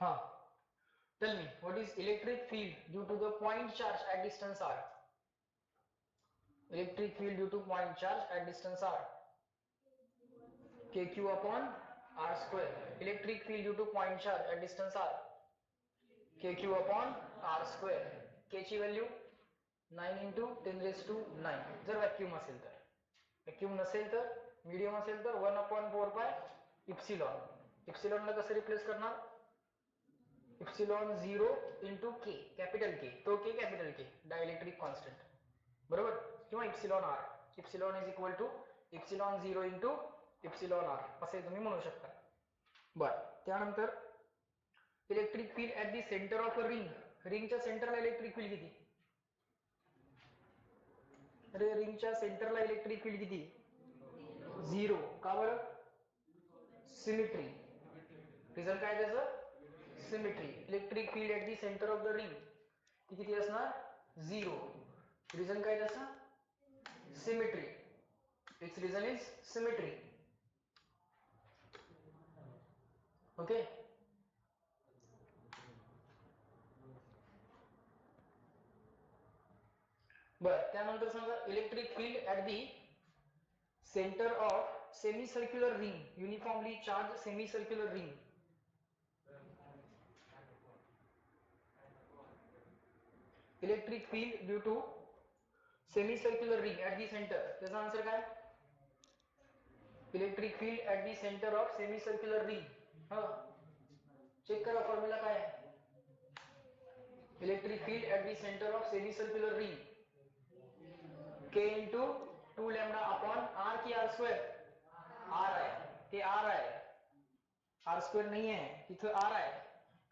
हाँ, tell me what is electric field due to the point charge at distance r? Electric field due to point charge at distance r, kq upon r square. Electric field due to point charge at distance r, kq upon r square. k ची value 9 into 10 raised to 9 जर vacuum असेल तर. Vacuum नसेल तर, medium असेल तर 1 upon 4 pi epsilon. इप्सिलॉनला कसं replace करणार? Epsilon 0 into k, capital K, तो k capital K, dielectric constant, बरोबर? किंवा epsilon r, epsilon is equal to epsilon 0 into epsilon r असे तुम्ही म्हणू शकता. बर, त्यानंतर electric field at the centre of a ring. रिंगच्या सेंटरला इलेक्ट्रिक फील्ड किती? अरे रिंगच्या सेंटरला इलेक्ट्रिक फील्ड किती? 0. का बरं? सिमेट्री. रिझन काय त्याचं? Symmetry. Electric field at the centre of the ring ती किती असणार? 0. रिझन काय त्याचं? Symmetry. It's reason is symmetry. Okay. बर, त्यानंतर सांगा electric field at the centre of semi circular ring, uniformly charge semi circular ring. Electric field due to semi circular ring at the centre, त्याचा answer काय? Electric field at the centre of semi circular ring. हा, check करा formula काय आहे. Electric field at the centre of semi circular ring, k into 2 lambda upon r की r square? r आहे, ते r आहे, r स्क्वेअर नाही आहे, तिथं r आहे.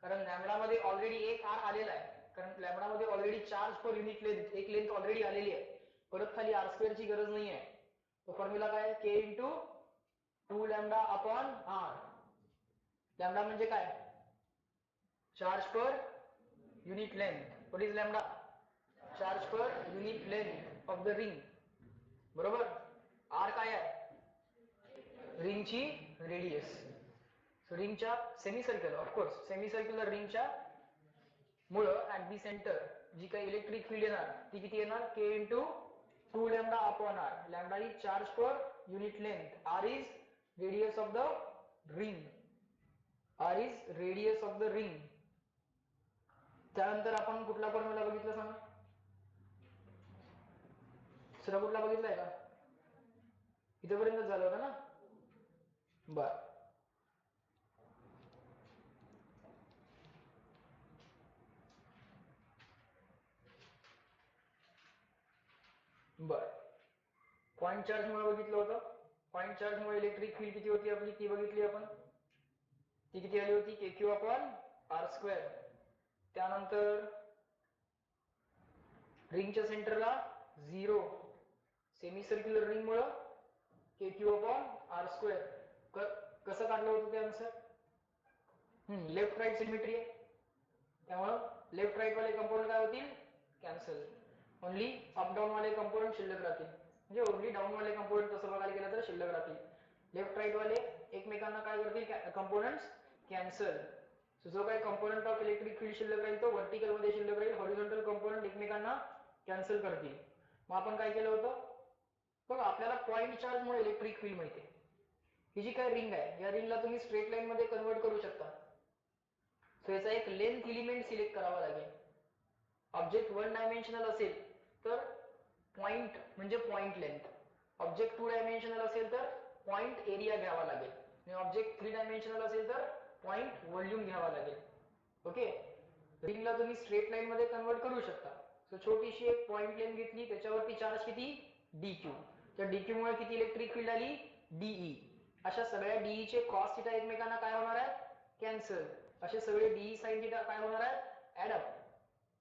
कारण लॅम्बडा मध्ये ऑलरेडी एक r आलेला आहे. कारण लॅम्बडा मध्ये already charge per unit length, एक लेंथ ऑलरेडी आलेली आहे. परत खाली r स्क्वेअर ची गरज नाही आहे. तो फॉर्म्युला काय? k into 2 lambda upon r. Lambda म्हणजे काय? Charge per unit length. What is lambda? Charge per unit length of the ring, बरोबर? r काय आहे? रिंगची रेडियस. रिंगच्या semi circle, of course semi circular रिंगच्या मुळे ऍट दी सेंटर जी काही इलेक्ट्रिक फील्ड येणार ती किती येणार? k into 2 lambda upon r. Lambda is charge per unit length, r is radius of the ring, r is radius of the ring. त्यानंतर आपण कुठला फॉर्म्युला बघितला सांगा? दुसरा कुठला बघितलाय का? इथपर्यंत झालं होतं ना? बर, बर, पॉइंट चार्ज मुळे बघितलं होतं. पॉइंट चार्ज मुळे इलेक्ट्रिक फील्ड किती होती आपली ती बघितली आपण. ती किती आली होती? kq upon r square. त्यानंतर रिंगच्या सेंटरला 0, सेमी सर्क्युलर रिंग मुळे kq अपॉन r स्क्वेअर. कसं काढलं होतं ते आन्सर? लेफ्ट राईट सिमेट्री आहे, त्यामुळं लेफ्ट राईट वाले कंपोनंट काय होतील? कॅन्सल. ओनली अप डाऊन वाले कंपोनंट शिल्लक राहतील. म्हणजे ओनली डाऊन वाले कंपोनंट तसं बघायला गेलं तर शिल्लक राहतील. लेफ्ट राईट वाले एकमेकांना काय करतील? Components cancel. जो काही कंपोनंट ऑफ इलेक्ट्रिक फील्ड शिल्लक राहील तो व्हर्टिकल मध्ये शिल्लक राहील, हॉरिझॉन्टल कंपोनंट एकमेकांना कॅन्सल करतील. मग आपण काय केलं होतं? बघा, आपल्याला पॉइंट चार्ज मुळे इलेक्ट्रिक फील्ड माहिती आहे. ही जी काही रिंग आहे या रिंगला तुम्ही स्ट्रेट लाईन मध्ये कन्वर्ट करू शकता. सो याचा एक लेंथ एलिमेंट सिलेक्ट करावा लागेल. ऑब्जेक्ट 1 डायमेन्शनल असेल तर पॉइंट म्हणजे पॉइंट लेंथ, ऑब्जेक्ट 2 डायमेन्शनल असेल तर पॉइंट एरिया घ्यावा लागेल, आणि ऑब्जेक्ट 3 डायमेन्शनल असेल तर पॉइंट व्हॉल्यूम घ्यावा लागेल. ओके, रिंगला तुम्ही स्ट्रेट लाईन मध्ये कन्वर्ट करू शकता. सो छोटीशी एक पॉइंट लेंथ घेतली, त्याच्यावरती चार्ज किती? dq. त्या dq मुळे किती इलेक्ट्रिक फील्ड आली? de. अशा सगळ्या de चे cos थिटा एकमेकांना काय होणार आहे? कॅन्सल. असे सगळे de sin थिटा काय होणार आहे? Add up.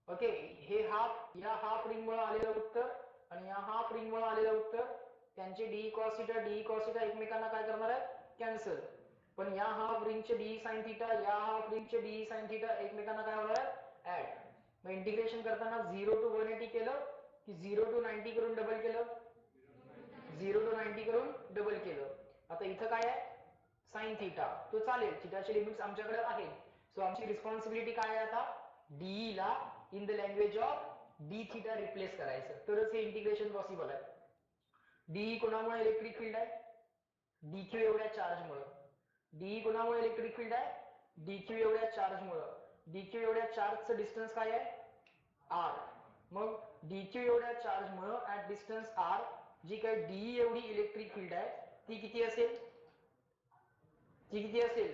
ओके, हे हाफ या हाफ रिंग मुळे आलेलं उत्तर आणि या हाफ रिंग मुळे आलेलं उत्तर, त्यांचे de cos थिटा एकमेकांना काय करणार आहे? कॅन्सल. पण या हाफ रिंगचे de sin थिटा, या हाफ रिंगचे de sin थिटा एकमेकांना काय होणार आहे? ऍड. मग इंटिग्रेशन करताना 0 to 180 केलं की 0 to 90 करून डबल केलं? 0 to 90 करून डबल केलं. आता इथं काय आहे? साइन थिटा, तो चालेल, थिटाचे लिमिट्स आमच्याकडे आहेत. सो आमची रिस्पॉन्सिबिलिटी काय आहे आता, डीई ला in the language of d theta replace करायचं, तरच हे इंटिग्रेशन पॉसिबल आहे. डीई कोणामुळे इलेक्ट्रिक फील्ड आहे, डीक्यू एवढ्या चार्जमुळे. डीई कोणामुळे इलेक्ट्रिक फील्ड आहे, डीक्यू एवढ्या चार्जमुळे. डीक्यू एवढ्या चार्जचं डिस्टन्स काय आहे, आर. मग डीक्यू एवढ्या चार्जमुळे ऍट डिस्टन्स आर जी काही डीई एवढी इलेक्ट्रिक फील्ड आहे ती किती असेल, ती किती असेल,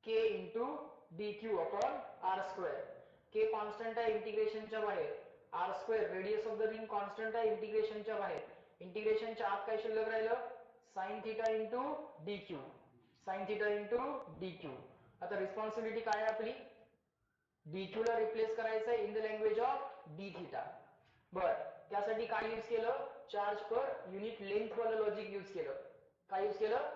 K into DQ upon R square. K constant आहे इंटिग्रेशनच्या बाहेर, R square radius of the ring constant आहे इंटिग्रेशनच्या बाहेर. इंटिग्रेशनच्या आत काय शिल्लक राहिलं, sine theta into dq, sine theta into dq. आता रिस्पॉन्सिबिलिटी काय आहे आपली, डीक्यू ला रिप्लेस करायचं in the language of d theta. बर, त्यासाठी काय यूज केलं, चार्ज पर युनिट लेंथ वाला लॉजिक यूज केलं. काय यूज केलं,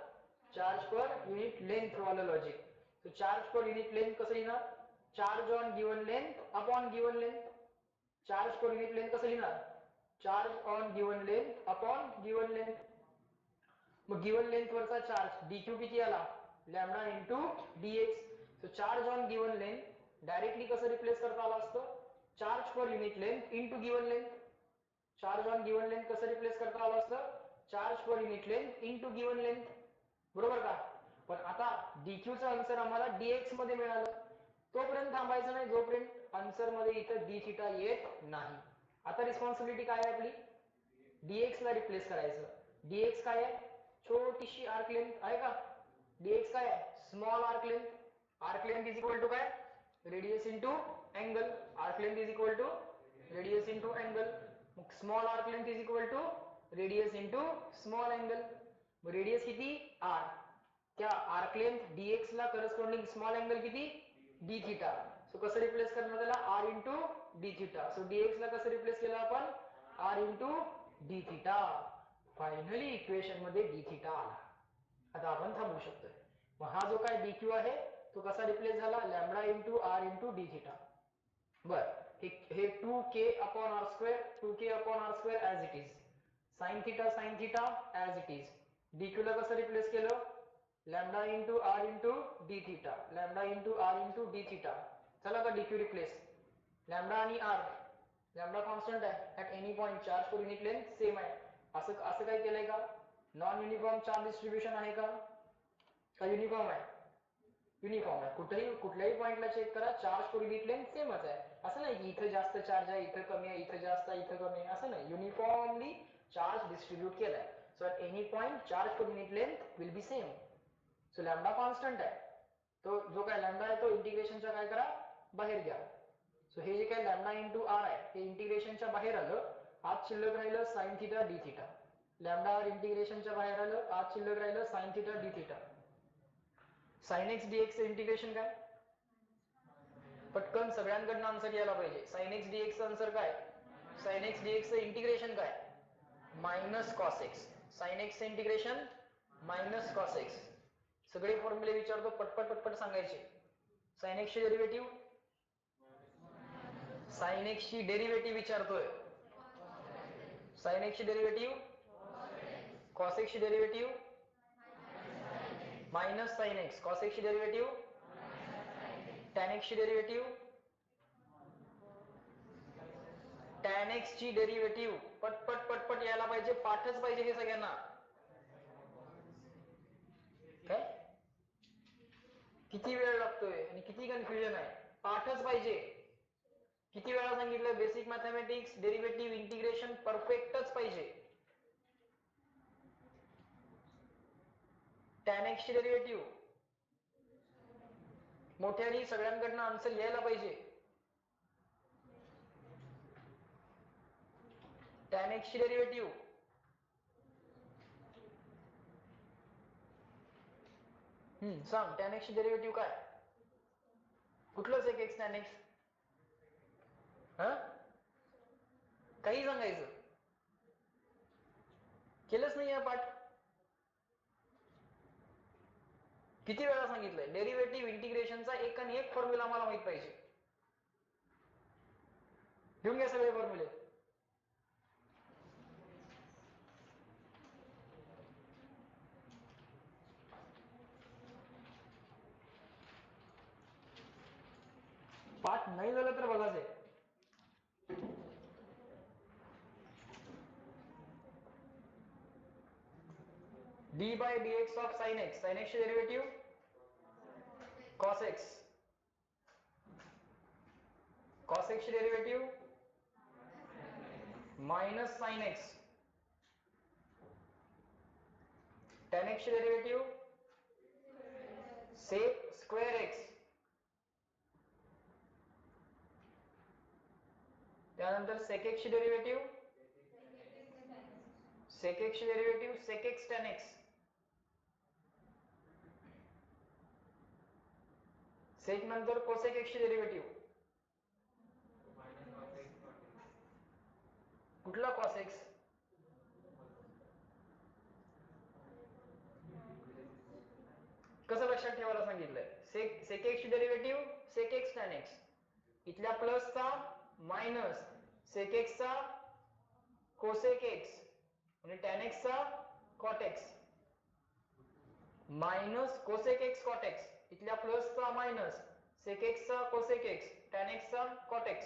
चार्ज पर युनिट लेंथ वाला लॉजिक. तो चार्ज पर युनिट लेंथ कसं लिहिणार, charge on given length upon given length. Charge per unit length कसं लिहिणार, charge on given length upon given length. मग गिवन लेंथ वरचा चार्ज डीक्यू किती आला, lambda into dx. So charge on given length directly कसं replace करता आलं असतं, charge per unit length into given length. Charge on given length कसं replace करता आलं असतं, charge per unit length into given length. बरोबर का. पण आता डीक्यूचं आन्सर आम्हाला डीएक्स मध्ये मिळालं, तोपर्यंत थांबायचं नाही जोपर्यंत आन्सर मध्ये इथं डी थिटा येत नाही. आता रिस्पॉन्सिबिलिटी काय आहे आपली, डीएक्स ला रिप्लेस करायचं. डीएक्स काय आहे, छोटीशी आर्क लेंथ आहे का, डीएक्स काय आहे, small arc length. Arc length is equal to काय, radius into angle. Arc length is equal to radius into angle. मग small arc length is equal to radius into small angle. Radius किती, R. त्या arc length dx ला corresponding small angle किती, d theta. So कसं replace करणार त्याला, R into D theta. So dx ला कसं रिप्लेस केलं आपण, R into D theta. Finally equation मध्ये डी थिटा आला. आता आपण थांबू शकतोय. मग हा जो काय डीक्यू आहे तो कसा रिप्लेस झाला, lambda into r into D theta. बर, हे 2k upon R square, 2k upon R square as it is. Sine theta as it is. Dq ला कसं रिप्लेस केलं, lambda into r into D theta, lambda into r into D theta. चला का dq replace, lambda आणि r, lambda constant आहे at any point, charge per unit length same आहे. असं असं काय केलंय का, नॉन युनिफॉर्म चार्ज डिस्ट्रीब्युशन आहे का, का युनिफॉर्म आहे, युनिफॉर्म आहे. कुठल्याही पॉइंटला चेक करा, चार्ज पर युनिट लेंथ सेमच आहे. असं नाही की इथं जास्त चार्ज आहे, इथं कमी आहे, इथं जास्त आहे, इथं कमी आहे, असं नाही. युनिफॉर्मली चार्ज डिस्ट्रीब्यूट केलाय. So at any point charge per unit length will be same. So lambda constant आहे, तो जो काय लॅम्बडा आहे तो इंटिग्रेशनच्या काय करा, बाहेर घ्या. सो हे जे काय लॅम्बडा इंटू आर आहे ते इंटिग्रेशनच्या बाहेर आलं, आत शिल्लक राहिलं sine theta D theta. Lambda R इंटिग्रेशनच्या बाहेर आलं, आत शिल्लक राहिलं sine theta D theta. Sine x dx integration काय, पटकन सगळ्यांकडनं आन्सर यायला पाहिजे. साइन एक्स डीएक्स आन्सर काय, साइन एक्स डीएक्स इंटिग्रेशन काय, minus cos x. Sine x integration minus cos x. सगळे फॉर्म्युले विचारतो, पटपट पटपट सांगायचे. साइन एक्स ची डेरिव्हेटिव्ह, साइन एक्स ची डेरिव्हेटिव्ह विचारतोय. साइन एक्स ची डेरिव्हेटिव्ह, कॉस एक्स ची derivative minus sine x. Cos x ची डेरिव्हेटिव्ह, टॅन एक्स ची डेरिव्हेटिव्ह, टॅन एक्स ची डेरिव्हेटिव्ह. पटपट पटपट यायला पाहिजे, पाठच पाहिजे हे सगळ्यांना. काय किती वेळ लागतोय आणि किती कन्फ्युजन आहे, पाठच पाहिजे. किती वेळा सांगितलं, बेसिक मॅथमॅटिक्स, डेरिव्हेटिव्ह, इंटिग्रेशन परफेक्टच पाहिजे. टॅन एक्स ची डेरिव्हेटिव्ह मोठ्याने सगळ्यांकडनं आन्सर यायला पाहिजे. टॅन एक्स ची डेरिव्हेटिव्ह, सांग टॅन एक्स ची डेरिव्हेटिव्ह काय, कुठलंच एक एक्स टॅन एक्स, काही सांगायचं, केलंच नाही पाठ. किती वेळा सांगितलंय, डेरिव्हेटिव्ह इंटिग्रेशनचा एक आणि एक फॉर्म्युला आम्हाला माहित पाहिजे. घेऊन घ्या सगळे फॉर्म्युले. पाठ नाही झालं तर बघायचंय. d by dx of sin x, sin x ची derivative cos x, cos x ची derivative minus sin x, tan x ची डेरिव्हेटिव्ह sec square x, त्यानंतर sec x ची डेरिव्हेटिव्ह sec x ची derivative sec x tan x, sec नंतर cosec x ची derivative कुठला cos x, कसं लक्षात ठेवायला सांगितलंय. sec x ची derivative sec x tan x, इथल्या प्लसचा मायनस sec x चा cosec x आणि tan x चा cot x, minus cosec x cot x, इथल्या प्लसचा मायनस sec x चा cosec x, tan x चा cot x.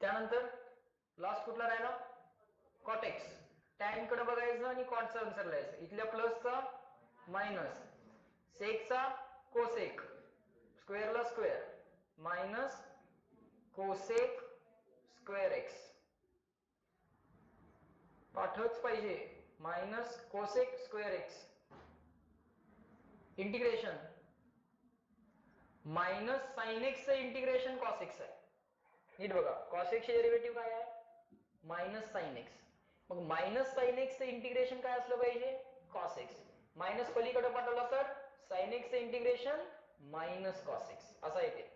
त्यानंतर लास्ट कुठला राहिला cot x, tan कडे बघायचं आणि cot चा आन्सर लिहायचं. इथल्या प्लसचा मायनस sec चा cosec स्क्वेअर ला square minus cosec square x, पाठच पाहिजे minus cosec square x, integration minus sin x चं इंटिग्रेशन cos x आहे. नीट बघा cos x ची डेरिव्हेटिव्ह काय आहे मायनस sin x, मग मायनस sin x चं इंटिग्रेशन काय असलं पाहिजे cos x, मायनस पलीकडे पाठवला तर sin x चं इंटिग्रेशन मायनस cos x असं येते.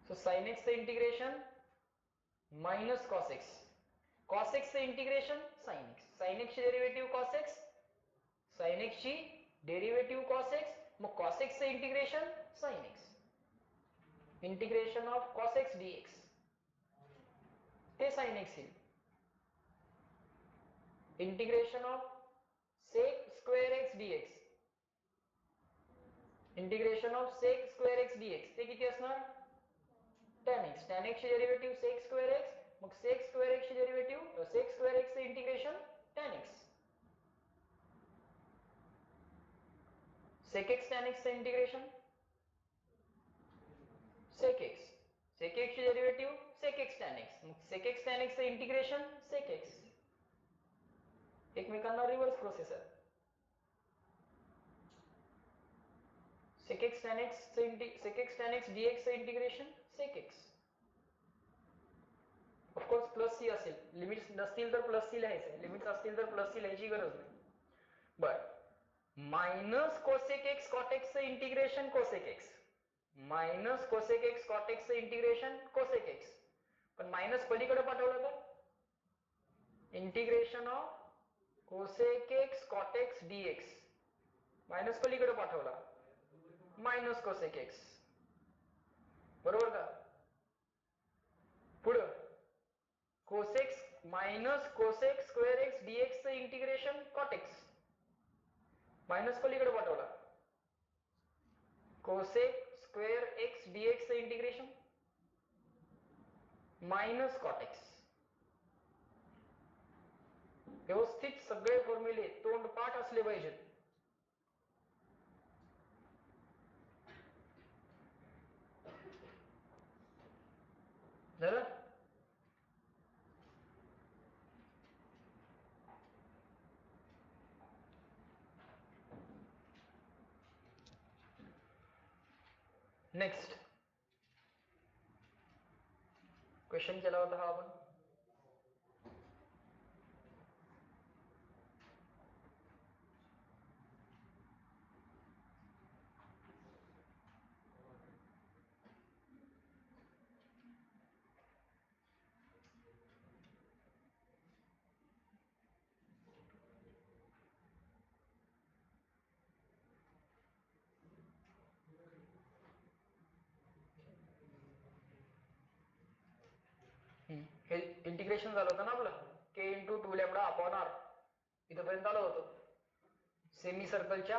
सो sin x चं integration minus cos x, cos x चं integration sin x, sin x ची derivative cos x, sin x ची डेरिव्हेटिव्ह cos x, मग cos x चं integration sin x, integration of cos x dx ते sin x येईल, integration of sec square x dx, integration of sec square x dx ते किती असणार tan x, tan x ची derivative sec square x, मग sec square x ची derivative sec square x चे integration tan x, sec x tan x चे integration sec x, sec x ची derivative sec x tan x, मग sec x tan x चे integration sec x, एकमेकांना reverse process आहे. sec x tan x dx चे integration sec x, of course plus c असेल, limits नसतील तर plus C लिहायचं, लिमिट्स असतील तर प्लस सी लिहायची गरज नाही. बर minus cosec x cot x चे integration cosec x, minus cosec x cot x चे इंटिग्रेशन cosec x, पण मायनस पलीकडे पाठवलं तर integration of cosec x cot x dx, minus पलीकडे पाठवला मायनस cosec x, बरोबर का. पुढे cosec minus cosec square x dx चे इंटिग्रेशन cot x, मायनस पलीकडे पाठवला cosec स्क्वेअर x dx चे इंटिग्रेशन मायनस cot x. व्यवस्थित सगळे फॉर्म्युले तोंडपाठ असले पाहिजेत. झालं. नेक्स्ट क्वेश्चन केला होता हा आपण, हे इंटिग्रेशन झालं होतं ना आपलं के इंटू 2 लॅम्बडा अपॉन आर, इथपर्यंत आलं होतं. सेमी सर्कलच्या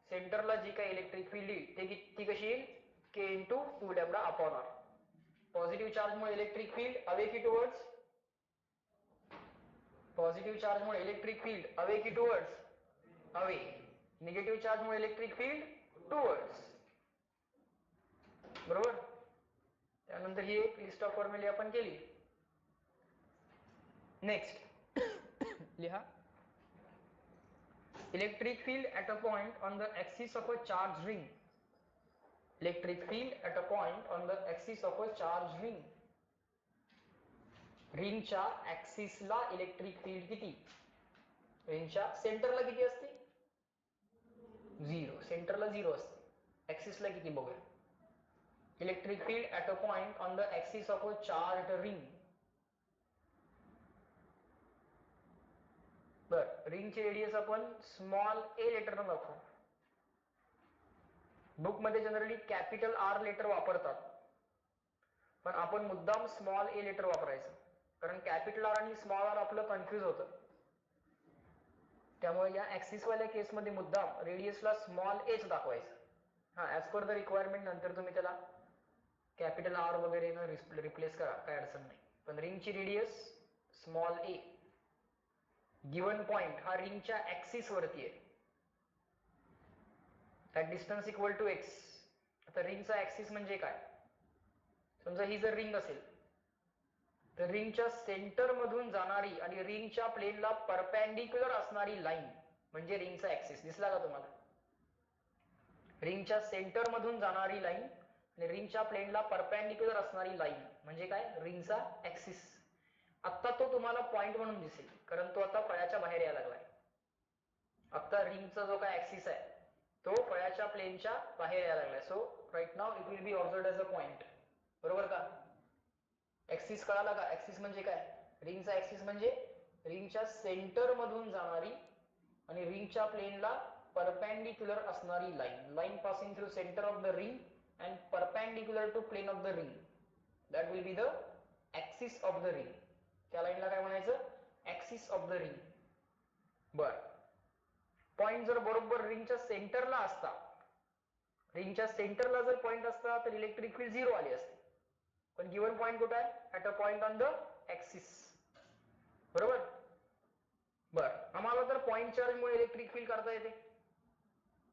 सेंटरला जी काही इलेक्ट्रिक फील्ड येईल ती कशी येईल, K into 2 lambda upon R. Positive चार्जमुळे इलेक्ट्रिक फील्ड अवे की टुवर्ड्स, पॉझिटिव्ह चार्जमुळे इलेक्ट्रिक फील्ड अवे की टुवर्ड्स, अवे. निगेटिव्ह चार्जमुळे इलेक्ट्रिक फील्ड टुवर्ड्स. बरोबर. त्यानंतर ही एक लिस्ट ऑफ फॉर्म्युले आपण केली. नेक्स्ट लिहा, electric field at a point on the axis of a charged ring. Electric field at a point on the axis of a charged ring. रिंगच्या ऍक्सिसला electric field किती, रिंगच्या सेंटरला किती असते, 0. सेंटरला 0 असते. ऍक्सिसला किती बघूया. Electric field at a point on the axis of a charged ring. बर, रिंगचे रेडियस आपण स्मॉल ए लेटरनं दाखवू. बुक मध्ये जनरली कॅपिटल आर लेटर वापरतात, पण आपण मुद्दाम स्मॉल ए लेटर वापरायचं, कारण कॅपिटल आर आणि स्मॉल आर आपलं कन्फ्युज होतं. त्यामुळे या ऍक्सिस वाल्या केसमध्ये मुद्दाम रेडियसला स्मॉल एच दाखवायचं. हा, ऍज पर द रिक्वायरमेंट नंतर तुम्ही त्याला कॅपिटल आर वगैरे रिप्लेस करा, काय अडचण नाही. पण रिंगची radius small a. Given point हा रिंगच्या ऍक्सिस वरती आहे, at distance equal to x. आता रिंगचा ऍक्सिस म्हणजे काय, समजा ही जर रिंग असेल तर रिंगच्या सेंटर मधून जाणारी आणि रिंगच्या प्लेनला परपेंडिक्युलर असणारी लाईन म्हणजे रिंगचा ऍक्सिस. दिसला का तुम्हाला, रिंगच्या सेंटर मधून जाणारी लाईन आणि रिंगच्या प्लेनला परपेंडिक्युलर असणारी लाईन म्हणजे काय, रिंगचा ऍक्सिस. आता तो तुम्हाला पॉइंट म्हणून दिसेल, कारण तो आता फळ्याच्या बाहेर यायला लागलाय. आता रिंगचा जो काय ऍक्सिस आहे तो फळ्याच्या प्लेनच्या बाहेर यायला लागलाय. So right now it will be observed as a point. बरोबर का. ऍक्सिस कळाला का, ऍक्सिस म्हणजे काय, रिंगचा ऍक्सिस म्हणजे रिंगच्या सेंटर मधून जाणारी आणि रिंगच्या प्लेनला परपेंडिक्युलर असणारी line. Line passing through centre of the ring and perpendicular to plane of the ring, that will be the axis of the ring. त्या लाईनला काय म्हणायचं, ऍक्सिस ऑफ द रिंग. बर, पॉइंट जर बरोबर रिंगच्या सेंटरला असता, रिंगच्या सेंटरला जर पॉइंट असता तर इलेक्ट्रिक फील्ड 0 आली असते. पण गिवन पॉइंट कुठे आहे, at a point on the axis. बरोबर. बर, आम्हाला तर पॉइंट चार्जमुळे इलेक्ट्रिक फील्ड काढता येते.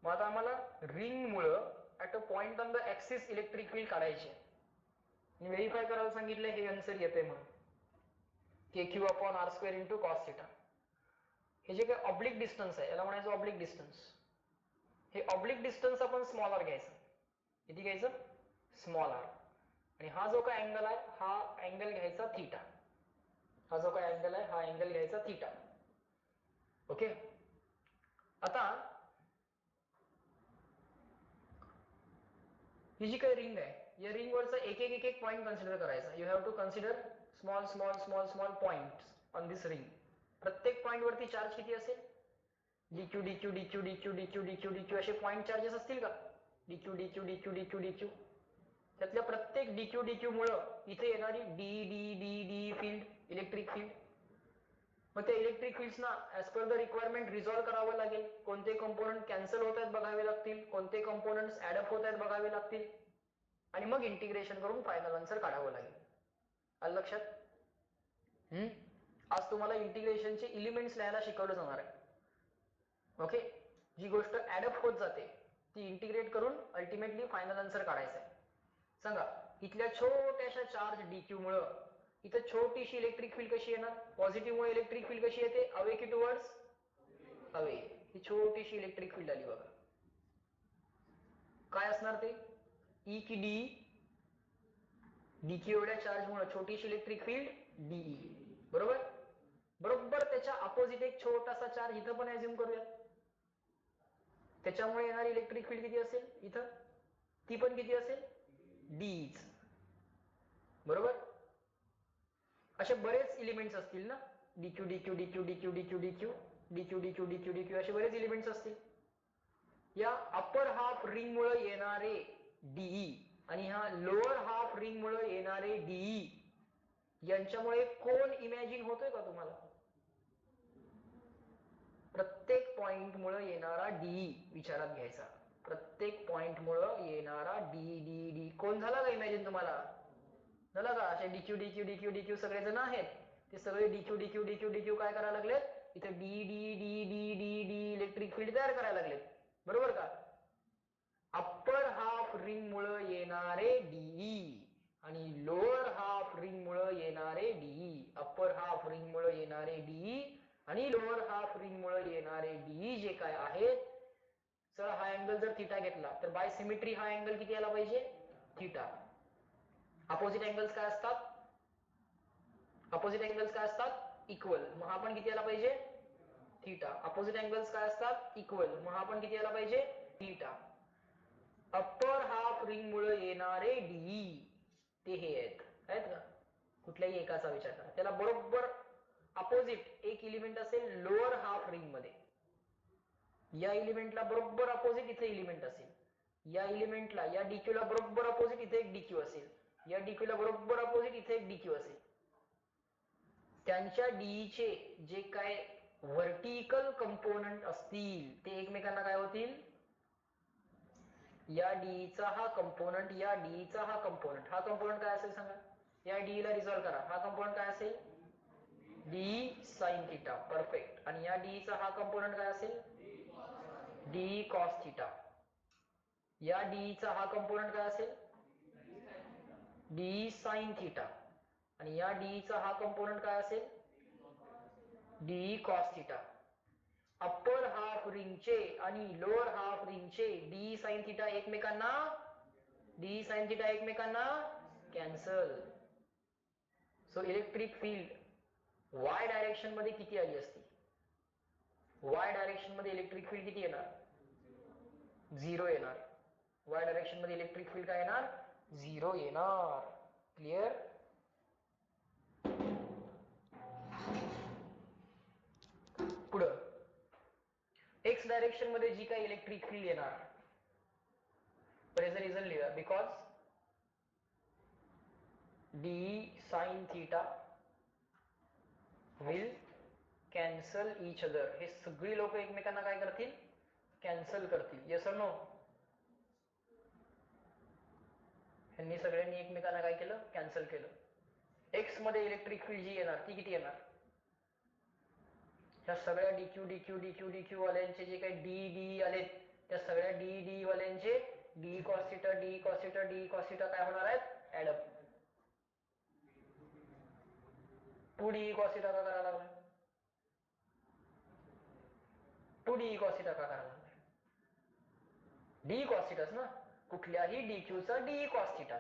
मग आता आम्हाला रिंगमुळं at a point on the axis electric field काढायचे. व्हेरीफाय करायला सांगितलं, हे आन्सर येते म्हणून K Q upon R square into cos theta. हे जे काही ऑब्लिक डिस्टन्स आहे याला म्हणायचं ऑब्लिक डिस्टन्स. हे ऑब्लिक डिस्टन्स आपण स्मॉल आर घ्यायचं. किती घ्यायचं, स्मॉल आर. आणि हा जो काय अँगल आहे हा अँगल घ्यायचा थीटा. हा जो काय अँगल आहे हा अँगल घ्यायचा थीटा. ओके. आता ही जी काही रिंग आहे या रिंग वरचा एक एक पॉइंट कन्सिडर करायचा. You have to consider small small small small points on this ring. प्रत्येक पॉइंट वरती चार्ज किती असेल, dq DQ DQ DQ DQ DQ dq असे पॉइंट चार्जेस असतील का, dq DQ DQ DQ dq. त्यातल्या प्रत्येक डीक्यू डीक्यू मुळे इथे येणारी d d d d field, electric field. मग त्या इलेक्ट्रिक फील्ड्सना as per the requirement resolve करावं लागेल. कोणते कंपोनंट कॅन्सल होत आहेत बघावे लागतील, कोणते कंपोनंट्स ऍडअप होत आहेत बघावे लागतील, आणि मग इंटिग्रेशन करून फायनल आन्सर काढावं लागेल. आलं लक्षात. आज तुम्हाला इंटिग्रेशनचे एलिमेंट्स लिहायला शिकवलं जाणार आहे. ओके. जी गोष्ट ऍडअप होत जाते ती इंटिग्रेट करून अल्टिमेटली फायनल आन्सर काढायचा आहे. सांगा, इथल्या छोट्याशा चार्ज डीक्यू मुळे इथं छोटीशी इलेक्ट्रिक फील्ड कशी येणार, पॉझिटिव्ह मुळे इलेक्ट्रिक फील्ड कशी येते, अवे की टुवर्ड्स, अवे. ही छोटीशी इलेक्ट्रिक फील्ड आली बघा. काय असणार ते, ई की डी. डीक्यू एवढ्या चार्ज मुळे छोटीशी इलेक्ट्रिक फील्ड डीई. बरोबर. बरोबर त्याच्या अपोजिट एक छोटासा चार्ज इथं पण अज्युम करूया. त्याच्यामुळे येणारी इलेक्ट्रिक फील्ड किती असेल इथं, ती पण किती असेल, डीच. बरोबर. असे बरेच एलिमेंट्स असतील ना, dq DQ DQ DQ DQ DQ DQ DQ DQ dq असे बरेच एलिमेंट्स असतील. या अपर हाफ रिंग मुळे येणारे डीई आणि ह्या लोअर हाफ रिंग मुळे येणारे डीई यांच्यामुळे कोण इमॅजिन होतोय का तुम्हाला? प्रत्येक पॉइंट मुळे येणारा डी विचारात घ्यायचा. प्रत्येक पॉइंट मुळे येणारा डी डी डी कोण झाला का इमॅजिन तुम्हाला? झाला का? असे डीक्यू डीक्यू डीक्यू डीक्यू सगळे जण आहेत, ते सगळे डीक्यू डीक्यू डीक्यू डीक्यू काय करायला लागलेत? इथे D d d d d D electric field तयार करायला लागलेत. बरोबर का? अप्पर हाफ रिंग मुळे येणारे डीई आणि लोअर हाफ रिंग मुळे येणारे डीई. अप्पर हाफ रिंग मुळे येणारे डीई आणि लोअर हाफ रिंग मुळे येणारे डीई जे काय आहेत, सर हा अँगल जर थीटा घेतला तर बाय सिमेट्री हा अँगल किती आला पाहिजे? थीटा. अपोजिट अँगल्स काय असतात? अपोजिट अँगल्स काय असतात? इक्वल. मग हा पण किती आला पाहिजे? थीटा. अपोजिट अँगल्स काय असतात? इक्वल. मग हा पण किती आला पाहिजे? थीटा. अप्पर हाफ रिंग मुळे येणारे डीई ते हे आहेत का? कुठल्याही एकाचा विचार करा. त्याला बरोबर अपोजिट एक एलिमेंट असेल लोअर हाफ रिंग मध्ये. या एलिमेंटला बरोबर अपोजिट इथे एलिमेंट असेल. या एलिमेंटला या डीक्यूला बरोबर अपोजिट इथे एक डीक्यू असेल. या डीक्यूला बरोबर अपोजिट इथे एक डीक्यू असेल. त्यांच्या डीईचे जे काय व्हर्टिकल कंपोनंट असतील ते एकमेकांना काय होतील? या डीईचा हा कंपोनंट, या डीईचा हा कंपोनंट. हा कंपोनंट काय असेल सांगा? या डीईला रिझॉल्व करा. हा कंपोनंट काय असेल? D sine theta. परफेक्ट. आणि या डीईचा हा कंपोनंट काय असेल? D cos theta. या डीईचा हा कंपोनंट काय असेल? D sine theta. आणि या डीईचा हा कंपोनंट काय असेल? D cos theta. Upper half रिंगचे आणि लोअर हाफ रिंगचे डी साइन थिटा एकमेकांना cancel. So electric field Y direction मध्ये किती आली असती? वाय डायरेक्शन मध्ये इलेक्ट्रिक फील्ड किती येणार? 0 येणार. वाय डायरेक्शन मध्ये इलेक्ट्रिक फील्ड काय येणार? 0 येणार. क्लिअर? पुढं एक्स डायरेक्शन मध्ये जी काही इलेक्ट्रिक फील्ड येणार, रिझन लिहा. Because D sine theta will cancel each other. हे सगळी लोक एकमेकांना काय करतील? कॅन्सल करतील. येस और नो? ह्यांनी सगळ्यांनी एकमेकांना काय केलं? कॅन्सल केलं. एक्स मध्ये इलेक्ट्रिक फील्ड जी येणार ती किती येणार? ह्या सगळ्या डीक्यू डीक्यू डीक्यू डीक्यू वाल्यांचे जे काही डी डी आलेत, त्या सगळ्या डी डी वाल्यांचे d cos theta d cos theta d cos theta काय होणार आहेत? ऍडअप. 2d cos theta का करायला लागलाय? 2d cos theta का करायला लागलाय? d cos theta ना. कुठल्याही dq चा d cos theta.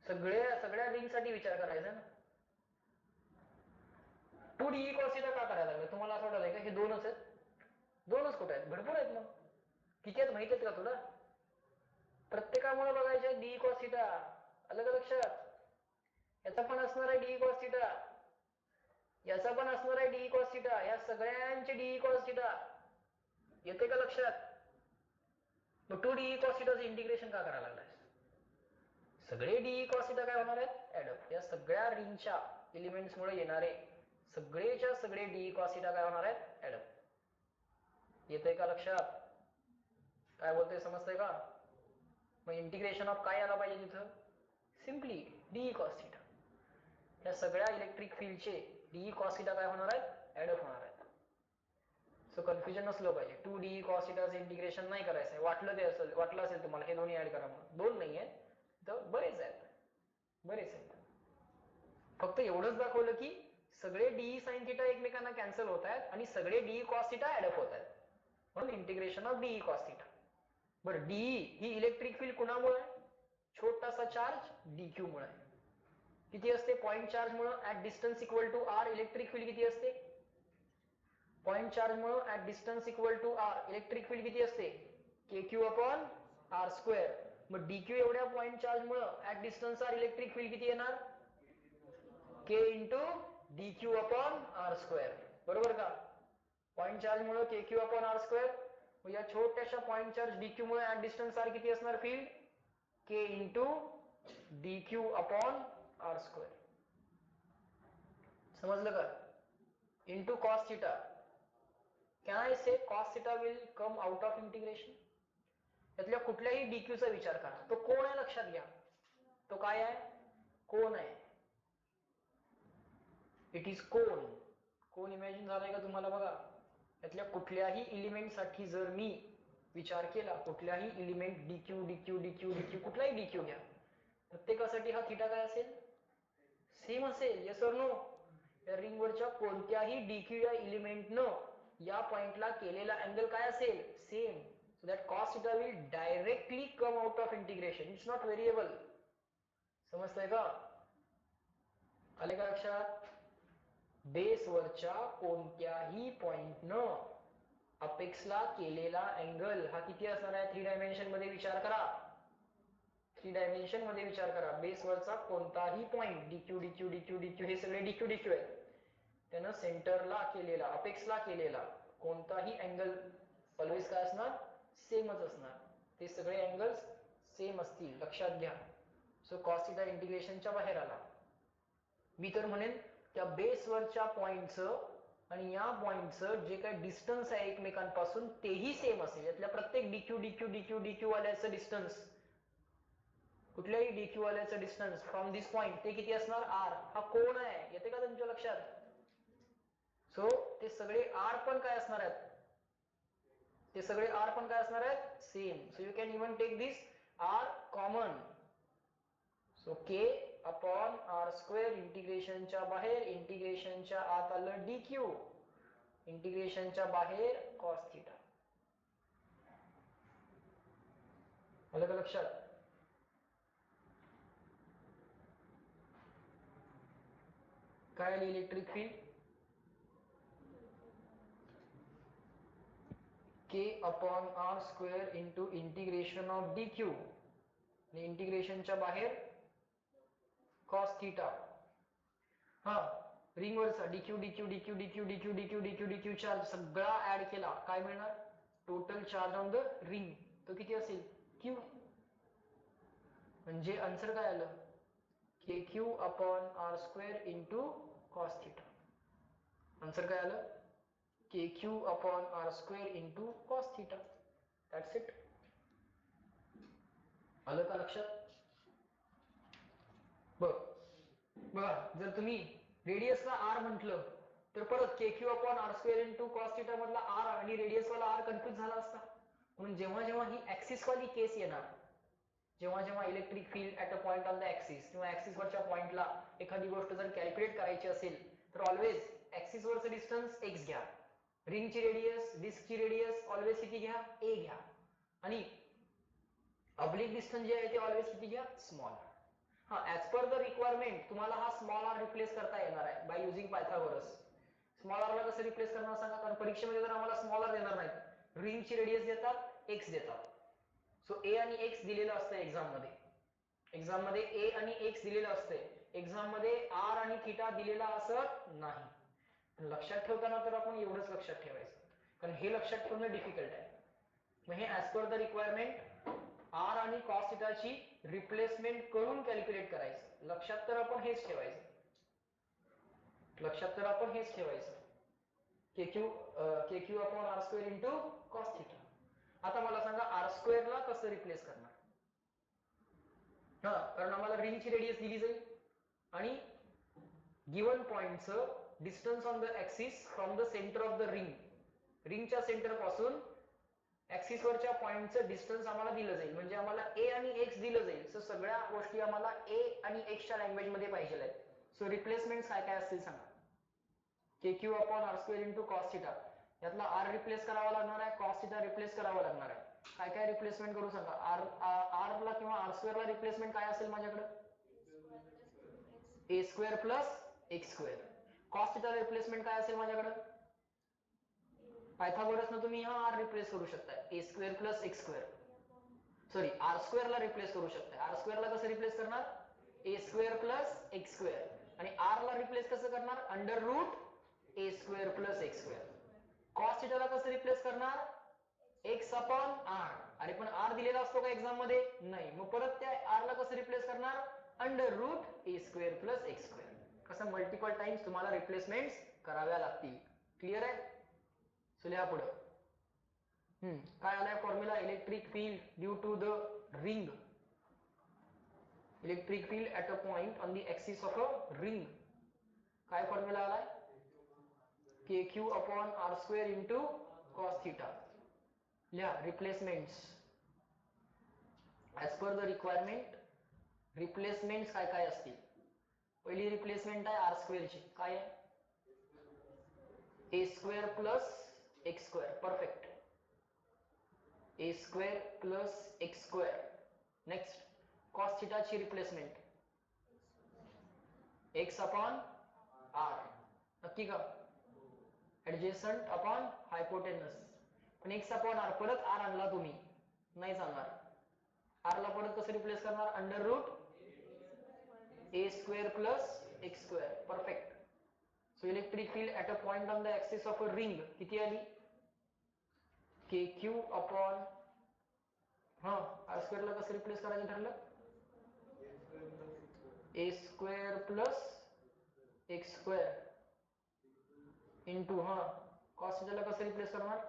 सगळ्या रिंग साठी विचार करायचा ना. 2d cos theta का करायला लागलाय? तुम्हाला असं वाटतंय का हे दोनच आहेत? दोनच कुठे आहेत? भरपूर आहेत. मग किती आहेत माहित आहेत का तुला? प्रत्येकामुळे बघायचे d cos theta. अलग लक्षात. याचा पण असणार आहे d cos theta. याचा पण असणार आहे डी कॉस थिटा. या सगळ्यांचे डी कॉस थिटा. येते का लक्षात? मग 2d cos theta चं इंटिग्रेशन का करायला लागलाय? सगळे डी कॉस थिटा काय होणार आहेत? ऍडअप. या सगळ्या रिंगच्या एलिमेंट्स मुळे येणारे सगळेच्या सगळे डी कॉस थिटा काय होणार आहेत? ऍडअप. येते का लक्षात? काय बोलतोय समजतंय का? मग इंटिग्रेशन ऑफ काय आला पाहिजे तिथं? Simply D cos theta. या सगळ्या इलेक्ट्रिक फील्डचे डी कॉस थिटा काय होणार आहेत? ऍडअप होणार आहेत. सो कन्फ्युजन नसलं पाहिजे. 2d cos theta चे इंटिग्रेशन नाही करायचं. वाटलं असेल तुम्हाला हे दोन्ही ऍड करा म्हणून. दोन नाही आहेत, तर बरेच आहेत. फक्त एवढंच दाखवलं की सगळे डी साइन थिटा एकमेकांना कॅन्सल होत आहेत आणि सगळे डी कॉस थिटा ऍडअप होत आहेत. म्हणून integration of d cos theta. बरं, डी ही इलेक्ट्रिक फील्ड कुणामुळे? छोटासा चार्ज डीक्यू मुळे. किती असते? पॉइंट चार्ज मुळे at distance equal to R electric field किती असते? पॉइंट चार्ज मुळे at distance equal to R electric field किती असते? KQ upon R square. मग डीक्यू एवढ्या पॉइंट चार्ज मुळे at distance R electric field किती येणार? K into DQ upon R square. बरोबर का? पॉइंट चार्ज मुळे KQ अपॉन आर स्क्वेअर. मग या छोट्याशा पॉइंट चार्ज डीक्यू मुळे ऍट डिस्टन्स आर किती असणार field? K into DQ upon R square. समजलं का? Into cos theta. Can I say cos theta will come out of integration? यातल्या कुठल्याही डीक्यू चा विचार करा. तो कोण आहे लक्षात घ्या. तो काय आहे? कोण आहे. इट इज कोण. कोण इमॅजिन झालाय का तुम्हाला? बघा, यातल्या कुठल्याही एलिमेंट साठी जर मी विचार केला, कुठल्याही element dq DQ DQ dq कुठलाही डीक्यू घ्या, प्रत्येकासाठी हा थिटा काय असेल? सेम असेल. येस और नो? या रिंग वरच्या कोणत्याही डीक्यू या एलिमेंटनं या पॉइंटला केलेला अँगल काय असेल? Same. So that cos theta will directly come out of integration. It's not variable. समजतंय का? आले का लक्षात? बेस वरच्या कोणत्याही पॉइंटनं अपेक्सला केलेला अँगल हा किती असणार आहे? 3 डायमेन्शन मध्ये विचार करा. 3 डायमेन्शन मध्ये विचार करा. बेस वरचा कोणताही point dq DQ DQ dq हे सगळे डीक्यू डीक्यू आहे. त्यानं सेंटरला केलेला, अपेक्सला केलेला कोणताही अँगल ऑलवेज काय असणार? सेमच असणार. ते सगळे अँगल्स सेम असतील. लक्षात घ्या. सो कॉस थिटा इंटिग्रेशनच्या बाहेर आला. मी तर म्हणेन त्या बेसवरच्या पॉइंटचं आणि या पॉइंटचं जे काही डिस्टन्स आहे एकमेकांपासून तेही सेम असेल. यातल्या प्रत्येक डीक्यू डीक्यू डीक्यू डीक्यू वाल्याचं डिस्टन्स, कुठल्याही डीक्यू वाल्याचं डिस्टन्स फ्रॉम दिस पॉइंट ते किती असणार? आर. हा कोण आहे? येते का तुमच्या लक्षात? सो ते सगळे आर पण काय असणार आहेत? ते सगळे आर पण काय असणार आहेत? Same. So you can even take this R common. So K upon R square. इंटिग्रेशनच्या बाहेर, इंटिग्रेशनच्या आत आलं डीक्यू, इंटिग्रेशनच्या बाहेर कॉस थिटा. आलं का लक्षात? काय आली electric field? K upon R square into integration of dq आणि इंटिग्रेशनच्या बाहेर कॉस थिटा. हा, रिंग वरचा dq DQ DQ DQ DQ DQ DQ dq charge सगळा ऍड केला, काय मिळणार? Total charge on the ring. तो किती असेल? क्यू. म्हणजे आन्सर काय आलं? K Q upon R square into cos theta. Answer काय आलं? K Q upon R square into cos theta. That's it. आलं का लक्षात? बघा, जर तुम्ही रेडियसला आर म्हटलं तर परत K Q upon R square into cos theta मधला आर आणि रेडियस वाला आर कन्फ्युज झाला असता. म्हणून जेव्हा जेव्हा ही ऍक्सिस वाली केस येणार, जेव्हा जेव्हा electric field at a point on the axis किंवा ऍक्सिस वरच्या पॉइंटला एखादी गोष्ट जर कॅल्क्युलेट करायची असेल तर ऑलवेज ऍक्सिस वरचं डिस्टन्स एक्स घ्या. रिंगची रेडियस, डिस्कची रेडियस ऑलवेज किती घ्या? ए घ्या. आणि ऑब्लिक डिस्टन्स जे आहे ते ऑलवेज किती घ्या? स्मॉल. हा, ऍज पर द रिक्वायरमेंट तुम्हाला हा स्मॉल आर रिप्लेस करता येणार आहे by using Pythagoras. Small r ला कसं रिप्लेस करणार सांगा? कारण परीक्षेमध्ये जर आम्हाला स्मॉल आर देणार नाहीत, रिंगची रेडियस देतात, एक्स देतात. सो ए आणि एक्स दिलेलं असतं एक्झाम मध्ये. एक्झाम मध्ये ए आणि एक्स दिलेलं असते. एक्झाम मध्ये आर आणि थिटा दिलेला असत नाही. लक्षात ठेवताना तर आपण एवढंच लक्षात ठेवायचं, कारण हे लक्षात ठेवणं डिफिकल्ट आहे. मग हे as per the requirement r आणि कॉस थिटाची रिप्लेसमेंट करून कॅल्क्युलेट करायचं. लक्षात तर आपण हेच ठेवायचं. लक्षात तर आपण हेच ठेवायचं. K Q upon R square into cos theta. आता मला सांगा आर स्क्वेअर ला कसं रिप्लेस करणार? हा, कारण आम्हाला रिंगची रेडियस दिली जाईल आणि गिवन पॉइंटचं distance on the axis from the centre of the ring, रिंगच्या सेंटर पासून ऍक्सिस वरच्या पॉइंटचं डिस्टन्स आम्हाला दिलं जाईल. म्हणजे आम्हाला ए आणि एक्स दिलं जाईल. सो सगळ्या गोष्टी आम्हाला ए आणि एक्सच्या लँग्वेज मध्ये पाहिजे आहेत. सो रिप्लेसमेंट काय काय असतील सांगा? K Q upon R square into cos theta. यातला आर रिप्लेस करावा लागणार आहे, कॉस थिटा रिप्लेस करावा लागणार आहे. काय काय रिप्लेसमेंट करू सांगा? आर ला किंवा आर स्क्वेअर ला रिप्लेसमेंट काय असेल माझ्याकडे? A square plus x square. Cos theta replacement काय असेल माझ्याकडे? पायथागोरसनं तुम्ही हा आर रिप्लेस करू शकता, A square plus x square. Sorry, R square ला रिप्लेस करू शकता. आर स्क्वेअर ला कसं रिप्लेस करणार? A square plus x square. आणि आर ला रिप्लेस कसं करणार? अंडर रूट ए square plus x square. Cos थिटाला कसं रिप्लेस करणार? X upon R. अरे पण आर दिलेला असतो का एक्झाम मध्ये? नाही. मग परत त्या आर ला कसं रिप्लेस करणार? अंडर रूट ए स्क्वेअर प्लस एक्स स्क्वेअर. कसं मल्टिपल टाइम्स तुम्हाला रिप्लेसमेंट्स कराव्या लागतील. क्लिअर आहे? सो लिहा पुढं. काय आलाय formula? Electric field due to the ring, electric field at a point on the axis of a ring. काय फॉर्म्युला आलाय? KQ upon R square into cos theta. लिहा replacements as per the requirement. Replacements काय काय असतील? पहिली replacement आहे R स्क्वेअरची. काय आहे? A square plus x square. Perfect. A square plus x square. Next cos थिटाची रिप्लेसमेंट एक्स अपॉन आर. नक्की का? Adjacent upon hypotenuse. पण एक्स अपॉन आर परत आर आणला तुम्ही, नाही चालणार. आर ला परत कसं रिप्लेस करणार? Under root A square plus x square. Perfect. So electric field at a point on the axis of a ring किती आली? KQ अपॉन आर स्क्वेअरला कसं रिप्लेस करायचं ठरलं? A square plus x square into cos थिटाला कसं replace करणार?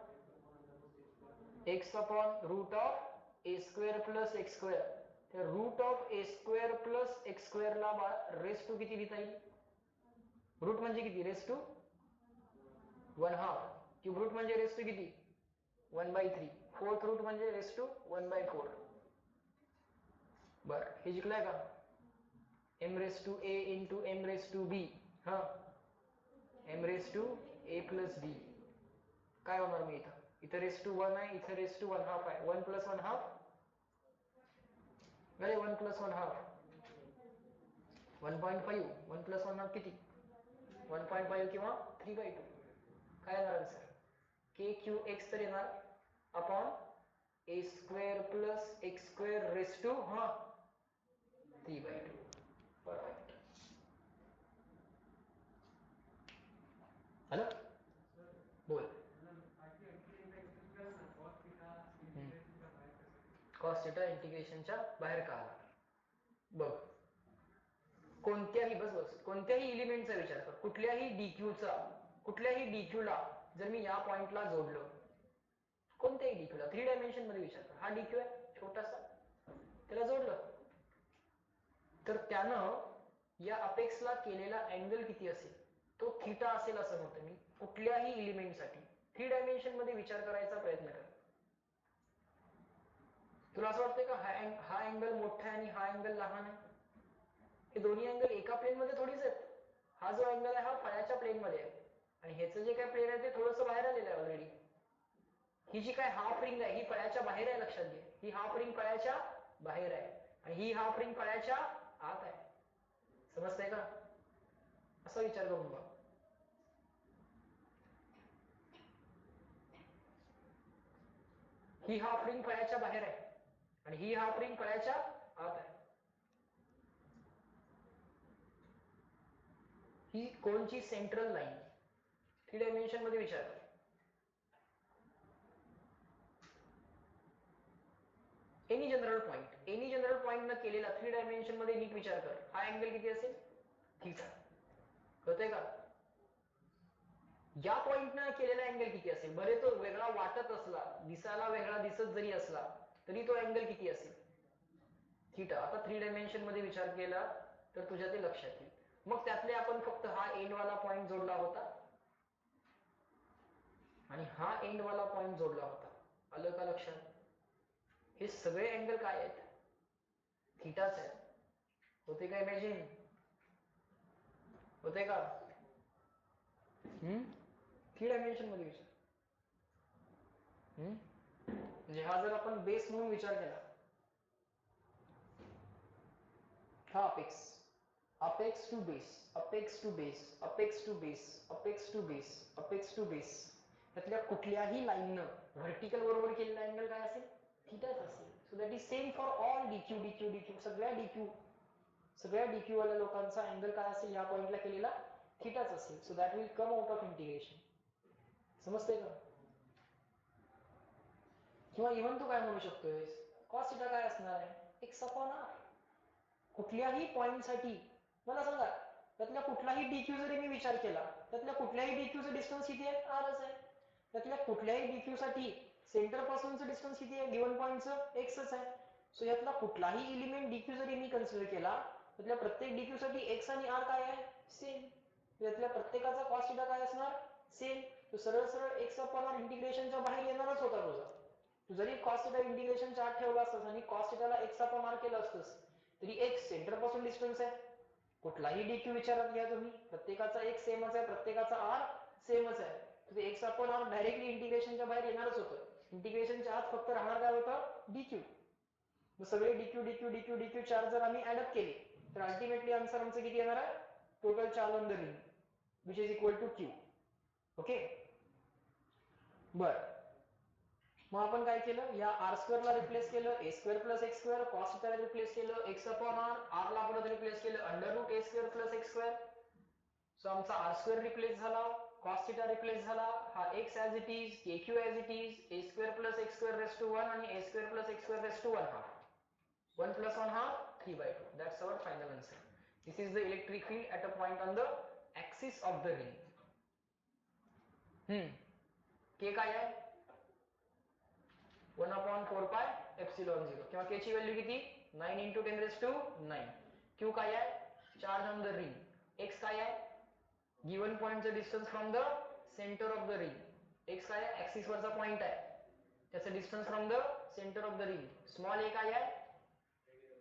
X upon root of A square plus x square. तर root of A square plus x square ला रेस टू किती लिहिता येईल? रूट म्हणजे किती? Raise to 1/2. क्यूब रूट म्हणजे रेस टू किती? 1/3. फोर्थ रूट म्हणजे रेस टू 1/4. बर, हे शिकलाय का? m raise to a into m raise to b. m raise to a plus b. काय होणार मी इथं? इथं रेस टू 1 आहे, इथं रेस टू 1/2 आहे. 1 प्लस 1/2 अरे 1 प्लस 1/2 1.5. 1 प्लस 1/2 किती? 1.5 किंवा 3/2. काय येणार आन्सर? KQX तर येणार upon a square plus x square raise to 3/2. Perfect. Hello बोल. कॉस थिटा इंटिग्रेशनच्या बाहेर का आला? बघ, कोणत्याही एलिमेंटचा विचार कर. कुठल्याही डीक्यूला जर मी या पॉइंटला जोडलं, कोणत्याही डीक्यूला 3 डायमेन्शन मध्ये विचार कर. हा डीक्यू आहे छोटासा, त्याला जोडलं तर त्यानं या अपेक्सला केलेला अँगल किती असेल? तो थिटा असेल असं म्हणतो मी. कुठल्याही एलिमेंटसाठी 3 डायमेन्शन मध्ये विचार करायचा प्रयत्न कर. तुला असं वाटतंय का हा अँगल मोठा आहे आणि हा अँगल लहान आहे? हे दोन्ही अँगल एका प्लेन मध्ये थोडीच आहेत. हा जो अँगल आहे हा फळ्याच्या प्लेन मध्ये आहे आणि ह्याचं जे काय प्लेन आहे ते थोडंसं बाहेर आलेलं आहे ऑलरेडी. ही जी काय हाफ रिंग आहे ही फळ्याच्या बाहेर आहे, लक्षात घे. ही हाफ रिंग फळ्याच्या बाहेर आहे आणि ही हाफ रिंग फळ्याच्या आत आहे. समजतंय का? असा विचार करून बघ. ही हाफ रिंग फळ्याच्या बाहेर आहे आणि ही हाफ रिंग फळ्याच्या आत आहे. ही कोणची सेंट्रल लाईन? 3 डायमेन्शन मध्ये विचार कर. एनी जनरल पॉइंट न केलेला 3 डायमेन्शन मध्ये नीट विचार कर. हा अँगल किती असेल? थिटा. कळतंय का? या पॉइंटनं केलेला अँगल किती असेल? बरे तो वेगळा वाटत असला, दिसायला वेगळा दिसत जरी असला तरी तो अँगल किती असेल? थिटा. आता 3 डायमेन्शन मध्ये विचार केला तर तुझ्या ते लक्षात येईल. मग त्यातले आपण फक्त हा एंड वाला पॉइंट जोडला होता आणि हा एंड वाला पॉइंट जोडला होता. आलं का लक्षात? हे सगळे अँगल काय आहेत? थिटाच आहेत. होते का इमॅजिन? होते का? 3 डायमेन्शन मध्ये विचार. म्हणजे हा जर आपण बेस म्हणून विचार केला, हा apex to base, apex to base, apex to base, apex to base, apex to base, त्यातल्या कुठल्याही लाईननं व्हर्टिकल बरोबर केलेला अँगल काय असेल? थिटाच असेल. So that is same for all dq DQ dq. सगळ्या डीक्यू वाल्या लोकांचा अँगल काय असेल? या पॉइंटला केलेला थिटाच असेल. So that will come out of integration. समजतंय का? किंवा इव्हन तू काय म्हणू शकतोय? कॉस थिटा काय असणार आहे? X upon r. कुठल्याही पॉइंटसाठी मला सांगा, त्यातल्या कुठलाही डीक्यू जरी मी विचार केला, त्यातल्या कुठल्याही डीक्यूचं डिस्टन्स किती आहे, आरच आहे. त्यातल्या कुठल्याही डीक्यू साठी सेंटर पासूनचं डिस्टन्स किती आहे, गिवन पॉईंटचं एक्सच आहे. सो यातला कुठलाही एलिमेंट डीक्यू जरी मी कन्सिडर केला, त्यातल्या प्रत्येक डीक्यू साठी एक्स आणि आर काय आहे, सेम. यातल्या प्रत्येकाचा कॉस थिटा काय असणार, सेम. तो सरळ सरळ एक्स अपॉन आर इंटिग्रेशनच्या बाहेर येणारच होता तुझा. तू जरी कॉस थिटा इंटिग्रेशनच्या आत ठेवला असतास आणि कॉस थिटाला एक्स अपॉन आर केलं असतंस, तरी एक्स सेंटर पासून डिस्टन्स आहे. कुठलाही डीक्यू विचारात घ्या तुम्ही, प्रत्येकाचा एक्स सेमच आहे, प्रत्येकाचा आर सेमच आहे. तर एक्स अपॉन आर डायरेक्टली इंटिग्रेशनच्या बाहेर येणारच होतं. इंटिग्रेशनच्या आत फक्त राहणार काय होतं, डीक्यू. सगळे डीक्यू डीक्यू डीक्यू डीक्यू चार जर आम्ही ऍड अप केले, तर अल्टिमेटली आन्सर आमचं किती येणार आहे, total charge on the ring which is equal to q. Okay, बर. मग आपण काय केलं, या आर स्क्वेअरला रिप्लेस केलं, A square plus x square, cos थिटाला रिप्लेस केलं, एक्स अपॉन आर, आर ला परत रिप्लेस केलं, अंडर रूट ए square plus x square. So आमचा आर स्क्वेअर रिप्लेस झाला, कॉस थिटा रिप्लेस झाला, हा X as it is, K Q as it is, A square plus x square raise to 1 आणि A square plus x square raise to 1 half. 1 plus 1 half 3/2. That's our final answer. This is the electric field at a point on the axis of the ring. K काय आहे, 1/4 pi epsilon 0. किंवा K ची value किती, 9 into 10 raised to 9. Q काय आहे, charge on the ring. X काय आहे, given पॉइंटचं distance from the centre of the ring. X काय आहे, ऍक्सिस वरचा पॉइंट आहे, त्याचं distance from the centre of the ring. Small a काय आहे,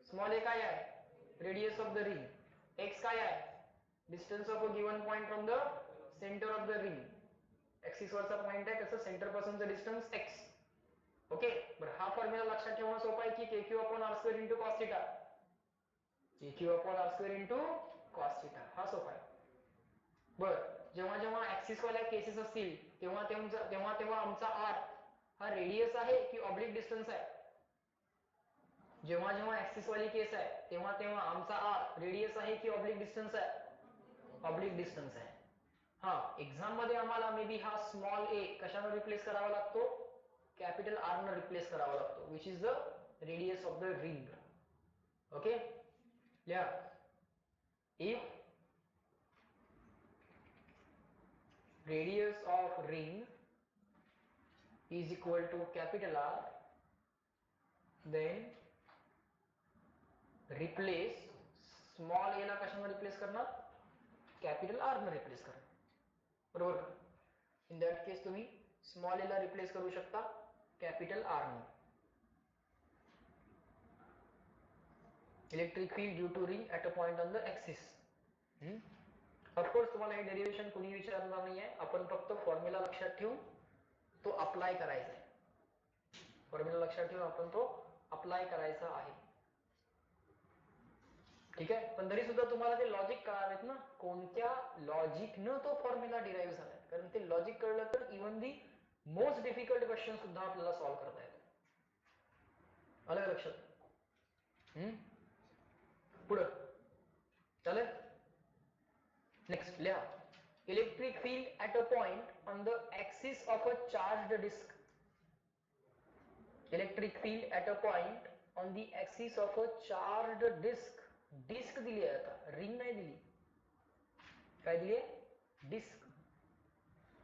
स्मॉल a काय आहे, radius of the ring. x काय आहे, distance of a given point from the centre of the ring. Axis वरचा पॉइंट आहे, त्याचं सेंटर पासूनचं डिस्टन्स x. ओके, बरं. हा फॉर्म्युला लक्षात ठेवणं सोपं आहे की kq upon r square into cos theta. kq upon r square into cos theta, हा सोपा आहे. बरं, जेव्हा जेव्हा ऍक्सिस वाल्या केसेस असतील, तेव्हा तेव्हा आमचा r हा रेडियस आहे की ऑब्लिक डिस्टन्स आहे. जेव्हा जेव्हा ऍक्सिस वाली केस आहे, तेव्हा आमचा r रेडियस आहे की ऑब्लिक डिस्टन्स आहे, ऑब्लिक डिस्टन्स आहे. हा, एक्झाम मध्ये आम्हाला मे बी हा स्मॉल a कशाने रिप्लेस करावा लागतो, कॅपिटल आर ने रिप्लेस करावा लागतो, which is the radius of the ring. Okay, लिहा. If radius of ring is equal to capital R, then replace small a ला कशाने रिप्लेस करणार, कॅपिटल आर ने रिप्लेस करणार. बरोबर. इन दॅट केस तुम्ही स्मॉल a ला रिप्लेस करू शकता कॅपिटल आर ने. Electric field due to ring at a point on the axis. Of course तुम्हाला हे डेरिव्हेशन कोणी विचारणार नाही आहे, आपण फक्त फॉर्म्युला लक्षात ठेवून तो अप्लाय करायचा आहे. फॉर्म्युला लक्षात ठेवून आपण तो अप्लाय करायचा आहे. ठीक आहे, पण तरी सुद्धा तुम्हाला ते लॉजिक कळावेत ना, कोणत्या लॉजिकनं तो फॉर्म्युला डिराईव्ह झालाय. कारण ते लॉजिक कळलं तर even the most difficult question सुद्धा आपल्याला सॉल्व्ह करता येतो. आलं लक्षात. पुढं चालेल. नेक्स्ट लिहा. Electric field at a point on the axis of a charged disc. Electric field at a point on the axis of a charged disc. Disc दिली आहे, आता रिंग नाही दिली. काय दिली आहे, डिस्क.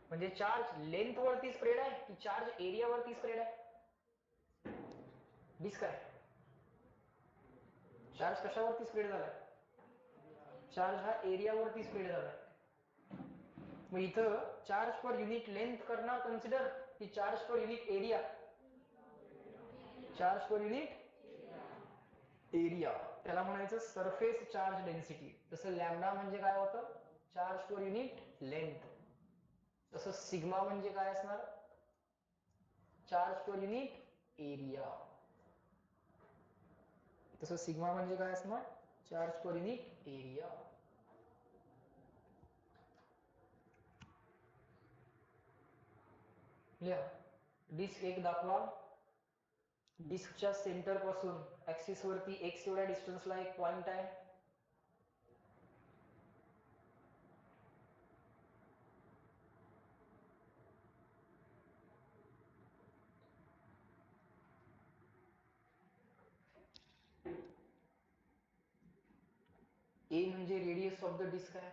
म्हणजे चार्ज लेंथ वरती स्प्रेड आहे की चार्ज एरिया वरती स्प्रेड आहे, डिस्क आहे. चार्ज कशावरती स्प्रेड झालाय, चार्ज हा एरियावरती स्प्रेड झालाय. मग इथं चार्ज पर युनिट लेंथ करणार कन्सिडर की charge per unit area, charge per unit area. त्याला म्हणायचं सरफेस चार्ज डेन्सिटी. तसं लॅम्डा म्हणजे काय होतं, चार्ज पर युनिट लेंथ. तसं सिग्मा म्हणजे काय असणार, चार्ज पर युनिट एरिया. तसं सिग्मा म्हणजे काय असणार, चार्ज पर युनिट एरिया. लिहा. डिस्क एक दाखवा, डिस्कच्या सेंटर पासून ऍक्सिस वरती एक्स एवढ्या डिस्टन्सला एक पॉइंट आहे. ए म्हणजे रेडियस ऑफ द डिस्क आहे,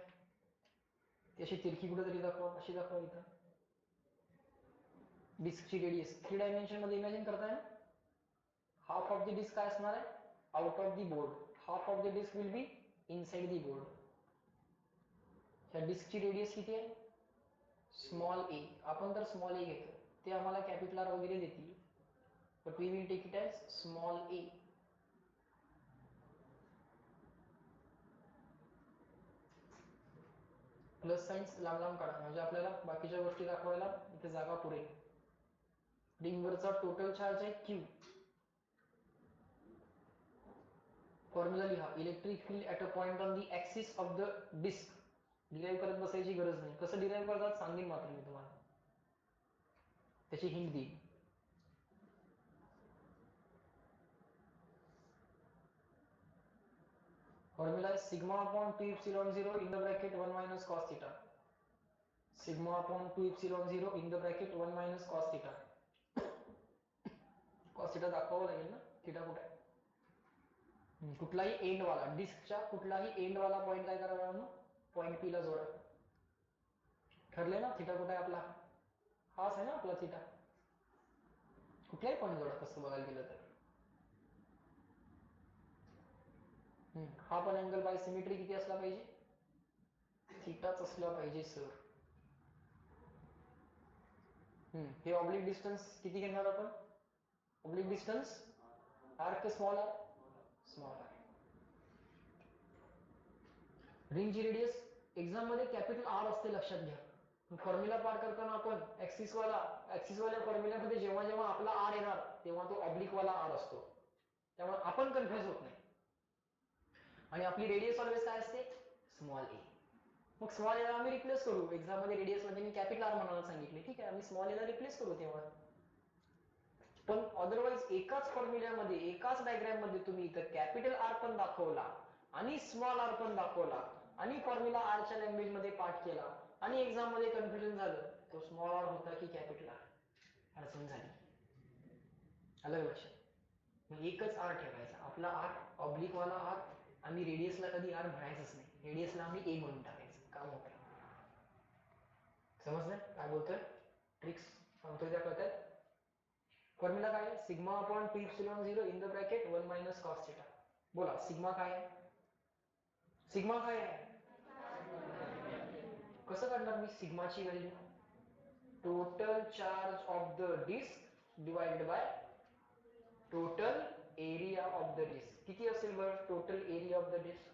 ती अशी तिरकी कुठेतरी दाखवा, अशी दाखवा इथं. डिस्कची रेडियस 3 डायमेन्शन मध्ये इमॅजिन करताय ना. हाफ ऑफ द डिस्क काय असणार आहे, out of the board. Half of the disc will be inside the board. ह्या डिस्कची रेडियस किती आहे, स्मॉल ए. आपण तर स्मॉल ए घेतो, ते आम्हाला कॅपिटल आर वगैरे देतील, but we will take it as small a. Plus signs लांब लांब काढा, म्हणजे आपल्याला बाकीच्या गोष्टी दाखवायला इथे जागा पुरेल. रिंगवरचा टोटल चार्ज आहे क्यू. फॉर्म्युला लिहा, electric field at a point on the axis of the disc. Derive करत बसायची गरज नाही, कसं डिराईव्ह करतात सांगेन मात्र मी तुम्हाला, त्याची हिंट देईन. फॉर्म्युला आहे sigma upon 2 epsilon 0 in the bracket 1 minus cos theta. Sigma upon 2 epsilon 0 in the bracket 1 minus cos theta. Cos theta दाखवावं लागेल ना, थिटा कुठे आहे. कुठलाही एंड वाला, डिस्कच्या कुठलाही एंड वाला पॉइंट काय करावा ना, पॉइंट पी ला जोडा. ठरले ना थिटा कुठे आहे आपला, हाच आहे ना आपला थिटा. कुठलाही पॉइंट जोडा तसं बघायला गेलं तर. हा पण अँगल बाय सिमेट्री किती असला पाहिजे, थिटाच असला पाहिजे सर. हे ऑब्लिक डिस्टन्स किती घेणार आपण, ऑब्लिक डिस्टन्स आर के स्मॉल आर, स्मॉल आर. रिंगची रेडियस एक्झाम मध्ये कॅपिटल आर असते लक्षात घ्या. फॉर्म्युला पार करताना आपण ऍक्सिस वाल्या फॉर्म्युल्यामध्ये जेव्हा जेव्हा आपला आर येणार तेव्हा तो ऑब्लिक वाला आर असतो, त्यामुळे आपण कन्फ्युज होत नाही. आणि आपली रेडियस ऑलवेज काय असते, स्मॉल ए. मग स्मॉल एला आम्ही रिप्लेस करू, एक्झाम मध्ये रेडियस मध्ये मी कॅपिटल आर म्हणायला सांगितले, ठीक आहे आम्ही स्मॉल एला रिप्लेस करू तेव्हा. पण अदरवाइज एकाच फॉर्म्युल्यामध्ये एकाच डायग्राम मध्ये तुम्ही इथं कॅपिटल आर पण दाखवला आणि स्मॉल आर पण दाखवला आणि फॉर्म्युला आरच्या लँग्वेज मध्ये पाठ केला आणि एक्झाम मध्ये कन्फ्युजन झालं, तो स्मॉल आर होता की कॅपिटल आर, अडचण झाली. अलग लक्षात, एकच आर ठेवायचा आपला आर, ऑब्लिक वाला आर. आणि रेडियसला कधी आर म्हणायचंच नाही, रेडियसला आम्ही ए म्हणून टाकायचं, काम होतं. समजलं काय बोलतोय, ट्रिक्स सांगतोय त्या कळतात. फॉर्म्युला काय आहे, sigma upon 2 epsilon 0 in the bracket 1 minus cos theta. बोला सिग्मा काय आहे, सिग्मा काय आहे, कसं काढणार मी सिग्माची value, total charge of the disc divided by total area of the disc. किती असेल बरं total area of the disc,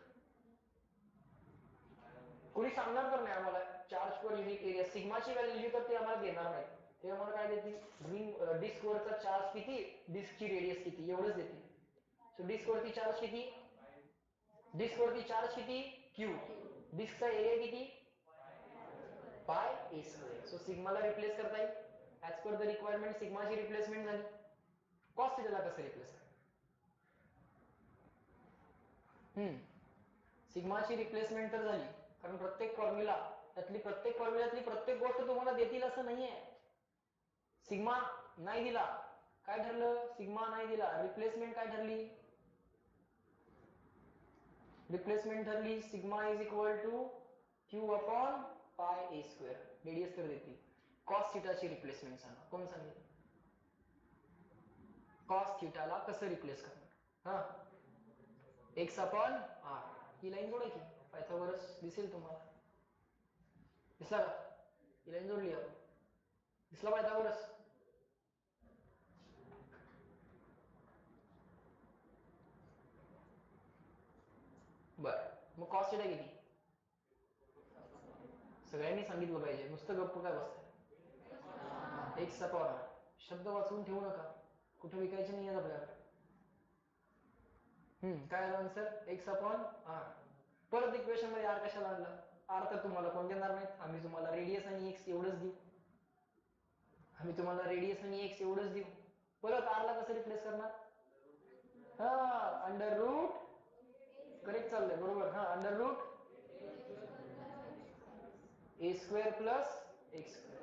कोणी सांगणार तर नाही आम्हाला चार्ज पर युनिट एरिया. सिग्माची व्हॅल्यू तर ते आम्हाला देणार नाही, ते आम्हाला काय देतील, रिंग डिस्क वरचा चार्ज किती, डिस्कची रेडियस किती एवढंच देतील. सो डिस्क वरती चार्ज किती, डिस्क वरती चार्ज किती क्यू, डिस्कचा एरिया किती पाय ए स्क्वेअर. सो सिग्माला रिप्लेस करता येईल ऍज पर द रिक्वायरमेंट. सिग्माची रिप्लेसमेंट झाली, कॉस थिटाला कसं रिप्लेस करा, सिग्माची रिप्लेसमेंट तर झाली, कारण प्रत्येक फॉर्म्युल्यातली प्रत्येक गोष्ट तुम्हाला देतील असं नाहीये. सिग्मा नाही दिला काय ठरलं, सिग्मा नाही दिला, रिप्लेसमेंट काय ठरली, रिप्लेसमेंट ठरली sigma is equal to q upon pi A square. Radius तर देतील, कॉस थिटाची रिप्लेसमेंट सांगा, कोण सांगेल, कॉस थिटाला कसं रिप्लेस करणार, हा एक्स अपॉन आर. ही लाईन जोडायची, पायथागोरस दिसेल तुम्हाला, दिसला का, ही लाईन जोडली आपण, दिसला पायथागोरस. बर मग कॉस थिटा किती, सगळ्यांनी सांगितलं पाहिजे, नुसतं गप्प काय बसतंय, एक्स अपॉन आर. शब्द वाचून ठेवू नका, कुठे विकायचे नाही आहेत आपल्याला. काय आलं आन्सर, एक्स अपॉन आर. परत इक्वेशन मध्ये आर कशाला आणला, आर तर तुम्हाला कोण देणार नाहीत, आम्ही तुम्हाला रेडियस आणि एक्स एवढंच देऊ, आम्ही तुम्हाला रेडियस आणि एक्स एवढंच देऊ. परत आर ला कसं रिप्लेस करणार, हा अंडर रूट, करेक्ट चाललंय बरोबर, हा अंडर रूट ए स्क्वेअर प्लस एक्स स्क्वेअर.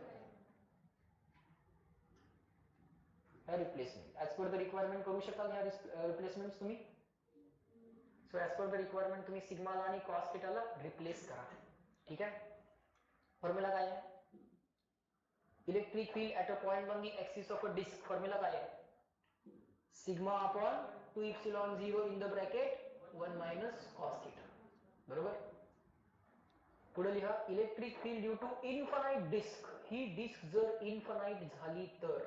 ह्या replacement as per the requirement करू शकाल ह्या रिप्लेसमेंट तुम्ही. So as per the requirement तुम्ही सिग्माला आणि कॉस थिटाला रिप्लेस करा. ठीक आहे. फॉर्म्युला काय आहे? Electric field at a point on the axis of a disc. Formula काय आहे? Sigma upon 2 epsilon 0 in the bracket 1 minus cos theta. बरोबर. पुढे लिहा electric field due to infinite disc. ही डिस्क जर इन्फानाइट झाली तर,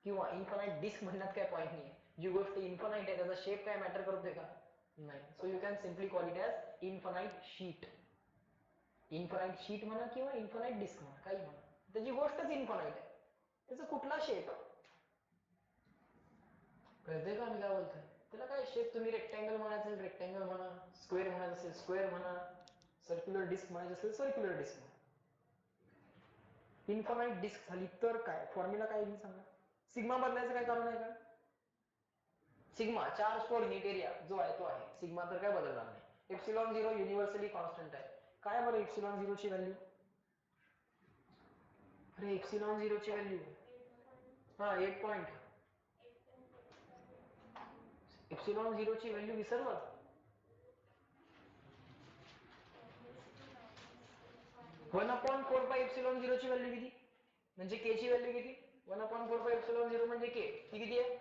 किंवा इन्फानाइट डिस्क म्हणण्यात काय पॉइंट नाही. जी गोष्ट इन्फानाइट आहे त्याचा शेप काय मॅटर करतोय का? नाही. So you can simply call it as infinite sheet. Infinite sheet म्हणा किंवा इन्फानाइट डिस्क म्हणा, काही म्हणा, त्याची गोष्टच इन्फानाइट आहे. त्याचा कुठला शेप कळतंय का मी काय बोलतोय? त्याला काय शेप तुम्ही रेक्टँगल म्हणायचं रेक्टँगल म्हणा, स्क्वेअर म्हणायचं असेल स्क्वेअर म्हणा, सर्क्युलर डिस्क म्हणायचं असेल सर्क्युलर डिस्क म्हणा. इन्फानाइट डिस्क झाली तर काय? फॉर्म्युला काय येईल सांगा. सिग्मा बदलायचं काय कारण आहे का? Sigma charge per unit area जो आहे तो आहे. सिग्मा तर काय बदलणार नाही. एप्सिलॉन 0 युनिव्हर्सली कॉन्स्टंट आहे. काय बरं एप्सिलॉन 0 ची व्हॅल्यू? अरे एप्सिलॉन 0 ची व्हॅल्यू 8 पॉइंट. एप्सिलॉन 0 ची व्हॅल्यू विसरला. वन अपॉन 4 पाय एप्सिलॉन 0 ची व्हॅल्यू किती? म्हणजे के ची व्हॅल्यू किती? 1 अपॉन 4 पाय एप्सिलॉन 0 म्हणजे के ती किती आहे?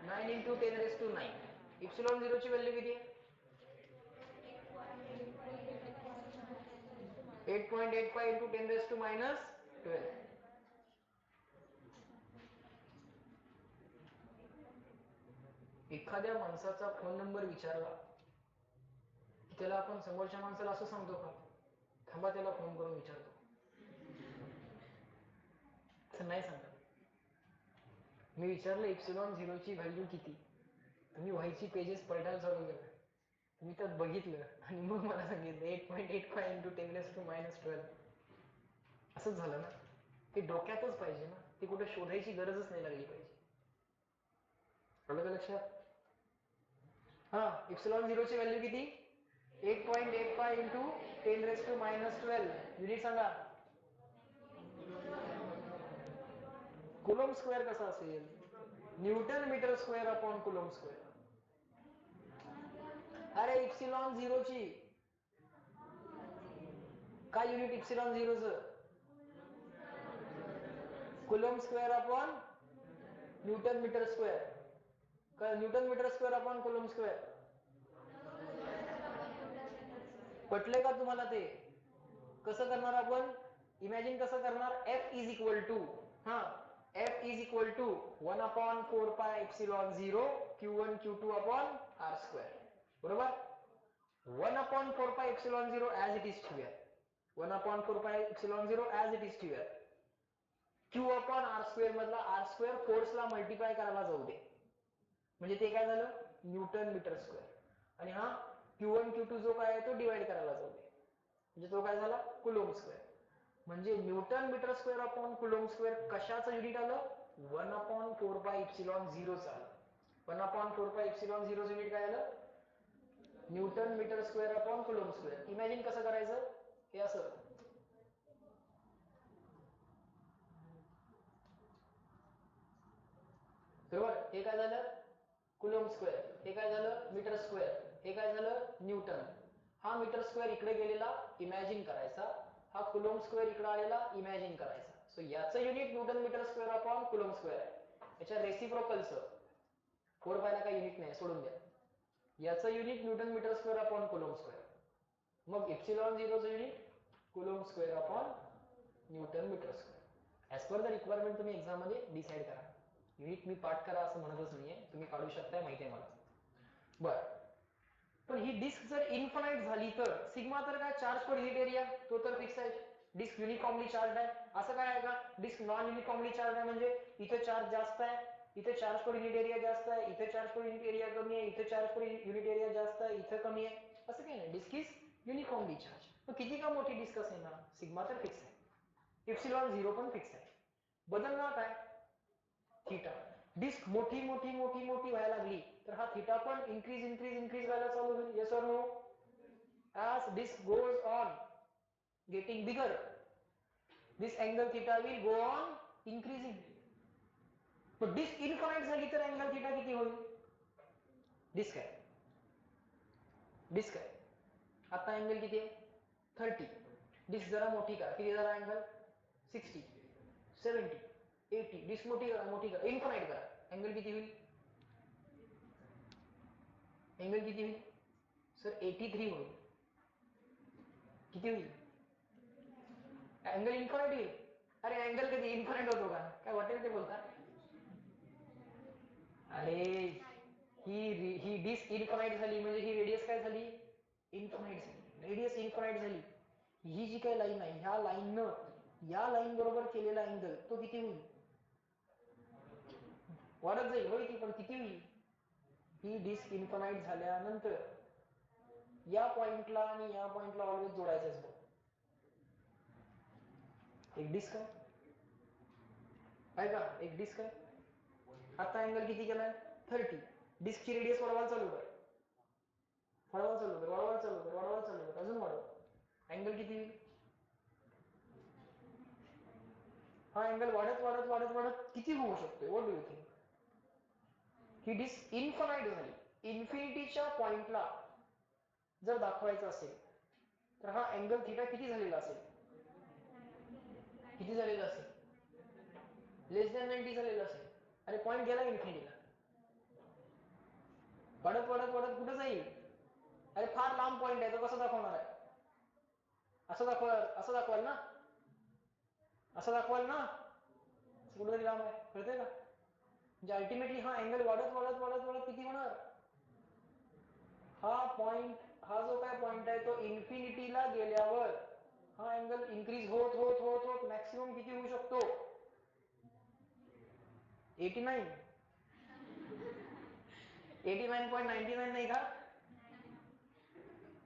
9 into 10 raised to 9. एप्सिलॉन 0 ची व्हॅल्यू किती आहे? 8.85 into 10 raised to minus 12. एखाद्या माणसाचा फोन नंबर विचारला की त्याला आपण समोरच्या माणसाला असं सांगतो का, थांबा त्याला फोन करून विचारतो? असं नाही सांगत. मी विचारलं एप्सिलॉन 0 ची व्हॅल्यू किती, तुम्ही व्हायची पेजेस पलटायला चालू केलं, तुम्ही त्यात बघितलं आणि मग मला सांगितलं 8.85 into 10 raised to minus 12. असंच झालं ना. ते डोक्यातच पाहिजे ना, ते कुठे शोधायची गरजच नाही लागली पाहिजे. कळलं का लक्षात? एप्सिलॉन 0 ची व्हॅल्यू किती? 8.85 into 10 raised to minus 12. Unit सांगा. कुलम स्क्वेअर कसा असेल? Newton metre square upon coulomb square. अरे एप्सिलॉन 0 ची काय युनिट एप्सिलॉन 0 च? Coulomb square upon newton metre square. काय newton metre square upon coulomb square. पटले का तुम्हाला ते? कसं करणार आपण? इमॅजिन कसं करणार? F is equal to F is equal to 1 upon 4 pi epsilon 0 Q1 Q2 upon R square. बरोबर. 1 upon 4 pi epsilon 0 as it is here. 1 upon 4 pi epsilon 0 as it is here. Q upon R square मधला R square force ला multiply करायला जाऊ दे, म्हणजे ते काय झालं? Newton metre square. आणि हा Q1 Q2 जो काय आहे तो डिवाइड करायला जाऊ दे, म्हणजे तो काय झाला? Coulomb square. म्हणजे newton metre square upon coulomb square कशाचं युनिट आलं? 1 upon 4 pi epsilon 0 चं आलं. 1 upon 4 pi epsilon 0 चं युनिट काय आलं? Newton metre square upon coulomb square. Imagine कसं करायचं? हे असं, बरोबर. हे काय झालं? Coulomb square. हे काय झालं? Metre square. हे काय झालं? न्यूटन. हा मीटर स्क्वेअर इकडे गेलेला इमॅजिन करायचा, हा कुलोम स्क्वेअर इकडे आलेला इमॅजिन करायचा. सो याचं unit newton metre square upon coulomb square आहे. याच्या रेसिप्रोकलचं 4 पायला काही युनिट नाही, सोडून द्या. याचं unit newton metre square upon coulomb square. मग एप्सिलॉन 0 चं unit coulomb square upon newton metre square. As per the requirement तुम्ही एक्झाम मध्ये डिसाइड करा. युनिट मी पाठ करा असं म्हणतच नाहीये, तुम्ही काढू शकताय, माहिती आहे मला. बर, पण ही डिस्क जर इन्फानाइट झाली तर सिग्मा तर काय चार्ज पर युनिट एरिया तो तर फिक्स आहे. डिस्क युनिफॉर्मली चार्ज आहे असं काय आहे का? डिस्क नॉन युनिफॉर्मली चार्ज आहे म्हणजे इथे चार्ज जास्त आहे, इथे चार्ज पर युनिट एरिया जास्त आहे, इथे चार्ज पर युनिट एरिया कमी आहे, इथे चार्ज पर युनिट एरिया जास्त आहे, इथे कमी आहे, असं काही नाही. Disc is uniformly charge. मग किती का मोठी डिस्क असेल ना, सिग्मा तर फिक्स आहे, एप्सिलॉन 0 पण फिक्स आहे. बदलणार काय? थीटा. डिस्क मोठी मोठी मोठी मोठी व्हायला लागली तर हा थीटा पण इन्क्रीज व्हायला चालू होईल. Yes or no? as disk goes on getting bigger, this angle theta will go on increasing. तो डिस्क इन्फानाइट झाली तर अँगल थीटा किती होईल? डिस्क आहे डिस्क आहे. आता अँगल किती आहे 30. डिस्क जरा मोठी करा, किती झाला अँगल 60, 70, 80. डिस्क मोठी करा इन्फानाइट करा. अँगल किती होईल सर 83 होईल. किती होईल अँगल इन्फानाइट होईल. अरे अँगल कधी इन्फानाइट होतो का, काय वाटेल ते बोलता. अरे ही डिस्क इन्फानाइट झाली म्हणजे ही रेडियस काय झाली इन्फानाइट झाली. रेडियस इन्फानाइट झाली. ही जी काही लाईन आहे ह्या लाईननं या लाईन बरोबर केलेला अँगल तो किती होईल वाढत जाईल होय ती, पण किती होईल. ही डिस्क इन्फानाइट झाल्यानंतर या पॉइंटला आणि या पॉइंटला ऑलवेज जोडायचं असतं. एक डिस्क आहे का, एक डिस्क आहे. आता अँगल किती केलाय 30. डिस्कची रेडियस वाढवायला चालू कर, अजून वाढव. अँगल किती होईल. हा अँगल वाढत वाढत वाढत वाढत किती होऊ शकतो. What do you think. ही डिस्क इन्फानाइट झाली. इन्फिनिटीच्या पॉइंटला जर दाखवायचं असेल तर हा अँगल थिटा किती झालेला असेल लेस दॅन 90 झालेला असेल. अरे पॉइंट गेला इन्फिनिटीला, वाढत वाढत वाढत कुठं जाईल. अरे फार लांब पॉइंट आहे तो कसं दाखवणार आहे. असं दाखवाल ना कुठेतरी लांब आहे, कळतंय का. म्हणजे अल्टिमेटली हा अँगल वाढत वाढत वाढत वाढत किती होणार. हा जो काय पॉइंट आहे तो इन्फिनिटीला गेल्यावर हा अँगल इन्क्रीज होत होत होत होत मॅक्सिमम किती होऊ शकतो 89. 89.99 नाही का.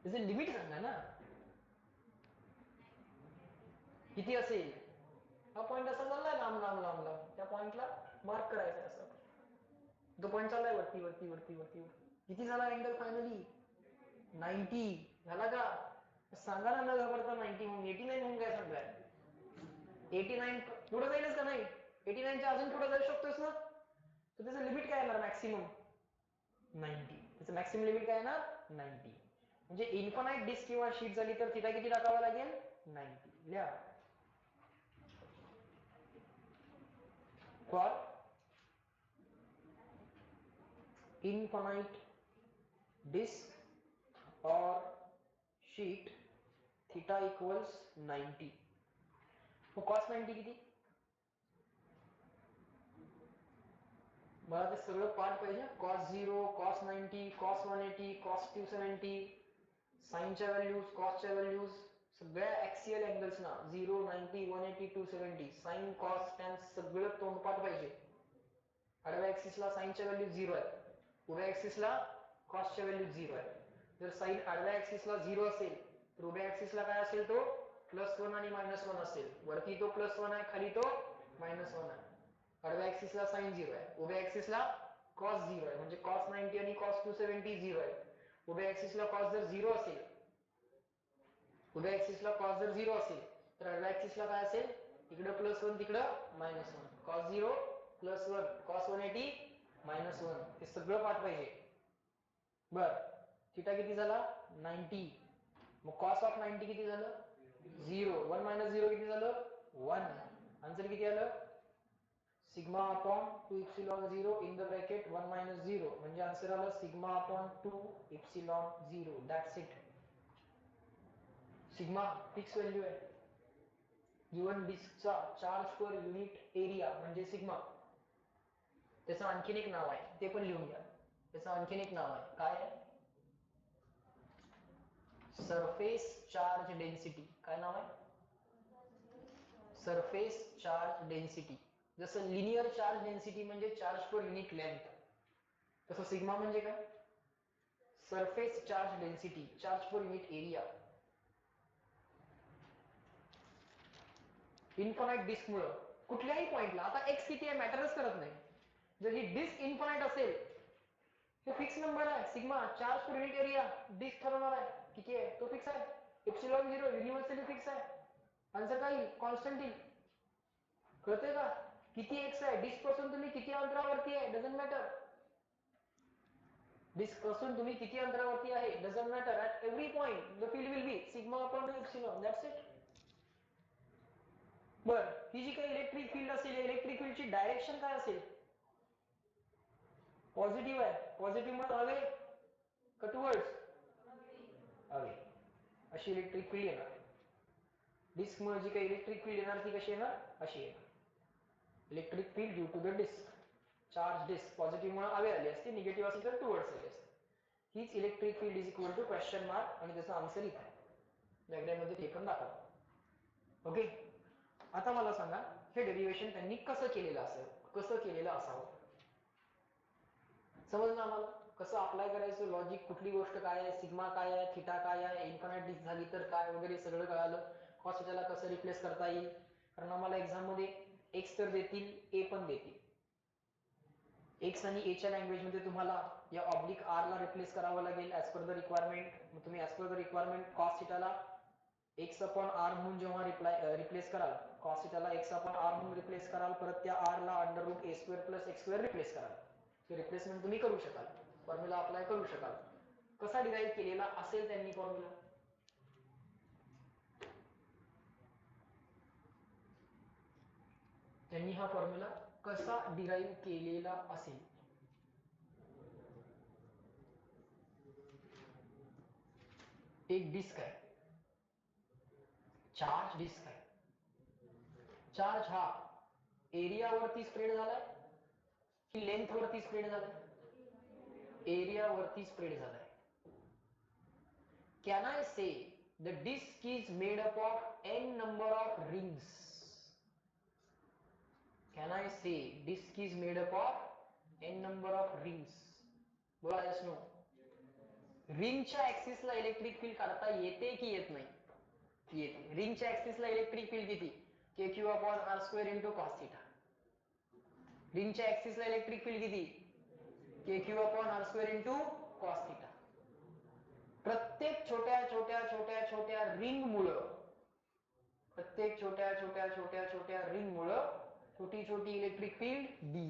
त्याचे लिमिट सांगा ना किती असेल. हा पॉइंट असा चाललाय लांब लांब लांब लांब, त्या पॉइंटला मार्क करायचा असं. तो पॉइंट चाललाय वरती वरती वरती वरती. किती झाला अँगल फायनली 90 झाला का. सांगा ना न घाबरता 90 म्हणून. 89 म्हणून काय सांगताय. 89 पुढे जाईलच का नाही. 89 च्या अजून पुढे जाऊ शकतोस ना. तर त्याचं लिमिट काय येणार मॅक्सिमम 90. त्याचं मॅक्सिमम लिमिट काय येणार 90. म्हणजे इन्फानाइट डिस्क किंवा शीट झाली तर थिटा किती टाकावा लागेल 90. लिहा. For infinite disk or sheet theta equals 90. मग cos 90 किती. मला ते सगळं पार्ट पाहिजे. cos 0, cos 90, cos 180, cos 270, साइनच्या values, कॉसच्या values, सगळ्या ऍक्सियल अँगल्स ना 0, 90, 180, 270, साइन, कॉस, टॅन सगळं तोंडपाठ पाहिजे. आडव्या ऍक्सिसला साइनच्या व्हॅल्यू 0 आहे, उभ्या ऍक्सिसला कॉसच्या व्हॅल्यू 0 आहे. जर साइन आडव्या ऍक्सिसला 0 असेल तर उभ्या ऍक्सिसला काय असेल तो +1 आणि -1 असेल. वरती तो +1 आहे, खाली तो -1 आहे. आडव्या ऍक्सिसला साइन 0 आहे, उभ्या ऍक्सिसला कॉस 0 आहे, म्हणजे cos 90 आणि cos 270 0 आहे. उभ्या ऍक्सिसला cos जर 0 असेल, उभ्या ऍक्सिसला cos जर 0 असेल तर आडव्या ऍक्सिसला काय असेल, इकडे +1 तिकडे -1. cos 0 +1, cos 180 -1. हे सगळं पाठ पाहिजे. बर थिटा किती झाला 90. मग cos ऑफ 90 किती झालं 0. 1 - 0 किती झालं 1. आन्सर किती आलं sigma upon 2 epsilon 0 in the bracket 1 - 0. म्हणजे आन्सर आलं sigma upon 2 epsilon 0. That's it. Sigma fix value आहे. गिवन डिस्कचा चार्ज पर युनिट एरिया म्हणजे सिग्मा. त्याचं आणखीन एक नाव आहे, ते पण लिहून घ्या. त्याचं आणखीन एक नाव आहे, काय आहे सरफेस चार्ज डेन्सिटी. काय नाव आहे सरफेस चार्ज डेन्सिटी. जसं लिनियर चार्ज डेन्सिटी म्हणजे चार्ज पर युनिट लेंथ, तसं सिग्मा म्हणजे काय surface charge density, charge per unit area. Infinite disc मुळे कुठल्याही पॉइंटला, आता एक्स किती आहे मॅटरच करत नाही. जर ही डिस्क इन्फानाइट असेल हे फिक्स नंबर आहे sigma, charge per unit area disc ठरवणार आहे किती आहे, तो फिक्स आहे. एप्सिलॉन 0 युनिव्हर्सली फिक्स आहे. आन्सर काय येईल कॉन्स्टंट येईल. कळतंय का. किती एक्स आहे डिस्क पासून तुम्ही किती अंतरावरती आहे डझंट मॅटर. डिस्क पासून तुम्ही किती अंतरावरती आहे doesn't matter, at every point the field will be sigma upon epsilon, that's it. बर, ही जी काही इलेक्ट्रिक फील्ड असेल, इलेक्ट्रिक फील्डची डायरेक्शन काय असेल? पॉझिटिव्ह आहे. पॉझिटिव्ह म्हणजे हवे का टुवर्ड्स? हवे. अशी इलेक्ट्रिक फील्ड येणार. डिस्क मुळे जी काही इलेक्ट्रिक फील्ड येणार ती कशी येणार? अशी येणार. Electric field due to the disc. Charge disc positive मुळे हवे आली असते, निगेटिव्ह असेल तर टुवर्ड्स आली असते. हीच electric field is equal to question mark आणि त्याचा आन्सर इथे आहे. डायग्राम मध्ये ते पण दाखवा. ओके, आता मला सांगा हे डेरिव्हेशन त्यांनी कसं केलेलं असेल, कसं केलेलं असावं? समजलं आम्हाला कसं अप्लाय करायचं, लॉजिक, कुठली गोष्ट काय आहे, सिग्मा काय आहे, थिटा काय आहे, इन्फानाइट डिस्क झाली तर काय वगैरे सगळं कळालं. कॉस थिटाला कसं रिप्लेस करता येईल, कारण आम्हाला एक्झाम मध्ये एक्स तर देतील, ए पण देतील. एक्स आणि एच्या लँग्वेज मध्ये तुम्हाला या ऑब्लिक आर ला रिप्लेस करावं लागेल ऍज पर द रिक्वायरमेंट. मग तुम्ही as per the requirement cos थिटाला एक्स अपॉन आर म्हणून जेव्हा रिप्लेस कराल, कॉस थिटाला एक्स अपॉन आर म्हणून रिप्लेस कराल, परत त्या आर ला अंडर रूट ए square plus x square replace कराल. ते रिप्लेसमेंट तुम्ही करू शकाल, फॉर्म्युला अप्लाय करू शकाल. कसा डिराईव्ह केलेला असेल त्यांनी फॉर्म्युला? त्यांनी हा फॉर्म्युला कसा डिराईव्ह केलेला असेल? एक डिस्क आहे, चार्ज डिस्क आहे. चार्ज हा एरिया वरती स्प्रेड झालाय की लेंथ वरती स्प्रेड झालाय? एरिया वरती स्प्रेड झालाय. Can I say the disk is made up of n number of rings? Can I say disk is made up of n number of rings? बोला yes no. रिंगच्या ऍक्सिसला electric field काढता येते की येत नाही? येते. रिंगच्या ऍक्सिसला इलेक्ट्रिक फील्ड किती? K Q upon R square into cos theta. रिंगच्या ऍक्सिसला इलेक्ट्रिक फील्ड किती? K Q upon R square into cos theta. प्रत्येक छोट्या छोट्या छोट्या छोट्या रिंग मुळे, प्रत्येक छोट्या छोट्या छोट्या छोट्या रिंग मुळे छोटी छोटी इलेक्ट्रिक फील्ड डी.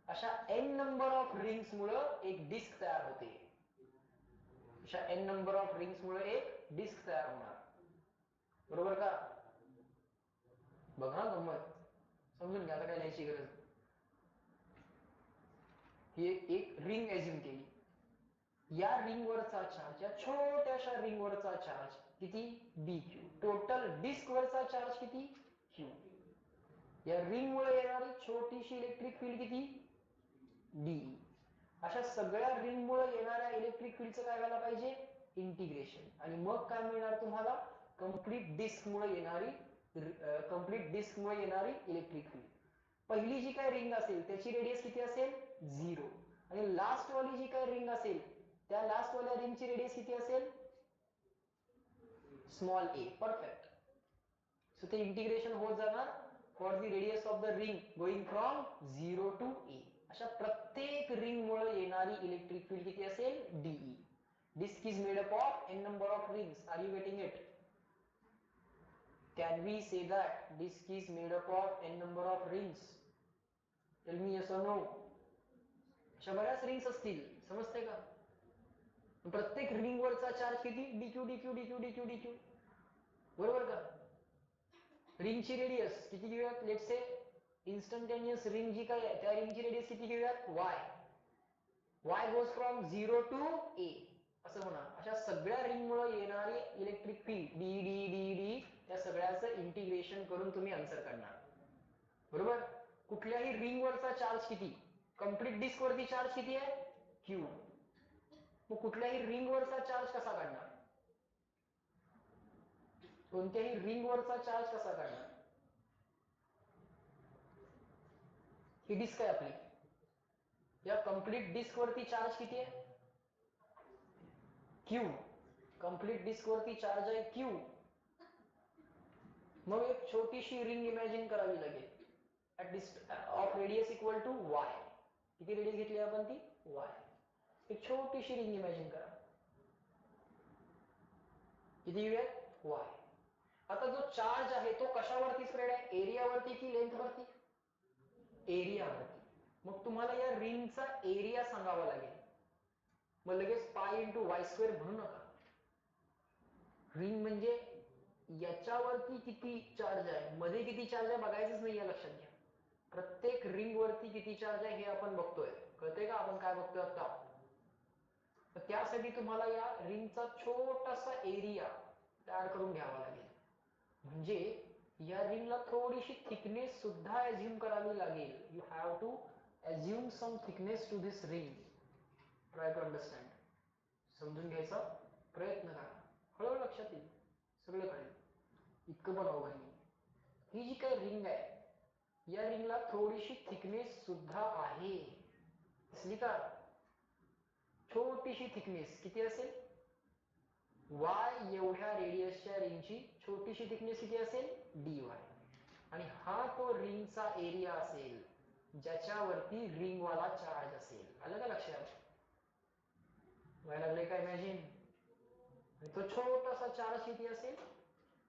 अशा एन नंबर ऑफ रिंग्स मुळे एक डिस्क तयार होते. अशा एन नंबर ऑफ रिंग्स मुळे एक डिस्क तयार होणार. बरोबर का? बघा गंमत समजून घ्या, आता काय लिहायची गरज. ही एक रिंग एज्युम केली. या रिंग वरचा चार्ज, या छोट्याशा रिंग वरचा चार्ज किती? बी क्यू. टोटल डिस्क वरचा चार्ज किती? क्यू. या रिंग मुळे येणारी छोटीशी इलेक्ट्रिक फील्ड किती? डी. अशा सगळ्या रिंग मुळे येणाऱ्या इलेक्ट्रिक फील्डचं काय व्हायला पाहिजे? इंटिग्रेशन. आणि मग काय मिळणार तुम्हाला? कंप्लीट डिस्क मुळे येणारी इलेक्ट्रिक फील्ड. पहिली जी काय रिंग असेल त्याची रेडियस किती असेल? 0. आणि लास्ट वाली जी काय रिंग असेल त्या लास्ट वाल्या रिंगची रेडियस किती असेल? Small A. परफेक्ट. सो ते इंटिग्रेशन होत जाणार for the radius of the ring going from 0 to A. अशा प्रत्येक रिंग मुळे येणारी इलेक्ट्रिक फील्ड किती असेल? D E. Disc is made up of N number of rings. Are you getting it? Can we say that disk is made up of n number of rings? Tell me yes or no. अशा बऱ्याच rings असतील, समजते का? प्रत्येक ring वरचा charge किती? D Q DQ DQ DQ d Q. बरोबर का? रिंगची रेडियस किती घेऊयात? लेट्स से इन्स्टंटेनियस रिंग जी काय आहे त्या रिंगची रेडियस किती घेऊयात? Y. Y goes from 0 to A असं होणार. अशा सगळ्या रिंग मुळे येणारी electric field d d d d त्या सगळ्याचं इंटिग्रेशन करून तुम्ही आन्सर काढणार. बरोबर? कुठल्याही रिंग वरचा चार्ज किती? कंप्लीट डिस्क वरती चार्ज किती आहे? क्यू. मग कुठल्याही रिंग वरचा चार्ज कसा काढणार? कोणत्याही रिंग वरचा चार्ज कसा काढणार? ही डिस्क आहे आपली. या कंप्लीट डिस्क वरती चार्ज किती आहे? क्यू. कंप्लीट डिस्क वरती चार्ज आहे क्यू. मग एक छोटीशी रिंग इमॅजिन करावी लागेल of radius equal to y. किती रेडियस घेतली आपण ती? वाय. एक छोटीशी रिंग इमॅजिन करा. किती घेऊयात? वाय. आता जो चार्ज आहे तो कशावरती स्प्रेड आहे? एरियावरती की लेंथ वरती? एरियावरती. मग तुम्हाला या रिंगचा एरिया सांगावा लागेल. मग लगेच पाय इंटू वाय स्क्वेअर म्हणू नका. रिंग म्हणजे याच्यावरती किती चार्ज आहे, मध्ये किती चार्ज आहे बघायचंच नाही, या लक्षात घ्या. प्रत्येक रिंग वरती किती चार्ज आहे हे आपण बघतोय. कळतंय का आपण काय बघतोय आता? तर त्यासाठी तुम्हाला या रिंगचा छोटासा एरिया तयार करून घ्यावा लागेल. म्हणजे या रिंगला थोडीशी थिकनेस सुद्धा अज्युम करावी लागेल. You have to assume some thickness to this ring. Try to understand. समजून घ्यायचा प्रयत्न करा. हळूहळू लक्षात येईल, सगळं कळेल. इतकं पण अवघड नाही. ही जी काही रिंग आहे या रिंगला थोडीशी थिकनेस सुद्धा आहे. दिसली का? छोटीशी थिकनेस किती असेल? y एवढ्या रेडियसच्या रिंगची छोटीशी थिकनेस किती असेल? dy. आणि हा तो रिंगचा एरिया असेल ज्याच्यावरती रिंग वाला चार्ज असेल. आलं का लक्षात? व्हायला लागले का इमॅजिन? आणि तो छोटासा चार्ज किती असेल?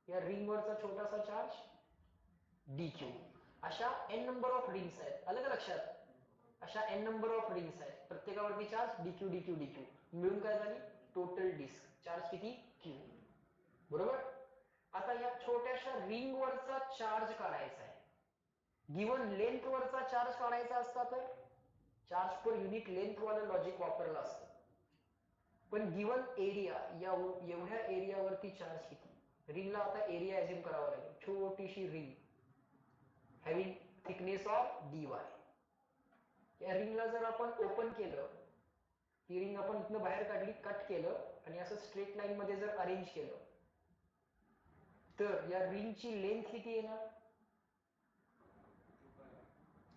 या रिंग वरचा छोटासा चार्ज dq. अशा n नंबर ऑफ रिंग्स आहेत. आलं का लक्षात? अशा n नंबर ऑफ रिंग्स आहेत. प्रत्येकावरती चार्ज dq dq dq मिळून काय झाली? टोटल डिस्क चार्ज किती? q. बरोबर? आता या छोट्याशा रिंग वरचा चार्ज काढायचा आहे. गिवन लेंथ वरचा चार्ज काढायचा असता तर चार्ज पर युनिट लेंथ वाला लॉजिक वापरलं असतं. पण गिवन एरिया, या एवढ्या एरियावरती चार्ज किती? रिंगला आता एरिया अज्युम करावा लागेल. छोटीशी ring having thickness of dy. या रिंगला जर आपण ओपन केलं, ही रिंग आपण इथनं बाहेर काढली, कट केलं आणि असं स्ट्रेट लाईन मध्ये जर अरेंज केलं तर या रिंगची लेंथ किती येणार?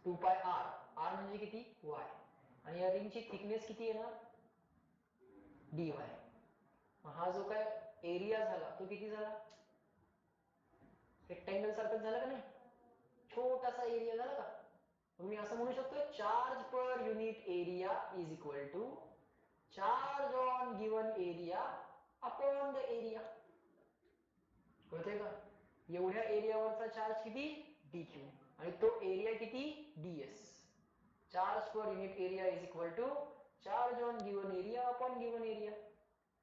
2 पाय r. r म्हणजे किती? y. आणि या रिंगची थिकनेस किती येणार? dy. हा जो काय एरिया झाला तो किती झाला? रेक्टँगल सारखंच झालं का नाही? छोटासा एरिया झाला का? मी असं म्हणू शकतो charge per unit area is equal to charge on given area upon the area. कळतंय का? एवढ्या एरियावरचा चार्ज किती? dq. आणि तो एरिया किती? ds. Charge per unit area is equal to charge on given area upon given area.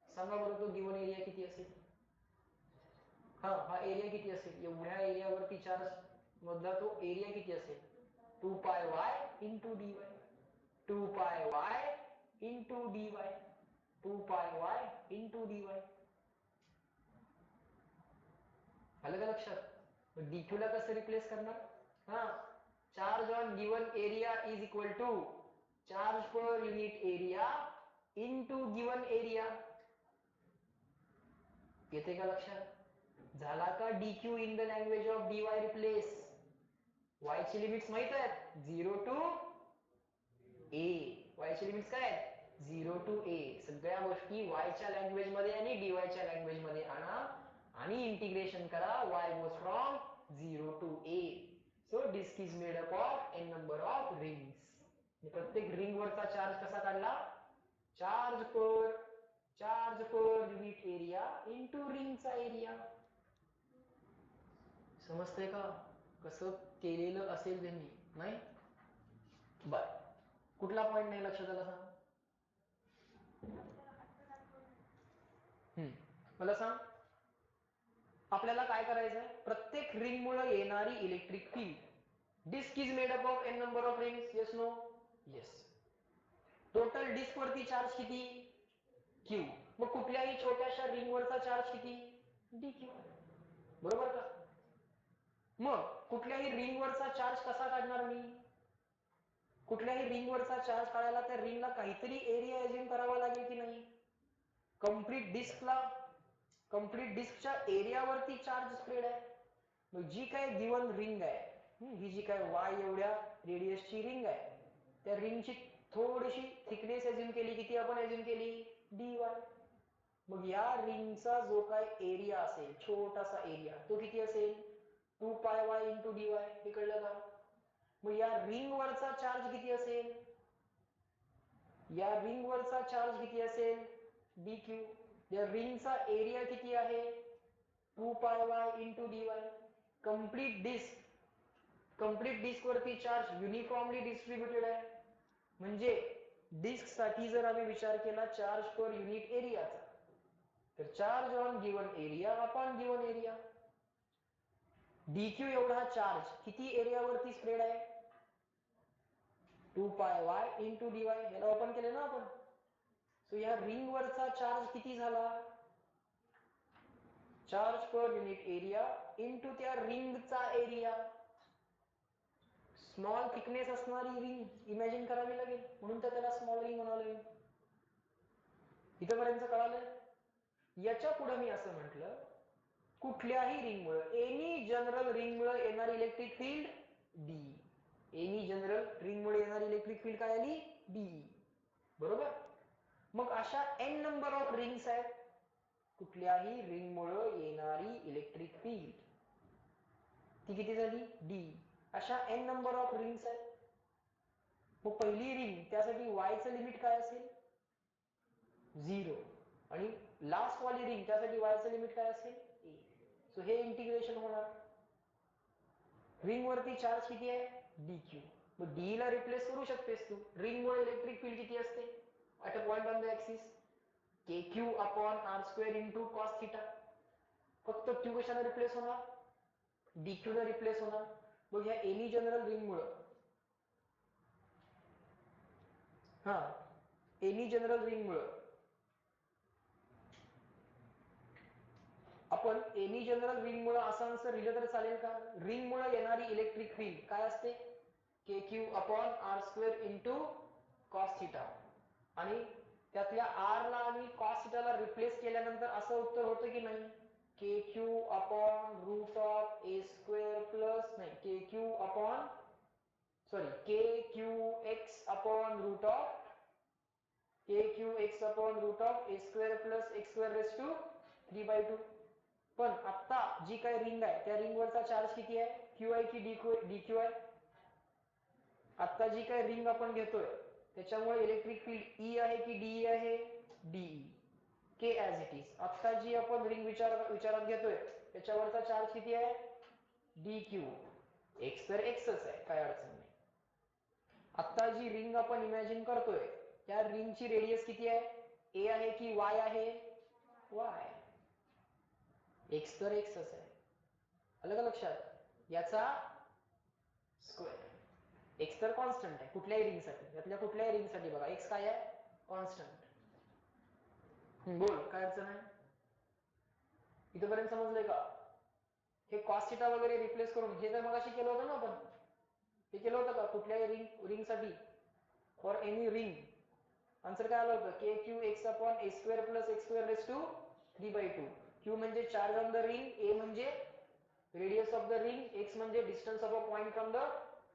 सांगा बरं तो गिवन एरिया किती असेल? हा एरिया किती असेल? एवढ्या एरियावरती चार्ज मधला तो एरिया किती असेल? 2 pi y into dy. 2 pi y into dy. 2 pi y into dy. आलं का लक्षात? dq ला कसं रिप्लेस करणार? हा, charge on given area is equal to charge per unit area into given area. येते का लक्षात? झाला का dq in the language of dy replace? y ची लिमिट्स माहित आहेत? 0 टू a. y ची लिमिट्स काय आहेत? 0 टू a. सगळ्या गोष्टी y च्या लँग्वेज मध्ये आणि dy च्या लँग्वेज मध्ये आणा आणि इंटिग्रेशन करा. y goes from 0 to a. So disk is made up of n number of rings. प्रत्येक रिंग वरचा चार्ज कसा काढला? Charge per unit area into रिंगचा एरिया. समजतंय का? कसं केलेलं असेल त्यांनी? नाही? बर, कुठला पॉइंट नाही लक्षात आला सांग? मला सांग, आपल्याला काय करायचंय? प्रत्येक रिंग मुळे येणारी electric field. Disc is made up of n number of rings. Yes no? Yes. Total disc वरती चार्ज किती? q. मग कुठल्याही छोट्याशा रिंग वरचा चार्ज किती? dq. बरोबर का? मग कुठल्याही रिंग वरचा चार्ज कसा काढणार मी? कुठल्याही रिंग वरचा चार्ज काढायला त्या रिंगला काहीतरी एरिया अज्युम करावा लागेल की नाही? कंप्लीट डिस्कच्या एरियावरती चार्ज स्प्रेड आहे. मग जी काय गिवन रिंग आहे, ही जी काय y एवढ्या रेडियसची रिंग आहे, त्या रिंगची थोडीशी थिकनेस अज्युम केली. किती आपण अज्युम केली? dy. मग या रिंगचा जो काय एरिया असेल, छोटासा एरिया, तो किती असेल? 2 पाय y इंटू dy. हे कळलं का? मग या रिंग वरचा चार्ज किती असेल? या रिंग वरचा चार्ज किती असेल? dq. या रिंगचा एरिया किती आहे? 2 pi y into dy. Complete disc वरती चार्ज युनिफॉर्मली डिस्ट्रीब्युटेड आहे. म्हणजे डिस्क साठी जर आम्ही विचार केला चार्ज पर युनिट एरियाचा, तर charge on given area upon given area. dq एवढा चार्ज किती एरियावरती स्प्रेड आहे? 2 पाय y इंटू dy. याला ओपन केले ना आपण. सो या रिंग वरचा चार्ज किती झाला? Charge per unit area into त्या रिंगचा एरिया. स्मॉल थिकनेस असणारी रिंग इमॅजिन करावी लागेल, म्हणून तर त्याला स्मॉल रिंग म्हणावं लागेल. इथपर्यंत कळालं? याच्या पुढे मी असं म्हटलं, कुठल्याही रिंगमुळे, एनी जनरल रिंगमुळे येणारी electric field d. Any general रिंगमुळे येणारी इलेक्ट्रिक फील्ड काय आली? डी. बरोबर? मग अशा एन नंबर ऑफ रिंग्स आहेत, कुठल्याही रिंगमुळे येणारी इलेक्ट्रिक फील्ड ती किती झाली? डी. अशा एन नंबर ऑफ रिंग्स आहेत. मग पहिली रिंग त्यासाठी वायचं लिमिट काय असेल? 0. आणि लास्ट वाली रिंग त्यासाठी वायचं लिमिट काय असेल? ए. सो हे इंटिग्रेशन होणार. रिंग वरती चार्ज किती आहे? dq. मग d ला रिप्लेस करू शकतेस तू. रिंग मुळे इलेक्ट्रिक फील्ड किती असते at a point on the axis? kq upon r² into cos theta. फक्त q कशाने रिप्लेस होणार? dq ने रिप्लेस होणार. मग ह्या एनी जनरल रिंग मुळे, एनी जनरल रिंग मुळे आपण एनी जनरल रिंग मुळे असं आन्सर लिहिलं तर चालेल का? रिंग मुळे येणारी इलेक्ट्रिक फील्ड काय असते? kq upon r² into cos theta. आणि त्यातल्या r ला आणि कॉस थिटाला रिप्लेस केल्यानंतर असं उत्तर होतं की नाही? kq upon root of a² plus नाही kq upon kqx upon root of a² plus x² raise to 3/2. पण आता जी काय रिंग आहे त्या रिंग वरचा चार्ज किती आहे? q आहे की dq आहे? आता जी काय रिंग आपण घेतोय त्याच्यामुळे इलेक्ट्रिक फील्ड E आहे की DE आहे? DE. k as it is. आता जी आपण रिंग विचारात घेतोय त्याच्यावरचा चार्ज किती आहे? dq. x तर xच आहे, काय अडचण नाही. आता जी रिंग आपण इमॅजिन करतोय त्या रिंगची रेडियस किती आहे? a आहे की y आहे? y. x तर xच आहे. आलं का लक्षात? याचा स्क्वेअर. x तर कॉन्स्टंट आहे कुठल्याही रिंगसाठी. यातल्या कुठल्याही रिंगसाठी बघा x काय आहे? कॉन्स्टंट. बोल, काय अडचण आहे? इथपर्यंत समजलंय का? हे कॉस थिटा वगैरे रिप्लेस करून हे तर मगाशी केलं होतं ना आपण. हे केलं होतं का कुठल्याही रिंगसाठी? फॉर एनी रिंग आन्सर काय आलं होतं? kqx upon a² plus x² raise to 3/2. q म्हणजे charge on the ring, a म्हणजे radius of the ring, x म्हणजे distance of a point from the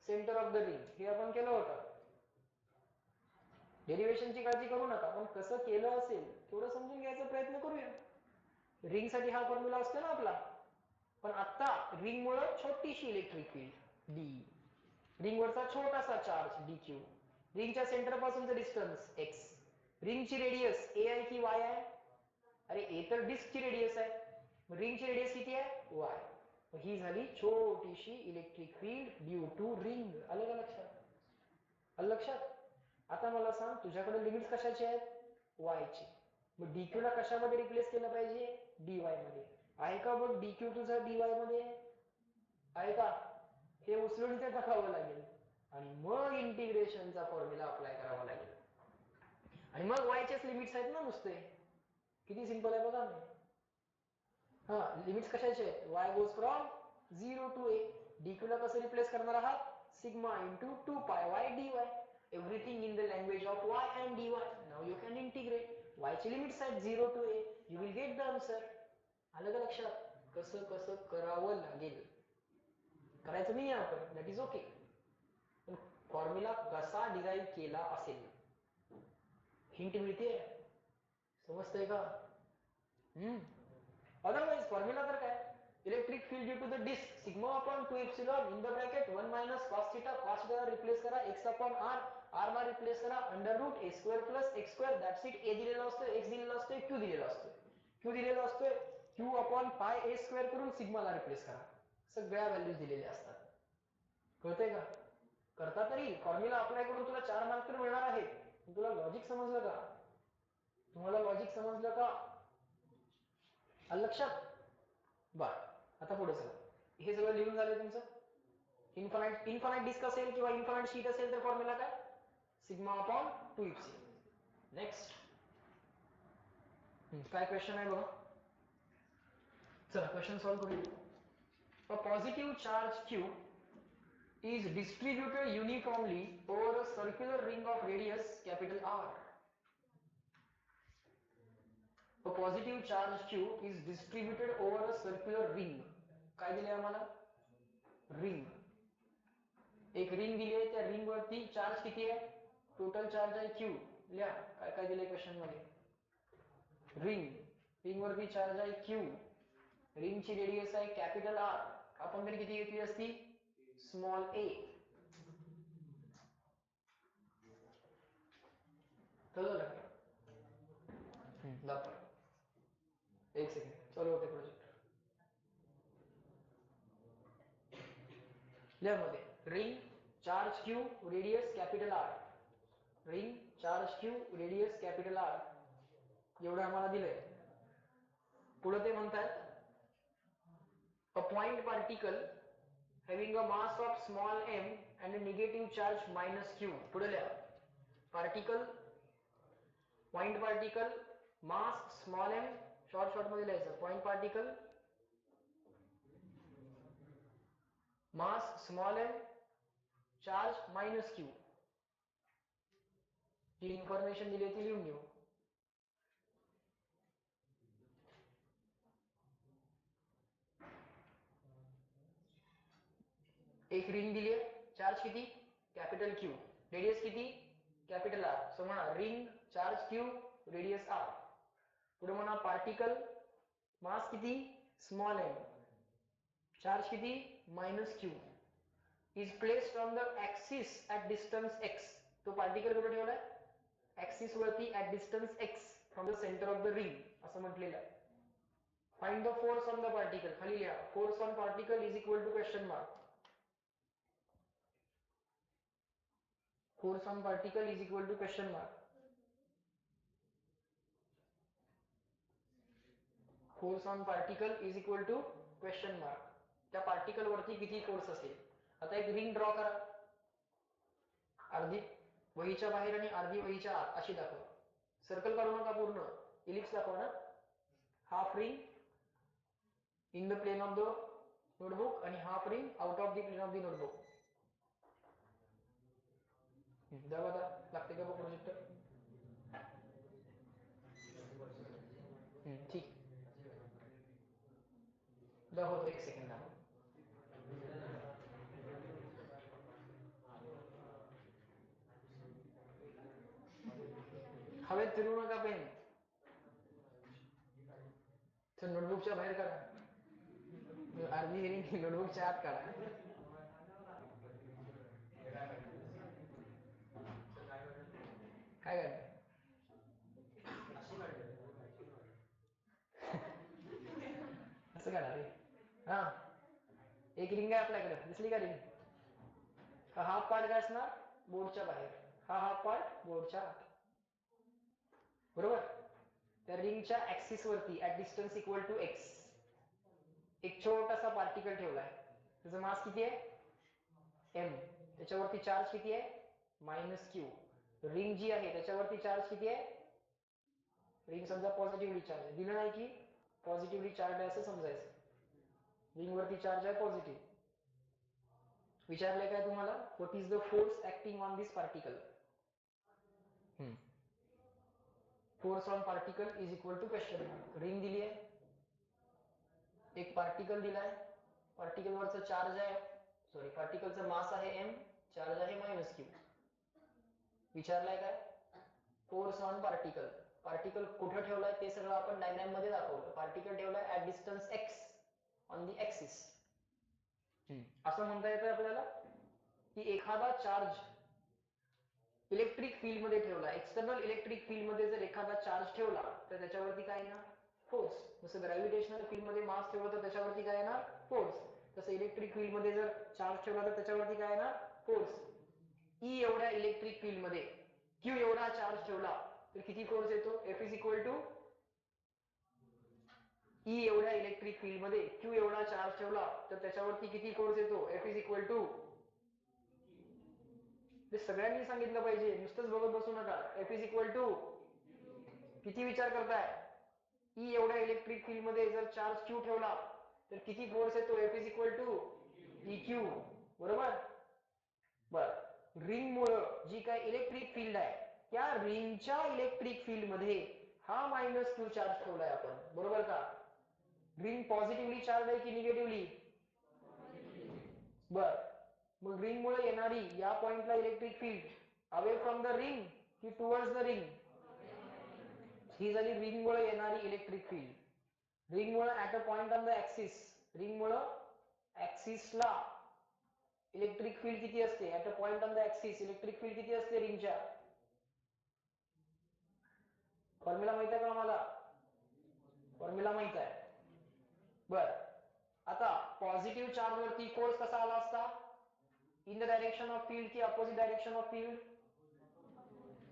centre of the ring. हे आपण केलं होतं. डेरिवेशनची काळजी करू नका, पण कसं केलं असेल थोडं समजून घ्यायचा प्रयत्न करूया. रिंग साठी हा फॉर्म्युला असतो ना आपला. पण आता रिंग मुळे छोटीशी इलेक्ट्रिक फील्ड डी. रिंग वरचा छोटासा चार्ज dq. रिंगच्या सेंटर पासूनचं डिस्टन्स x. रिंगची रेडियस a आहे की y आहे? अरे a तर डिस्कची रेडियस आहे. रिंगची रेडियस किती आहे? y. ही झाली छोटीशी electric field due to ring. आलं का लक्षात? आलं लक्षात? आता मला सांग, तुझ्याकडे लिमिट्स कशाचे आहेत? y चे. मग dq ला कशामध्ये रिप्लेस केलं पाहिजे? dy मध्ये. आहे का बघ dq तुझा dy मध्ये? आहे का? हे उचलून ते टाकावं लागेल आणि मग इंटिग्रेशनचा फॉर्म्युला अप्लाय करावा लागेल. आणि मग y चेच लिमिट्स आहेत ना नुसते. किती सिंपल आहे बघा ना. लिमिट्स कशाचे आहेत? y goes from 0 to a. dq ला कसं रिप्लेस करणार आहात? Sigma into 2 pi y dy. Everything in the language of y and dy. Now you can integrate. y ची लिमिट्स आहेत 0 to a. You will get the answer. आलं का लक्षात? कसं कसं करावं लागेल. करायचं नाही आपण, दॅट इज ओके. पण फॉर्म्युला कसा डिराईव्ह केला असेल हिंट मिळते? समजतंय का? अदरवाइज फॉर्म्युला तर काय? Electric field due to the disc sigma upon 2 epsilon in the bracket 1 minus cos theta. Cos theta replace करा, x अपॉन r. r ला रिप्लेस करा under root a² plus x². That's it. a दिलेला असतोय, x दिलेला असतोय, q दिलेला असतोय. q दिलेला असतोय, q अपॉन पाय a² करून सिग्माला रिप्लेस करा. सगळ्या व्हॅल्यूज दिलेल्या असतात. कळतंय का? करता तरी फॉर्म्युला अप्लाय करून तुला 4 मार्क तर मिळणार आहेत. तुला लॉजिक समजलं का? तुम्हाला लॉजिक समजलं का? आलं लक्षात? बर, आता पुढे चला. हे सगळं लिहून झालं तुमचं. इन्फानाइट डिस्क असेल किंवा इन्फानाइट शीट असेल तर फॉर्म्युला काय? सिग्मा अपॉन 2 नेक्स्ट काय क्वेश्चन आहे बघा. चला क्वेश्चन सॉल्व करूया. A positive charge q is distributed uniformly over a circular ring of radius capital R. A positive charge q is distributed over a circular ring. काय दिले आम्हाला? Ring. एक ring दिली आहे, त्या रिंग वरती चार्ज किती आहे? टोटल चार्ज आहे q. लिहा काय काय दिले क्वेश्चन मध्ये. रिंग वरती चार्ज आहे q. रिंगची रेडियस आहे कॅपिटल R. आपण तरी किती घेतली असती? Small a. कळलं का? दाखवा. एक सेकंड चालू होते प्रोजेक्ट. मध्ये ring charge q radius capital R. Ring charge q radius capital R एवढं आम्हाला दिलंय. पुढे ते म्हणतात a point particle having a mass of small m and a negative charge minus q. पुढे लिहा particle, point particle, mass small m, short मध्ये लिहायचं point particle, mass small m, charge minus q. जी इन्फॉर्मेशन दिली ती लिहून घेऊ. एक ring दिली आहे, चार्ज किती? कॅपिटल Q, रेडियस किती? Capital R. सो म्हणा ring charge Q radius R. पुढे म्हणा पार्टिकल मास किती? स्मॉल m, चार्ज किती? Minus Q. Is placed on the axis at distance x. तो पार्टिकल कुठे ठेवलाय? ऍक्सिस वरती at distance x from the centre of the ring असं म्हटलेलं आहे. Find the force on the particle. खाली लिहा force on particle is equal to question mark. Force on particle is equal to question mark. Force on particle is equal to question mark. त्या particle वरती किती force असेल? आता एक ring draw करा. अर्धी वहीच्या बाहेर आणि अर्धी वहीच्या आत अशी दाखवा. सर्कल काढू नका, पूर्ण इलिप्स दाखवा ना. Half ring in the plane of the notebook आणि half ring out of the plane of the notebook. दाखवा लागते का प्रोजेक्ट? ठीक दाखवतो, एक सेकंड दाखव. हवेत फिरवू नका पेन. तर नोटबुकच्या बाहेर काढा. अर्धी रिंग नोटबुकच्या आत काढा. काय काढ? असं काढा रे. हा एक रिंग आहे आपल्याकडे, दिसली का रिंग? हा हाफ पार्ट काय असणार? बोर्डच्या बाहेर. हा हाफ पार्ट बोर्डच्या आत. बरोबर? त्या रिंगच्या ऍक्सिस वरती at distance equal to x एक छोटासा पार्टिकल ठेवलाय. त्याचं मास किती आहे? m. त्याच्यावरती चार्ज किती आहे? Minus q. रिंग जी आहे त्याच्यावरती चार्ज किती आहे? रिंग समजा पॉझिटिव्हली चार्ज आहे, दिलं नाही की पॉझिटिव्हली चार्ज आहे असं समजायचं. रिंग वरती चार्ज आहे पॉझिटिव्ह. विचारलंय काय तुम्हाला? What is the force acting on this particle? Force on particle is equal to question mark. Ring दिली आहे, एक पार्टिकल दिलाय, पार्टिकल वरचा चार्ज आहे, सॉरी पार्टिकलचा मास आहे m, चार्ज आहे मायनस q. विचारलाय काय? Force on particle. पार्टिकल कुठे ठेवलाय ते सगळं आपण डायग्राम मध्ये दाखवलं. पार्टिकल ठेवलाय at distance x on the axis. असं म्हणता येतं आपल्याला की एखादा चार्ज इलेक्ट्रिक फील्ड मध्ये ठेवला, एक्सटर्नल इलेक्ट्रिक फील्ड मध्ये जर एखादा चार्ज ठेवला तर त्याच्यावरती काय येणार? फोर्स. जसं ग्रॅव्हिटेशनल फील्ड मध्ये मास ठेवला तर त्याच्यावरती काय येणार? फोर्स. तसं इलेक्ट्रिक फील्ड मध्ये जर चार्ज ठेवला तर त्याच्यावरती काय येणार? फोर्स. ई एवढ्या इलेक्ट्रिक फील्ड मध्ये Q एवढा चार्ज ठेवला तर किती फोर्स येतो? F is equal to E एवढ्या इलेक्ट्रिक फील्ड मध्ये Q एवढा चार्ज ठेवला तर त्याच्यावरती किती फोर्स येतो? F इज इक्वल टू, ते सगळ्यांनी सांगितलं पाहिजे, नुसतंच बघत बसू नका. F इज इक्वल टू किती विचार करताय? E एवढ्या इलेक्ट्रिक फील्ड मध्ये जर चार्ज Q ठेवला तर किती फोर्स येतो? F is equal to EQ. बरोबर. बर, रिंग मुळे जी काय इलेक्ट्रिक फील्ड आहे त्या रिंगच्या इलेक्ट्रिक फील्ड मध्ये हा मायनस Q चार्ज ठेवलाय आपण. बरोबर का? रिंग पॉझिटिव्हली चार्ज आहे की निगेटिव्हली? बर, मग रिंग मुळे येणारी या पॉइंटला electric field away from the ring की टुवर्ड्स द रिंग? ही झाली रिंग मुळे येणारी इलेक्ट्रिक फील्ड. रिंग मुळे at a point on the axis, ring मुळे ऍक्सिसला इलेक्ट्रिक फील्ड किती असते? At a point on the axis electric field किती असते रिंगच्या? फॉर्म्युला माहित आहे का आम्हाला? फॉर्म्युला माहित आहे. बर, आता पॉझिटिव्ह चार्ज वरती फोर्स कसा आला असता? In the direction of field की अपोजिट डायरेक्शन ऑफ फील्ड?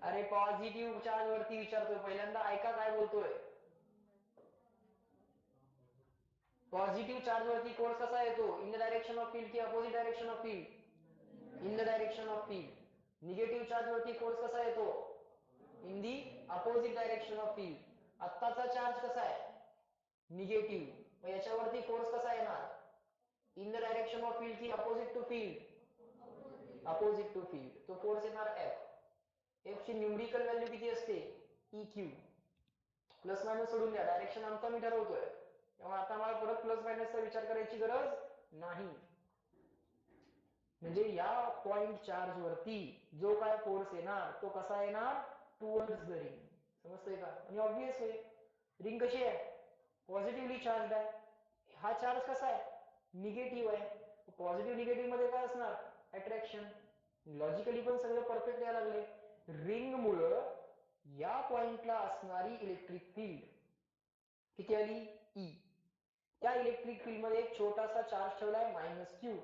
अरे पॉझिटिव्ह चार्ज वरती विचारतोय, पहिल्यांदा ऐका काय बोलतोय. पॉझिटिव्ह चार्ज वरती फोर्स कसा येतो? In the direction of field की opposite direction of field? In the direction of field. Negative charge वरती फोर्स कसा येतो? In the opposite direction of field. आत्ताचा चार्ज कसा आहे? निगेटिव्ह. मग याच्यावरती फोर्स कसा येणार? In the direction of field की opposite to field? Opposite to field. तो फोर्स येणार F. F ची न्यूमेरिकल व्हॅल्यू किती असते? EQ. प्लस मायनस सोडून द्या, डायरेक्शन आमचा मी ठरवतोय, त्यामुळे आता मला परत प्लस मायनसचा विचार करायची गरज नाही. म्हणजे या पॉइंट चार्ज वरती जो काय फोर्स येणार तो कसा येणार? Towards the ring. समजतंय का? आणि ऑब्वियस आहे, रिंग कशी आहे? पॉझिटिव्हली चार्ज आहे. हा चार्ज कसा आहे? निगेटिव्ह आहे. पॉझिटिव्ह निगेटिव्ह मध्ये काय असणार? अट्रॅक्शन. लॉजिकली पण सगळं परफेक्ट यायला लागले. रिंग मुळे या पॉइंटला असणारी इलेक्ट्रिक फील्ड किती आली? E. त्या इलेक्ट्रिक फील्ड मध्ये एक छोटासा चार्ज ठेवलाय -Q,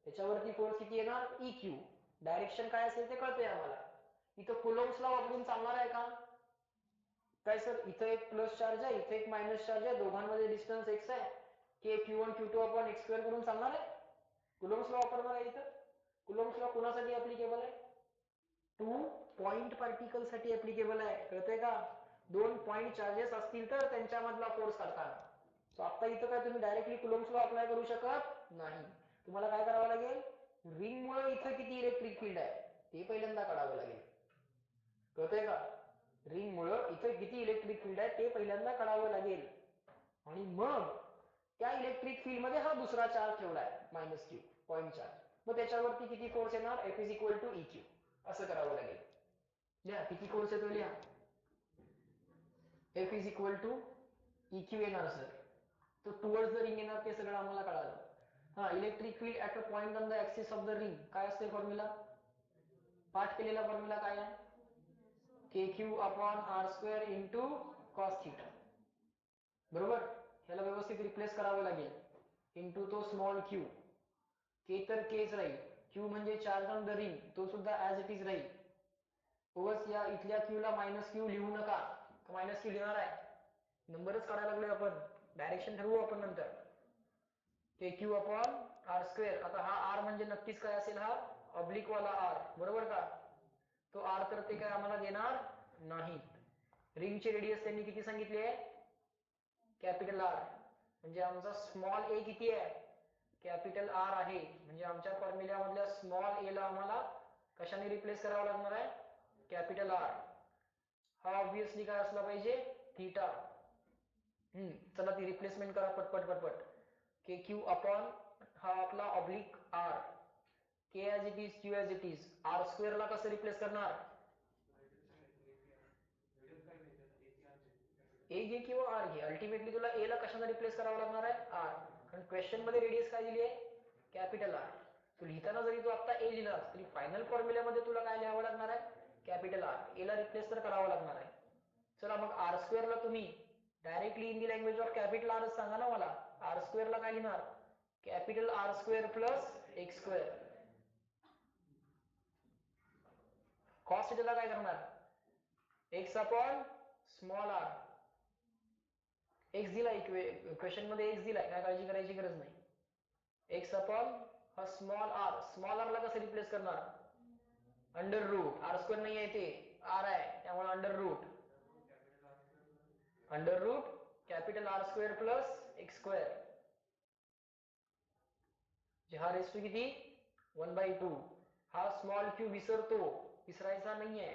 त्याच्यावरती फोर्स किती येणार? EQ. डायरेक्शन काय असेल ते कळतंय आम्हाला. इथं कुलॉम्स लॉ वापरून चालणार आहे का? काय सर, इथं एक प्लस चार्ज आहे, इथे एक मायनस चार्ज आहे, दोघांमध्ये डिस्टन्स x आहे, के Q1 Q2 upon x square करून चालणार आहे? कुलॉम्स लॉ वापरणार आहे इथं. कुलॉम्स लॉ कुणासाठी ऍप्लिकेबल आहे? 2 पॉइंट पार्टिकल साठी ऍप्लिकेबल आहे. कळतंय का? 2 पॉइंट चार्जेस असतील तर त्यांच्यामधला फोर्स काढताना. सो आता इथं काय तुम्ही डायरेक्टली कुलॉम्स लॉ अप्लाय करू शकत नाही. तुम्हाला काय करावं लागेल? रिंग मुळे इथं किती इलेक्ट्रिक फील्ड आहे ते पहिल्यांदा काढावं लागेल. कळतंय का? रिंग मुळे इथं किती इलेक्ट्रिक फील्ड आहे ते पहिल्यांदा काढावं लागेल, आणि मग त्या इलेक्ट्रिक फील्ड मध्ये हा दुसरा चार्ज ठेवलाय -Q पॉइंट चार्ज, मग त्याच्यावरती किती फोर्स येणार? F is equal to EQ. असं करावं लागेल. लिहा किती फोर्स येतो, लिहा. F is equal to EQ येणार सर. तो टुवर्ड्स द रिंग येणार, ते सगळं आम्हाला कळालं. हा, electric field at a point on the axis of the ring काय असते फॉर्म्युला? पाठ केलेला फॉर्म्युला काय आहे? KQ upon R square into cos theta. बरोबर. ह्याला व्यवस्थित रिप्लेस करावं लागेल. इंटू तो स्मॉल q. K तर Kच राहील. Q म्हणजे चार्ज ऑन द रिंग, तो सुद्धा ऍज इट इज राहील. उगाच या इथल्या Q ला -Q लिहू नका. -Q लिहिणार आहे? नंबरच काढायला लागलोय आपण, डायरेक्शन ठरवू आपण नंतर. KQ upon R square. आता हा R म्हणजे नक्कीच काय असेल? हा ऑब्लिक वाला R. बरोबर का? तो R तर ते काय आम्हाला देणार नाही. रिंगचे रेडियस त्यांनी किती सांगितले आहे? Capital R. म्हणजे आमचा स्मॉल a किती आहे? कॅपिटल R आहे. म्हणजे आमच्या फॉर्म्युल्यामधल्या स्मॉल a ला आम्हाला कशाने रिप्लेस करावं लागणार आहे? Capital R. हा ऑब्विसली काय असला पाहिजे? थीटा. चला ती रिप्लेसमेंट करा पटपट पटपट. KQ अपॉन हा आपला oblique R. K as it is, Q as it is. R square ला कसं रिप्लेस करणार? A घे किंवा R घे, अल्टिमेटली तुला A ला कशाने रिप्लेस करावं लागणार आहे? R. कारण क्वेश्चन मध्ये रेडियस काय दिली आहे? Capital R. तू लिहिताना जरी तू आता A लिहिलास तरी फायनल फॉर्म्युल्यामध्ये तुला काय लिहावं लागणार आहे? Capital R. A ला रिप्लेस तर करावं लागणार आहे. चला मग R स्क्वेअर ला तुम्ही directly in the language of capital R सांगा ना मला. R स्क्वेअर ला काय लिहिणार? Capital R square plus x square. Cos थीटाला काय करणार? x upon small r. X दिलाय क्वेश्चन मध्ये, एक्स दिलाय, काय काळजी करायची गरज नाही. एक्स अपॉन हा स्मॉल आर. स्मॉल आर ला कसं रिप्लेस करणार? Under route. आर स्क्वेअर नाही आहे ते, आर आहे, त्यामुळे under root. Under root capital R square plus x square. हा रेस टू किती? 1/2. हा स्मॉल क्यू विसरायचा नाहीये.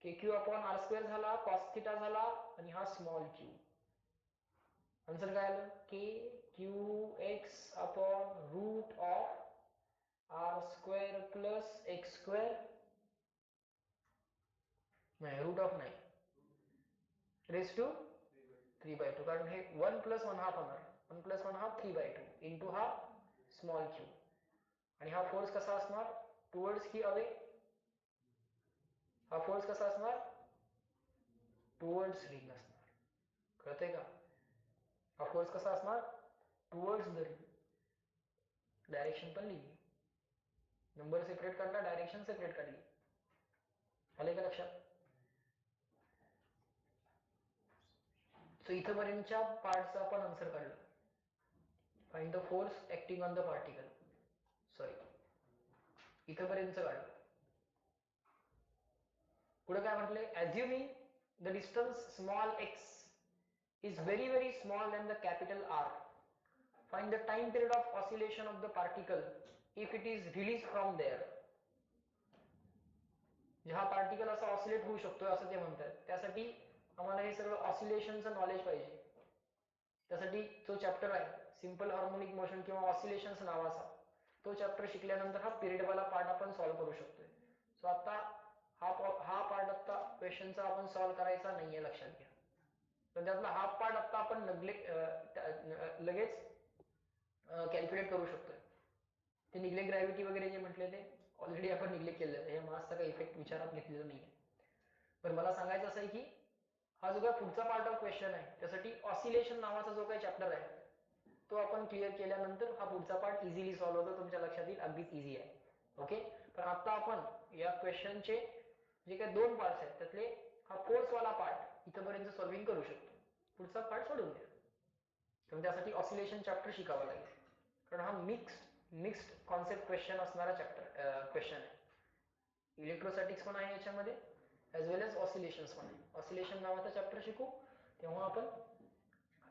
K Q upon R square झाला, कॉस थिटा झाला, आणि हा स्मॉल क्यू. आन्सर काय आलं? K Q X upon root of R square plus x square. नाही, रूट ऑफ नाही, रेस टू 3/2, कारण हे 1 + 1 हाफ होणार. 1 + 1 हाफ 3/2 इंटू हा स्मॉल क्यू. आणि हा फोर्स कसा असणार? टुवर्ड्स की अवे? हा फोर्स कसा असणार? टुवर्ड्स रिंग असणार. कळतंय का? हा फोर्स कसा असणार? Towards the ring. डायरेक्शन पण लिहिली, नंबर सेपरेट काढला, डायरेक्शन सेपरेट काढली. आले का लक्षात? सो इथपर्यंतच्या पार्टचा आपण आन्सर काढला. Find the force acting on the particle. Sorry, इथपर्यंत काढलं. पुढे काय म्हटले? Assuming the distance small X is very small than the capital R. Find the time period of oscillation of the particle if it is released from there. हा particle असा oscillate होऊ शकतो असं ते म्हणतात. त्यासाठी आम्हाला हे सगळं ऑसिलेशनचं नॉलेज पाहिजे. त्यासाठी जो चॅप्टर आहे सिंपल हार्मोनिक मोशन किंवा ऑसिलेशन्स नावाचा, तो चॅप्टर शिकल्यानंतर हा पिरियडवाला पार्ट आपण सॉल्व्ह करू शकतोय. सो आता हा पार्ट आता क्वेश्चनचा आपण सॉल्व्ह करायचा नाहीये, लक्षात घ्या. तर त्यातला हा पार्ट आता आपण लगेच कॅल्क्युलेट करू शकतोय. ते निग्लेक्ट ग्रॅव्हिटी वगैरे जे म्हटले ते ऑलरेडी आपण निग्लेक्ट केलेलं आहे. मासचा काही इफेक्ट विचारात घेतलेला नाहीये. पण मला सांगायचं असं आहे की हा जो काय पुढचा पार्ट ऑफ क्वेश्चन आहे त्यासाठी ऑसिलेशन नावाचा जो काही चॅप्टर आहे तो आपण क्लिअर केल्यानंतर हा पुढचा पार्ट इझिली सॉल्व्ह होतो. तुमच्या लक्षात येईल, अगदीच इझी आहे. ओके. पण आता आपण या क्वेश्चनचे जे काही 2 पार्ट्स आहेत त्यातले हा फोर्सवाला पार्ट इथपर्यंत सॉल्व्हिंग करू शकतो. पुढचा पार्ट सोडून द्या. तर त्यासाठी ऑसिलेशन चॅप्टर शिकावा लागेल, कारण हा मिक्स्ड कॉन्सेप्ट क्वेश्चन असणारा क्वेश्चन आहे. इलेक्ट्रोस्टॅटिक्स पण आहे याच्यामध्ये, ॲज वेल एज ऑसिलेशन्स पण आहे. ऑसिलेशन नावाचा चॅप्टर शिकू तेव्हा आपण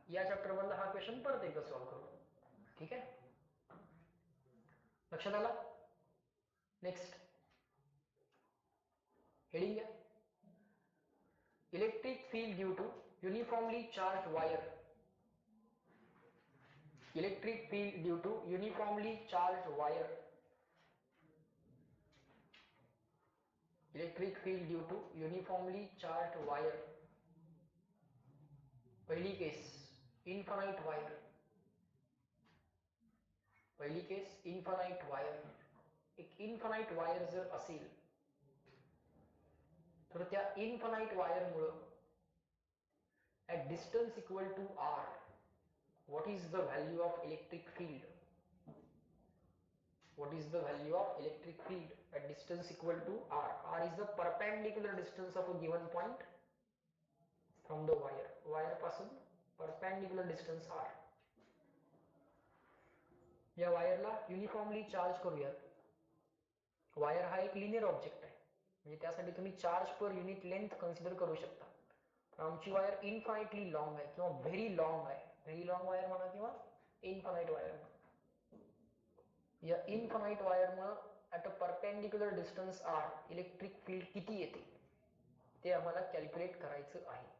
या चॅप्टर मधला हा क्वेश्चन परत एकदा सॉल्व्ह करू. ठीक आहे, लक्षात आला? नेक्स्ट हेडिंग घ्या. Electric field due to uniformly charge wire. Electric field due to uniformly charged wire. Electric field due to uniformly charged wire. पहिली केस इन्फानाइट वायर. पहिली केस इन्फानाइट वायर. एक इन्फानाइट वायर जर असेल तर त्या इन्फानाइट वायर मुळे at distance equal to r, what is the value of electric field? What is the value of electric field at distance equal to r? R is the perpendicular distance of a given point from the wire. Wire पासून perpendicular distance r. या वायरला uniformly charge करूयात. Wire हा एक linear object आहे, म्हणजे त्यासाठी तुम्ही charge per unit length consider करू शकता. आमची वायर इन्फाइनाइटली लॉंग आहे किंवा व्हेरी लॉंग आहे. व्हेरी लॉंग वायर म्हणा किंवा इन्फानाइट वायर म्हणा. या इन्फानाइट वायर मुळे at a perpendicular distance R electric field किती येते ते आम्हाला कॅल्क्युलेट करायचं आहे.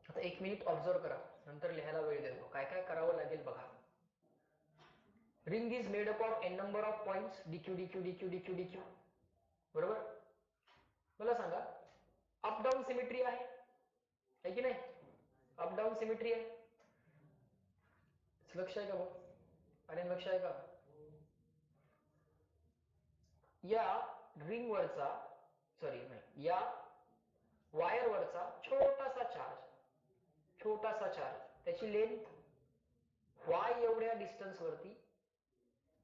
आता 1 मिनिट ऑब्झर्व करा, नंतर लिहायला वेळ देतो. काय काय करावं लागेल बघा. Ring is made up of n number of points dq dq dq dq dq. बरोबर. मला सांगा, अप डाऊन सिमेट्री आहे की नाही? अप डाऊन सिमेट्री आहे. लक्ष आहे का भाऊ? अरे लक्ष आहे का? या रिंग वरचा, सॉरी नाही, या वायर वरचा छोटासा चार्ज त्याची लेंथ y एवढ्या डिस्टन्स वरती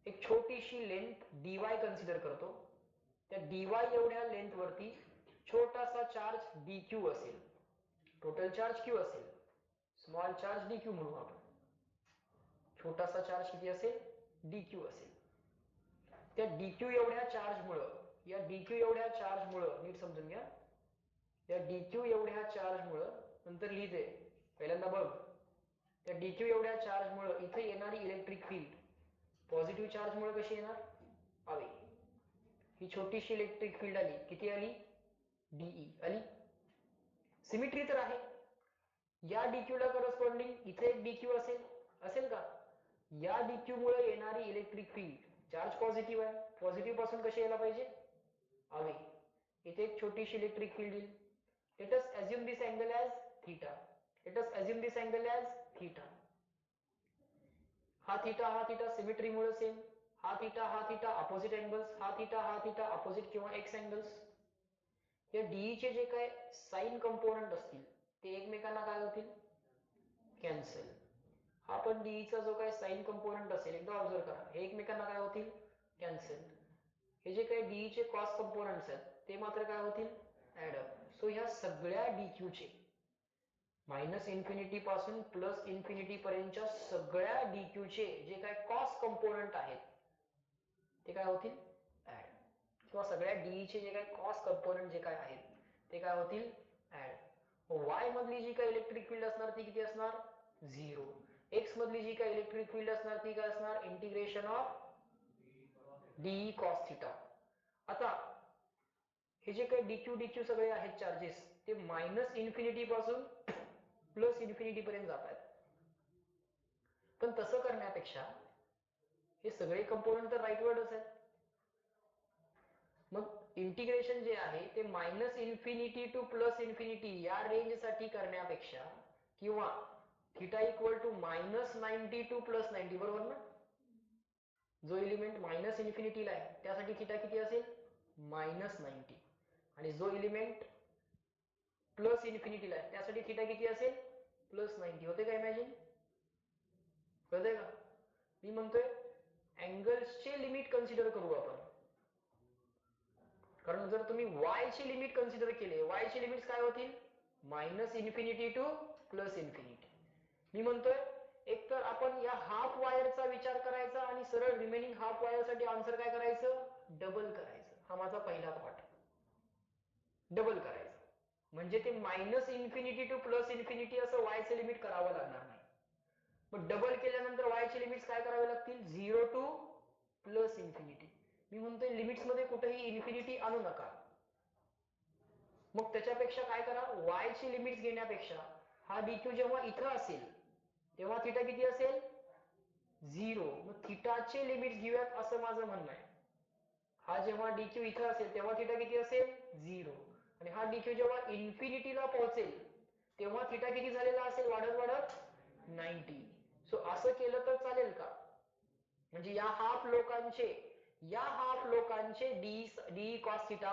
एक छोटीशी लेंथ dy कन्सिडर करतो, त्या dy एवढ्या लेंथ वरती छोटासा चार्ज dq असेल, टोटल चार्ज q असेल, स्मॉल चार्ज dq म्हणू आपण, छोटासा चार्ज किती असेल, dq असेल. त्या dq एवढ्या चार्जमुळं, या dq एवढ्या चार्जमुळं नीट समजून घ्या, या dq एवढ्या चार्जमुळं, नंतर लिहिते पहिल्यांदा बघ, त्या dq एवढ्या चार्जमुळं इथे येणारी इलेक्ट्रिक फील्ड पॉझिटिव्ह चार्जमुळे कशी येणार, आली, ही छोटीशी इलेक्ट्रिक फील्ड आली, किती आली, dE आली. सिमेट्री तर आहे, या dq ला करस्पॉन्डिंग इथे एक dq असेल, असेल का, या dq मुळे येणारी इलेक्ट्रिक फील्ड, चार्ज पॉझिटिव्ह आहे, पॉझिटिव्ह पासून कशी यायला पाहिजे, अवे, इथे एक छोटीशी इलेक्ट्रिक फील्ड येईल. Let us assume this angle as theta. Let us assume this angle as theta. हा theta सिमेट्री मुळे सेम, हा theta अपोजिट एंगल्स, हा theta अपोजिट किंवा एक्स एंगल्स. या DE चे जे काय साइन कंपोनेंट असतील ते एकमेकांना काय होतील, कॅन्सल. हा पण DE चा जो काय साइन कंपोनेंट असेल एकदा ऑब्झर्व करा, हे एकमेकांना काय होतील, कॅन्सल. हे जे काही DE चे कॉस कंपोनेंट्स आहेत ते मात्र काय होतील, ऍड अप. सो ह्या सगळ्या dq चे मायनस इन्फिनिटी पासून प्लस इन्फिनिटी पर्यंतच्या सगळ्या dq चे जे काय कॉस कंपोनेंट आहेत ते काय होतील, ऍड, किंवा सगळ्या DE चे जे काय कॉस कंपोनेंट जे काय आहेत ते काय होतील, ऍड. y मधली जी काय इलेक्ट्रिक फील्ड असणार ती किती असणार, 0. x मधली जी काय इलेक्ट्रिक फील्ड असणार ती काय असणार, integration of dE cos theta. आता हे जे काही dq सगळे आहेत चार्जेस ते मायनस इन्फिनिटी पासून प्लस इन्फिनिटी पर्यंत जात आहेत. पण तसं करण्यापेक्षा हे सगळे कंपोनेंट तर राईट वर्डच आहेत. मग इंटिग्रेशन जे आहे ते minus infinity to plus infinity या रेंज साठी करण्यापेक्षा, किंवा theta equal to minus 90 to plus 90, बरोबर ना, जो एलिमेंट मायनस इन्फिनिटीला आहे त्यासाठी थिटा किती असेल, मायनस 90, आणि जो एलिमेंट प्लस इन्फिनिटीला आहे त्यासाठी थिटा किती असेल, प्लस 90. होते का इमॅजिन, कळतंय का, मी म्हणतोय अँगल्सचे लिमिट कन्सिडर करू आपण, कारण जर तुम्ही y ची लिमिट कन्सिडर केले, y ची लिमिट्स काय होतील, minus infinity to plus infinity. मी म्हणतोय एक तर आपण या हाफ वायरचा विचार करायचा आणि सरळ रिमेनिंग हाफ वायर साठी आन्सर काय करायचं, डबल करायचं. हा माझा पहिला पार्ट, डबल करायचं म्हणजे ते minus infinity to plus infinity असं y चे लिमिट करावं लागणार नाही. मग डबल केल्यानंतर y चे लिमिट्स काय करावे लागतील, 0 टू प्लस इन्फिनिटी. मी म्हणतोय लिमिट्स मध्ये कुठेही इन्फिनिटी आणू नका. मग त्याच्यापेक्षा काय करा, y ची लिमिट्स घेण्यापेक्षा हा dq जेव्हा इथं असेल तेव्हा थिटा किती असेल, 0. मग थिटाचे लिमिट्स घेऊयात असं माझं म्हणणं आहे. हा जेव्हा dq इथं असेल तेव्हा थिटा किती असेल, 0. आणि हा dq जेव्हा इन्फिनिटीला पोहोचेल तेव्हा थिटा किती झालेला असेल, वाढत वाढत 90. सो असं केलं तर चालेल का, म्हणजे या हाफ लोकांचे डी कॉस थिटा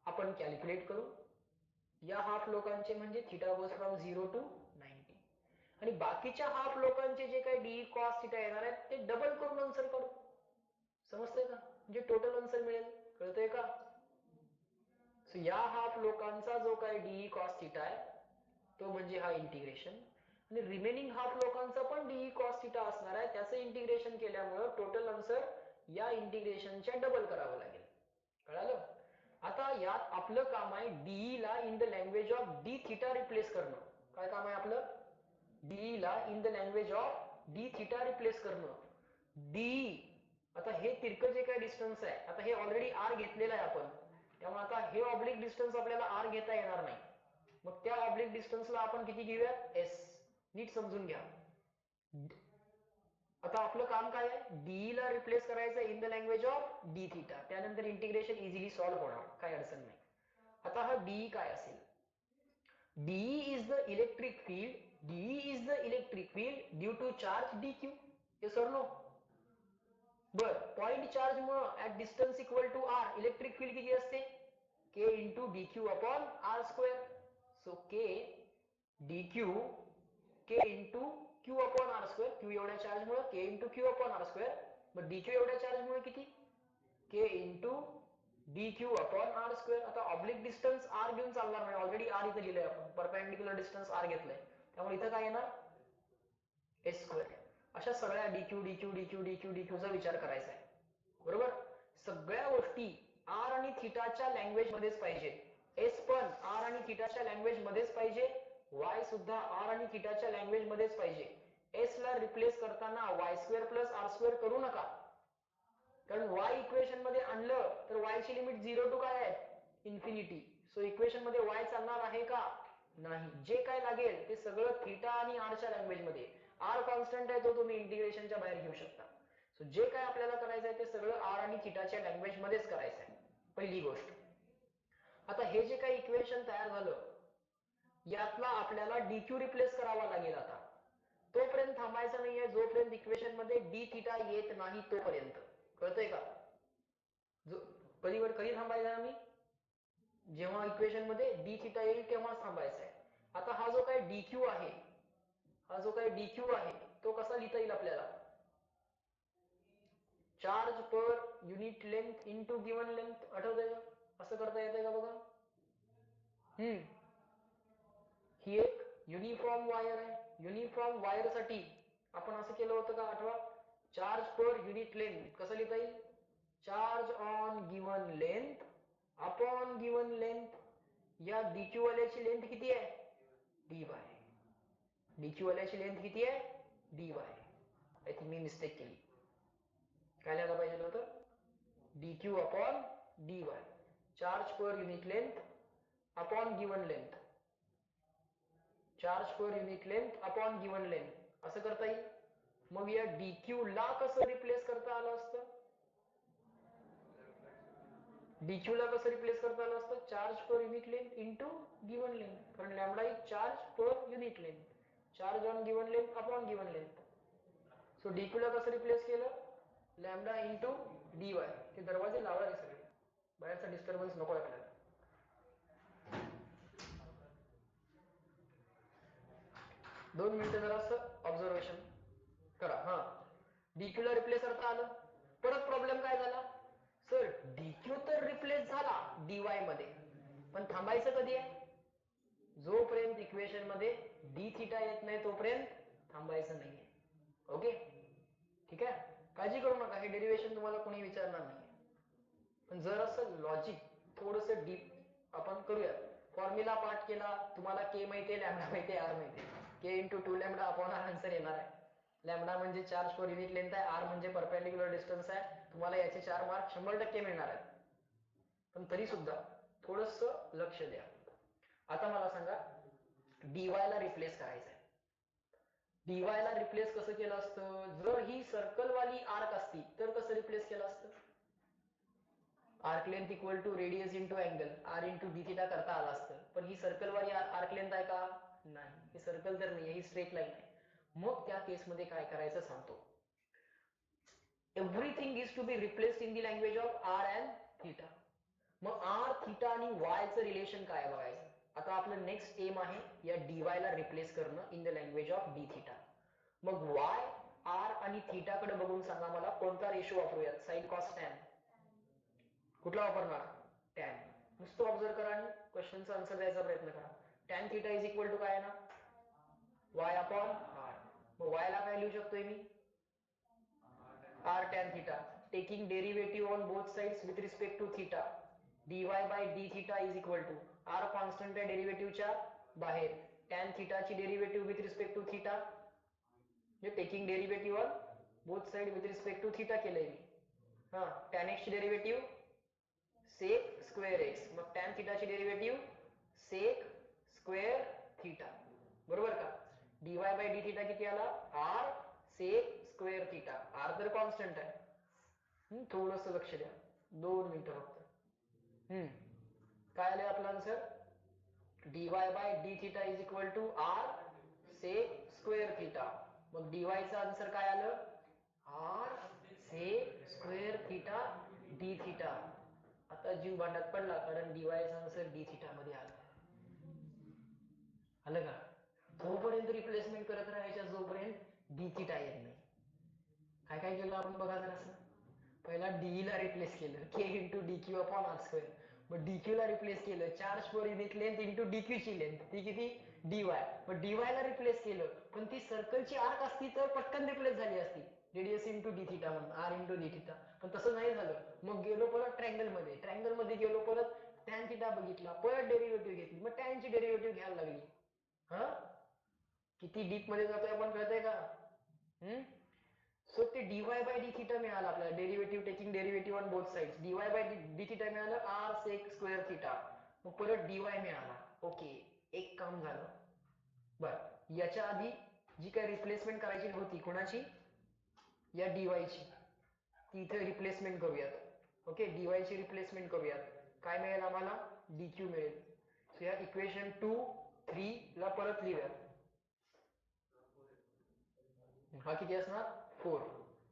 आपण कॅल्क्युलेट करू. या हाफ लोकांचे म्हणजे थिटा गोज फ्रॉम 0 टू 90, आणि बाकीच्या हाफ लोकांचे जे काही डी कॉस थिटा येणार आहेत ते डबल करून आन्सर काढू. समजतंय का, म्हणजे टोटल आन्सर मिळेल, कळतंय का. सो या हाफ लोकांचा जो काही डी कॉस थिटा आहे तो म्हणजे हा इंटिग्रेशन, आणि रिमेनिंग हाफ लोकांचा पण डी कॉस थिटा असणार आहे, त्याचं इंटिग्रेशन केल्यामुळे टोटल आन्सर या इंटिग्रेशनच्या डबल करावं लागेल. कळालं. आता यात आपलं काम आहे डीई ला in the language of d theta replace करणं. काय काम आहे आपलं, डीई ला in the language of d theta replace करणं. डीई, आता हे तिरकं जे काय डिस्टन्स आहे, आता हे ऑलरेडी आर घेतलेलं आहे आपण, त्यामुळे आता हे ऑब्लिक डिस्टन्स आपल्याला आर घेता येणार नाही. मग त्या ऑब्लिक डिस्टन्सला आपण किती घेऊयात, एस. नीट समजून घ्या. आता आपलं काम काय आहे, डीई ला रिप्लेस करायचं in the language of d theta, त्यानंतर इंटिग्रेशन इझिली सॉल्व्ह होणार, काय अडचण नाही. आता हा डीई काय असेल, d E is the electric field, d E is the electric field due to charge d Q. Yes और नो. बर, पॉइंट चार्ज मुळे at distance equal to R electric field किती असते, K into DQ upon R square. So K d Q, K into Q upon R square, Q एवढ्या charge मुळे K into Q upon R square. मग d Q एवढ्या चार्जमुळे किती, K into D Q upon R square. आता oblique distance R घेऊन चालणार नाही, ऑलरेडी आर इथे लिहिलंय आपण, परपेंडिक्युलर डिस्टन्स आर घेतलंय, त्यामुळे इथं काय येणार एस स्क्वेअर. अशा सगळ्या डीक्यू डीक्यू डीक्यू डीक्यू डीक्यूचा विचार करायचा आहे, बरोबर. सगळ्या गोष्टी आर आणि थिटाच्या लँग्वेज मध्येच पाहिजे. एस पण आर आणि थिटाच्या लँग्वेज मध्येच पाहिजे, वाय सुद्धा आर आणि थिटाच्या लँग्वेज मध्येच पाहिजे. एस ला रिप्लेस करताना Y square plus R square करू नका, कारण वाय इक्वेशन मध्ये आणलं तर वाय ची लिमिट 0 टू काय आहे, इन्फिनिटी. सो इक्वेशन मध्ये वाय चालणार आहे का, नाही. जे काय लागेल ते सगळं थिटा आणि आरच्या लँग्वेज मध्ये. आर कॉन्स्टंट आहे, तो तुम्ही इंटिग्रेशनच्या बाहेर घेऊ शकता. सो जे काय आपल्याला करायचं आहे ते सगळं आर आणि थिटाच्या लँग्वेज मध्येच करायचं आहे, पहिली गोष्ट. आता हे जे काही इक्वेशन तयार झालं यातला आपल्याला डीक्यू रिप्लेस करावा लागेल. आता तोपर्यंत थांबायचं नाहीये जोपर्यंत इक्वेशन मध्ये डी थिटा येत नाही तोपर्यंत. कळतंय का, कधी थांबायचं आम्ही, जेव्हा इक्वेशन मध्ये डी थिटा येईल तेव्हाच थांबायचं आहे. आता हा जो काही डीक्यू आहे, हा जो काही डीक्यू आहे तो कसा लिहिता येईल आपल्याला, charge per unit length into given length. आठवतंय का, असं करता येतंय का बघा. ही एक युनिफॉर्म वायर आहे, युनिफॉर्म वायर साठी आपण असं केलं होतं का, आठवा. चार्ज पर युनिट लेंथ कसं लिहिता येईल, charge on given length upon given length. या डीक्यू वाल्याची लेंथ किती आहे, dy. डीक्यू वाल्याची लेंथ किती आहे, dy. I think me mistake केली, काय लिहायला पाहिजे होतं, dq upon dy. Charge per unit length upon given length, charge per unit length upon given length, असं करता येईल. मग या dq ला कसं रिप्लेस करता आलं असतं, dq ला कसं रिप्लेस करता आलं असतं, charge per unit length into given length, कारण lambda is charge per unit length, charge on given length upon given length. So dq ला कसं रिप्लेस केलं, लॅम्बडा इनटू dy. ते दरवाजे लावा रे सगळे, बाहेरचा डिस्टर्बन्स नको आपल्याला. 2 मिनिटं जरा असं ऑब्झर्वेशन करा. हा, dq ला रिप्लेस करता आलं. परत प्रॉब्लेम काय झाला, सर dq तर रिप्लेस झाला dy मध्ये, पण थांबायचं कधी आहे, जोपर्यंत इक्वेशन मध्ये डी थिटा येत नाही तोपर्यंत थांबायचं नाहीये. ओके, ठीक आहे, काळजी करू नका, हे डेरिवेशन तुम्हाला कोणी विचारणार नाही. पण जर असं लॉजिक थोडस डीप आपण करूया. फॉर्म्युला पाठ केला, तुम्हाला के माहितीये, लॅम्बडा माहितीये, आर माहितीये, K into 2 lambda upon R answer येणार आहे. लॅम्बडा म्हणजे चार्ज पर युनिट लेंथ आहे, आर म्हणजे परपेंडिक्युलर डिस्टन्स आहे. तुम्हाला याचे 4 मार्क 100% मिळणार आहेत, पण तरी सुद्धा थोडस लक्ष द्या. आता मला सांगा, dy ला रिप्लेस करायचं आहे. dy ला रिप्लेस कसं केलं असतं, जर ही सर्कल वाली आर्क असती तर कसं रिप्लेस केलं असतं, arc length equal to radius into angle, R into D theta करता आला असतं. पण ही सर्कल वाली आर्क लेंथ आहे का, नाही, ही सर्कल तर नाही, ही स्ट्रेट लाईन आहे. मग त्या केस मध्ये काय करायचं सांगतो. Everything is to be replaced in the language of R and theta. मग आर थिटा आणि वाय चं रिलेशन काय बघायचं. आता आपलं नेक्स्ट एम आहे या dy ला रिप्लेस करणं in the language of d theta. मग वाय, आर आणि थिटा कडे बघून सांगा मला कोणता रेशो वापरूयात, साइन कॉस टॅन. कुठला वापरणार, टॅन. नुसतं ऑब्झर्व करा आणि क्वेश्चनचा आन्सर द्यायचा प्रयत्न करा. Tan theta is equal to काय आहे ना, वाय अपॉन आर. मग वाय ला काय लिहू शकतोय मी, r tan theta. Taking derivative on both sides with respect to theta, dy by D theta is equal to, r constant आहे डेरिव्हेटिव्हच्या बाहेर, टॅन थिटाची derivative with respect to theta, म्हणजे taking derivative on both side with respect to theta केलंय मी. हा, tan x ची derivative sec square x, मग टॅन थिटाची डेरिव्हेटिव्ह सेक स्क्वेअर थिटा, बरोबर का. dy बाय डी थिटा किती आला, r sec square theta, r तर कॉन्स्टंट आहे. थोडस लक्ष द्या, 2 मिनिटं फक्त. काय आलंय आपला answer, dy by D theta is equal to R sec square theta. मग dy चा आन्सर काय आलं, R sec square theta D theta. आता जीव भांड्यात पडला, कारण dy चा आन्सर डी थिटा मध्ये आलं. आलं का, तोपर्यंत रिप्लेसमेंट करत राहायच्या जोपर्यंत डी थिटा येत नाही. काय काय केलं आपण बघा जरासं. पहिला डी ला रिप्लेस केलं k into D Q upon R square. मग डी क्यू ला रिप्लेस केलं charge per unit length into D q ची लेंथ, ती किती डी वाय. मग डी वाय ला रिप्लेस केलं, पण ती सर्कलची आर्क असती तर पटकन रिप्लेस झाली असती, रेडियस इंटू डी थिटा म्हणून आर इंटू डी थिटा. पण तसं नाही झालं. मग गेलो परत ट्रँगल मध्ये, ट्रँगल मध्ये गेलो परत टॅन थिटा बघितला, परत डेरिव्हेटिव्ह घेतली, मग टॅनची डेरिव्हेटिव्ह घ्यायला लागली. हा किती डीप मध्ये जातोय आपण, कळतंय का? सो ते dy बाय डी थिटा मिळालं आपल्याला, derivative taking derivative on both sides. dy by D theta मिळालं आर सेक स्क्वेअर थिटा. मग परत dy मिळाला. ओके, एक काम झालं. बर, याच्या आधी जी काय रिप्लेसमेंट करायची होती कोणाची, या dy ची, ती इथे रिप्लेसमेंट करूयात. ओके, dy ची रिप्लेसमेंट करूयात. काय मिळेल आम्हाला, dq मिळेल. सो या इक्वेशन 2 3 ला परत लिहूयात. हा किती असणार, 4.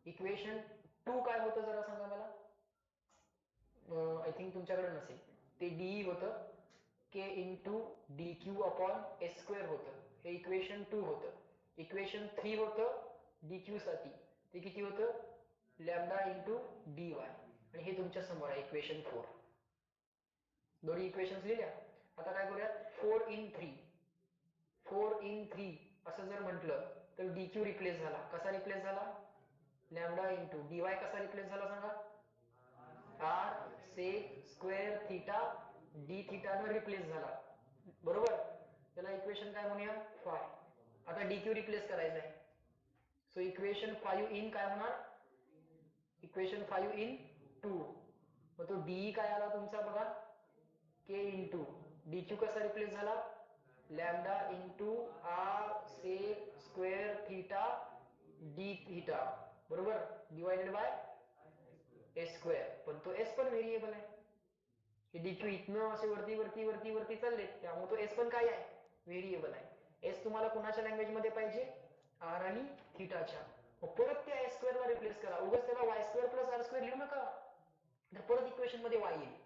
इक्वेशन 2 काय होतं जरा सांगा मला. आय थिंक तुमच्याकडे नसेल. ते डी होतं, k into D Q upon s square होतं, हे इक्वेशन 2 होतं. इक्वेशन 3 होतं डी क्यू साठी, ते किती होतं, लॅम्डा इंटू डी वाय. आणि हे तुमच्या समोर आहे इक्वेशन 4. दोन्ही इक्वेशन्स लिहिल्या. आता काय करूया, 4 in 3. 4 in 3 असं जर म्हटलं तर डी क्यू रिप्लेस झाला. कसा रिप्लेस झाला, लॅम्डा इंटू डी वाय. कसा रिप्लेस झाला सांगा, R sec square theta D theta न रिप्लेस झाला. बरोबर, त्याला इक्वेशन काय म्हणूया, 5. आता डी क्यू रिप्लेस करायचा आहे. सो इक्वेशन 5 इन काय होणार, इक्वेशन 5 इन 2. मग तो डी काय आला तुमचा बघा, के इंटू डी क्यू. कसा रिप्लेस झाला, lambda into R sec square theta D theta. बरोबर, डिवाइडेड बाय एस स्क्वेअर. पण तो एस पण व्हेरिएबल आहे. हे डी क्यू इथनं असे वरती वरती वरती वरती चालले, त्यामुळे तो एस पण काय आहे, व्हेरिएबल आहे. एस तुम्हाला कोणाच्या लँग्वेज मध्ये पाहिजे, आर आणि थिटाच्या. परत त्या एस स्क्वेअर ला रिप्लेस करा. उगाच त्याला Y square plus R square लिहू नका, तर परत इक्वेशन मध्ये वाय येईल.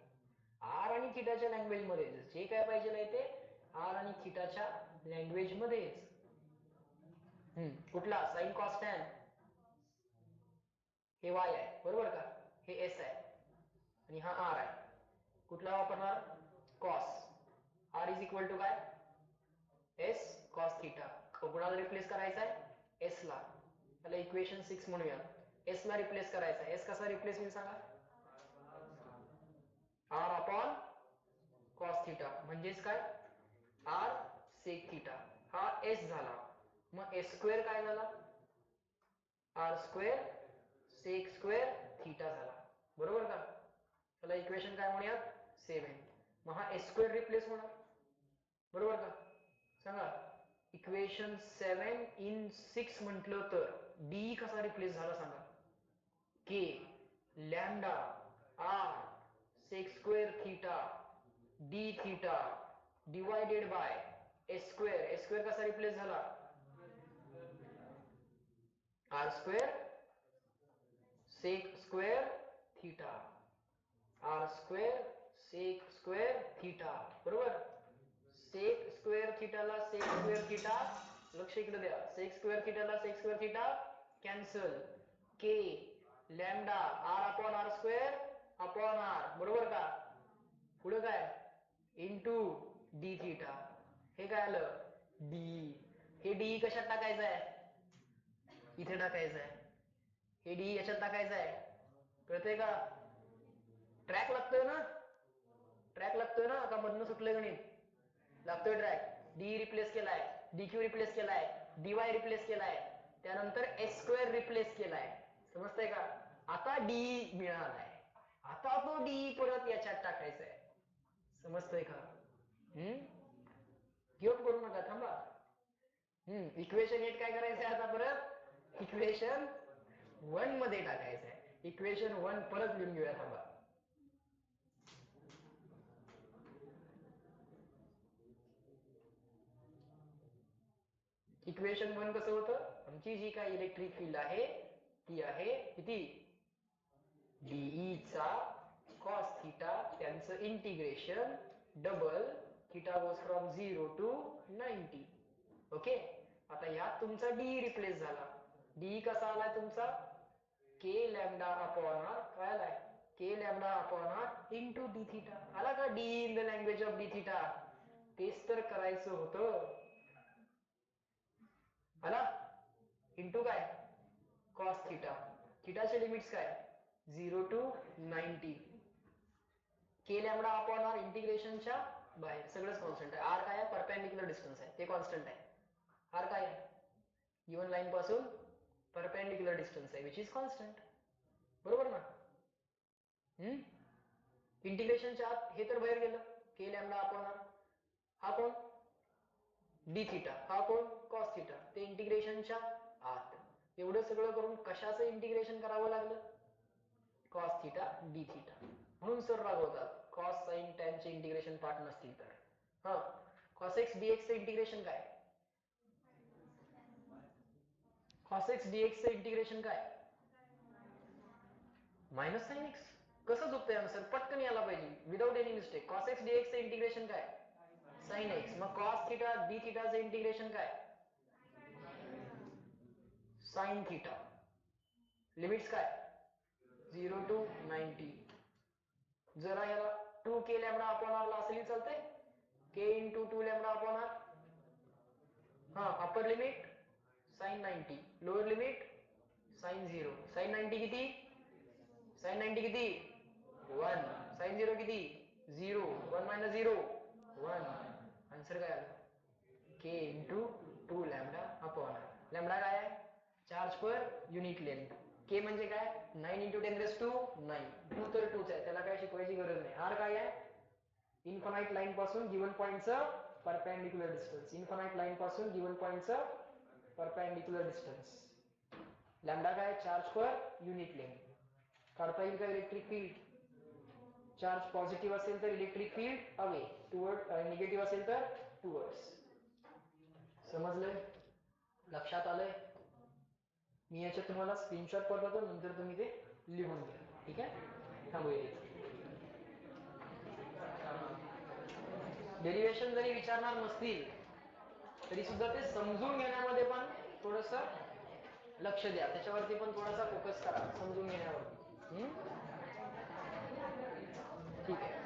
आर आणि थिटाच्या लँग्वेज मध्ये जे काय पाहिजे आहे ते आर आणि थिटाच्या लँग्वेज मध्येच. कुठला, साइन कॉस टॅन, हे वाय आहे. बरोबर का, हे एस आहे आणि हा आर आहे. कुठला वापरणार, cos. R is equal to काय, एस कॉस थिटा. कोणाला रिप्लेस करायचा आहे, एस ला. त्याला इक्वेशन 6 म्हणूया. एस ला रिप्लेस करायचा आहे. एस कसा रिप्लेस होईल सांगा, आर अपॉन कॉस थिटा. म्हणजेच काय, आर सेक थिटा. हा एस झाला. मग एस स्क्वेअर काय झाला, R square sec square theta झाला. बरोबर का, त्याला इक्वेशन काय म्हणूयात, 7. मग हा एस स्क्वेअर रिप्लेस होणार. बरोबर का, सांगा. इक्वेशन 7 in 6 म्हटलं तर डी कसा रिप्लेस झाला सांगा, k lambda r sec square theta D theta divided by S square. S square कसा रिप्लेस झाला, R square sec square theta, r square sec square theta. बरोबर, सेक स्क्वेअर थिटाला sec square theta, लक्ष इकडे द्या, sec square थिटाला sec square theta cancel. K lambda r upon R square upon r. बरोबर का, पुढे काय, इंटू डी थिटा. हे काय आलं, डी. हे डी कशात टाकायचं आहे, इथे टाकायचं आहे. हे डी याच्यात टाकायचं आहे. कळतंय का, ट्रॅक लागतोय ना, ट्रॅक लागतोय ना, का मधनं सुटलंय गणित, लागतोय ट्रॅक. डी रिप्लेस केलाय, डी क्यू रिप्लेस केलाय, डी वाय रिप्लेस केलाय, त्यानंतर एस स्क्वेअर रिप्लेस केलाय. समजतंय का, आता डी मिळालाय. आता तो डी परत याच्यात टाकायचा आहे. समजतंय का, गिव्ह करू नका, थांबा. इक्वेशन 8 काय करायचंय आता, परत इक्वेशन 1 मध्ये टाकायचंय. इक्वेशन 1 परत लिहून घेऊया, थांबा. इक्वेशन 1 कसं होतं, आमची जी काय इलेक्ट्रिक फील्ड आहे ती आहे किती, डीई चा कॉस थिटा, त्यांचं integration double theta goes from 0 to 90. Okay, आता यात तुमचा डी रिप्लेस झाला. डी कसा आलाय तुमचा, के लॅमडा अपॉन आर काय आलाय k lambda upon r into D theta आला का d in the language of d theta तेच तर करायचं होतं आला इंटू काय कॉस थिटा थिटाचे लिमिट्स काय 0 to 90 k lambda upon r इंटिग्रेशनच्या बाहेर सगळंच कॉन्स्टंट आहे आर काय आहे परपेंडिक्युलर डिस्टन्स आहे ते कॉन्स्टंट आहे आर काय आहे गिवन लाईन पासून परपेंडिक्युलर डिस्टन्स आहे विच इज कॉन्स्टंट बरोबर ना इंटिग्रेशनच्या आत हे तर बाहेर गेलं के लॅमडा अपॉन आर हा कोण डी थिटा हा कोण कॉस थिटा ते इंटिग्रेशनच्या आत एवढं सगळं करून कशाचं इंटिग्रेशन करावं लागलं कॉस थिटा डी थिटा म्हणून सर रागवतात कॉस साइन टॅनचे इंटिग्रेशन पार्ट नसतील तर हा कॉस एक्स डीएक्स चे इंटिग्रेशन काय कॉस एक्स डीएक्स चे इंटिग्रेशन काय मायनस साइन एक्स कसं झोपतंय आन्सर पटकन यायला पाहिजे without any mistake cos x dx चे इंटिग्रेशन काय साइन एक्स मग कॉस थिटा डी थिटाचे इंटिग्रेशन काय साइन थिटा लिमिट्स काय 0 टू 90 जरा याला 2 के लॅमडा अपॉन आर ला असंही चालतंय K into 2 lambda upon R हा upper limit sine 90 lower limit sine 0 sine 90 किती साइन 90 किती 1 साइन 0 किती 0 1 मायनस 0 1 आन्सर काय आलं k into 2 lambda upon r lambda काय आहे charge per unit length k म्हणजे काय 9 इंटू 10 रेस टू 9 2 तर 2च आहे त्याला काय शिकवायची गरज नाही आर काय आहे इन्फानाइट लाईन पासून गिवन पॉइंटचं परपेंडिक्युलर डिस्टन्स इन्फानाइट लाईन पासून गिवन पॉइंटचं परपेंडिक्युलर डिस्टन्स लॅमडा काय चार्ज पर युनिट लेंथ काढता येईल का इलेक्ट्रिक फील्ड चार्ज पॉझिटिव्ह असेल तर electric field away toward negative असेल तर टुवर्ड्स समजलंय लक्षात आलंय मी याच्यात तुम्हाला स्क्रीनशॉट पाठवतो नंतर तुम्ही ते लिहून घ्या ठीक आहे थांबूया डेरिवेशन जरी विचारणार नसतील तरी सुद्धा ते समजून घेण्यामध्ये पण थोडस लक्ष द्या त्याच्यावरती पण थोडासा फोकस करा समजून घेण्यावरती ठीक आहे